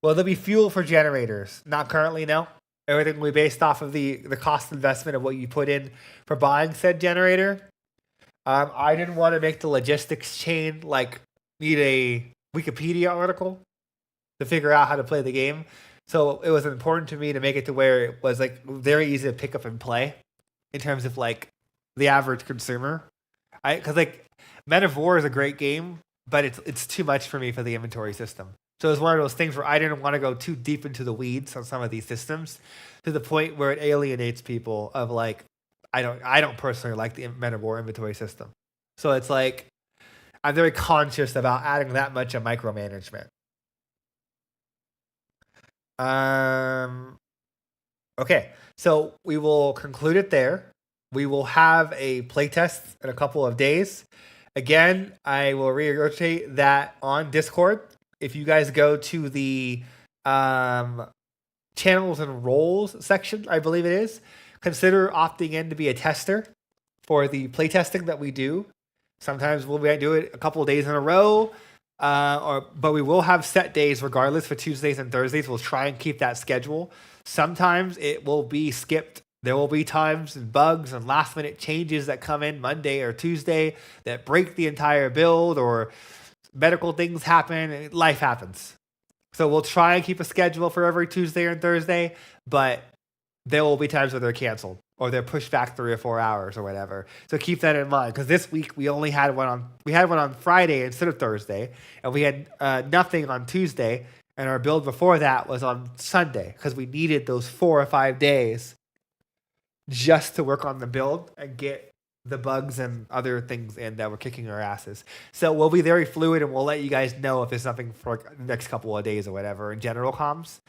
Well, there'll be fuel for generators. Not currently, no. Everything will be based off of the cost investment of what you put in for buying said generator. I didn't want to make the logistics chain need a Wikipedia article to figure out how to play the game. So it was important to me to make it to where it was very easy to pick up and play in terms of the average consumer. Because Men of War is a great game, but it's too much for me for the inventory system. So it was one of those things where I didn't want to go too deep into the weeds on some of these systems to the point where it alienates people of I don't personally like the Men of War inventory system. So it's I'm very conscious about adding that much of micromanagement. Okay, so we will conclude it there. We will have a playtest in a couple of days. Again, I will reiterate that on Discord. If you guys go to the channels and roles section, I believe it is, consider opting in to be a tester for the playtesting that we do. Sometimes we'll do it a couple of days in a row, but we will have set days regardless for Tuesdays and Thursdays. We'll try and keep that schedule. Sometimes it will be skipped. There will be times and bugs and last minute changes that come in Monday or Tuesday that break the entire build, or medical things happen. Life happens. So we'll try and keep a schedule for every Tuesday and Thursday, but there will be times where they're canceled or they're pushed back 3 or 4 hours or whatever. So keep that in mind, because this week we only had one on Friday instead of Thursday, and we had nothing on Tuesday, and our build before that was on Sunday because we needed those 4 or 5 days just to work on the build and get the bugs and other things in that were kicking our asses. So we'll be very fluid, and we'll let you guys know if there's something for like the next couple of days or whatever in general comms.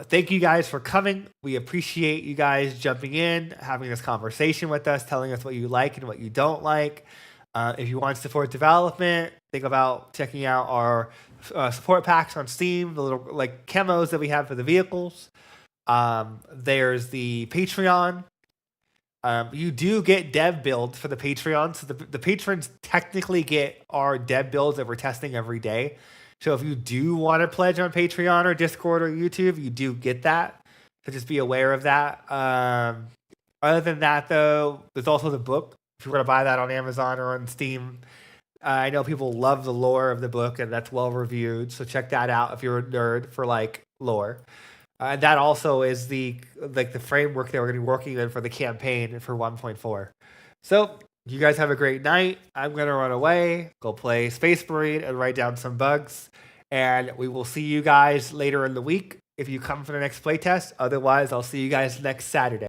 Thank you guys for coming. We appreciate you guys jumping in, having this conversation with us, telling us what you like and what you don't like. If you want to support development, think about checking out our support packs on Steam, the little like camos that we have for the vehicles. There's the Patreon. You do get dev builds for the Patreon, so the patrons technically get our dev builds that we're testing every day. So if you do want to pledge on Patreon or Discord or YouTube, you do get that. So just be aware of that. Other than that, though, there's also the book. If you want to buy that on Amazon or on Steam, I know people love the lore of the book, and that's well reviewed. So check that out if you're a nerd for like lore. And that also is the framework that we're going to be working in for the campaign for 1.4. So you guys have a great night. I'm going to run away, go play Space Marine, and write down some bugs. And we will see you guys later in the week if you come for the next playtest. Otherwise, I'll see you guys next Saturday.